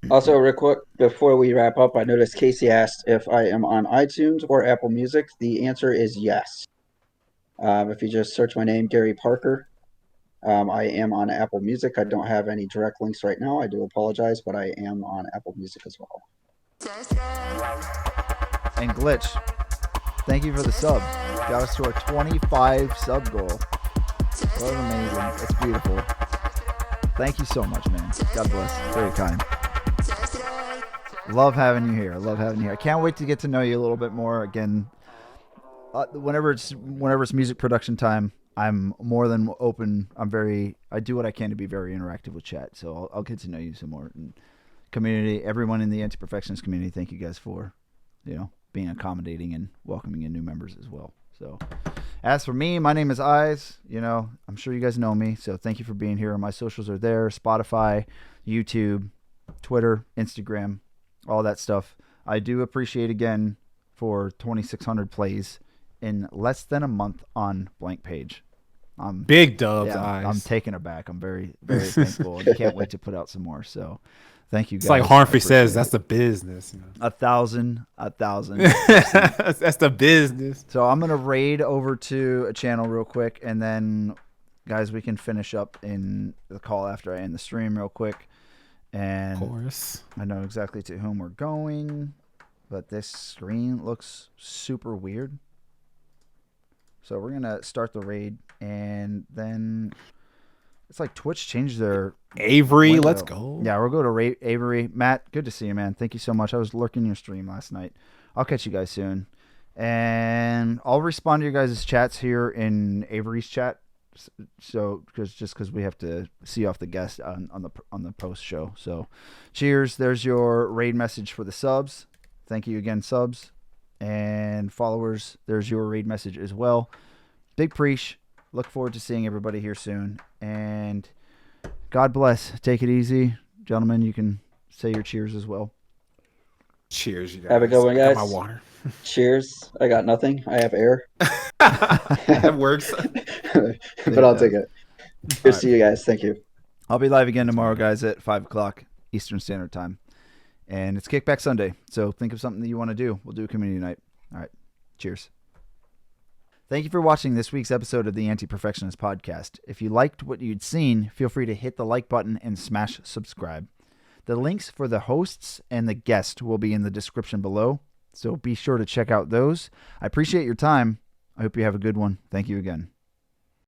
Also, real quick, before we wrap up, I noticed Casey asked if I am on iTunes or Apple Music. The answer is yes. If you just search my name, Gary Parker, I am on Apple Music. I don't have any direct links right now. I do apologize, but I am on Apple Music as well. And Glitch, thank you for the sub. Got us to our 25 sub goal. That was amazing. It's beautiful. Thank you so much, man. God bless. Very kind. Love having you here. I can't wait to get to know you a little bit more. Again, whenever it's music production time, I'm more than open. I do what I can to be very interactive with chat. So I'll get to know you some more. And community, everyone in the Anti-Perfectionist community, thank you guys for, being accommodating and welcoming in new members as well. So as for me, my name is Eyes. I'm sure you guys know me. So thank you for being here. My socials are there: Spotify, YouTube, Twitter, Instagram, all that stuff. I do appreciate, again, for 2,600 plays in less than a month on Blank Page. Big dubs, yeah, Eyes. I'm taken aback. I'm very, very thankful, and can't wait to put out some more. So thank you guys. It's like Harvey says, that's the business. 1,000. That's the business. So I'm going to raid over to a channel real quick, and then, guys, we can finish up in the call after I end the stream real quick. And of course, I know exactly to whom we're going, but this screen looks super weird. So we're going to start the raid, and then It's like Twitch changed their Avery, window. let's go. Yeah, we'll go to Avery. Matt, good to see you, man. Thank you so much. I was lurking your stream last night. I'll catch you guys soon. And I'll respond to your guys' chats here in Avery's chat. So, because we have to see off the guest on the post show. So, cheers. There's your raid message for the subs. Thank you again, subs and followers. There's your raid message as well. Big preach. Look forward to seeing everybody here soon. And God bless. Take it easy, gentlemen. You can say your cheers as well. Cheers, you guys. Have a good one, guys. I got my water. Cheers. I got nothing. I have air. That works. But I'll take it. Cheers to you guys. Thank you. I'll be live again tomorrow, guys, at 5 o'clock Eastern Standard Time. And it's Kickback Sunday. So think of something that you want to do. We'll do a community night. All right. Cheers. Thank you for watching this week's episode of the Anti-Perfectionist podcast. If you liked what you'd seen, feel free to hit the like button and smash subscribe. The links for the hosts and the guest will be in the description below, so be sure to check out those. I appreciate your time. I hope you have a good one. Thank you again.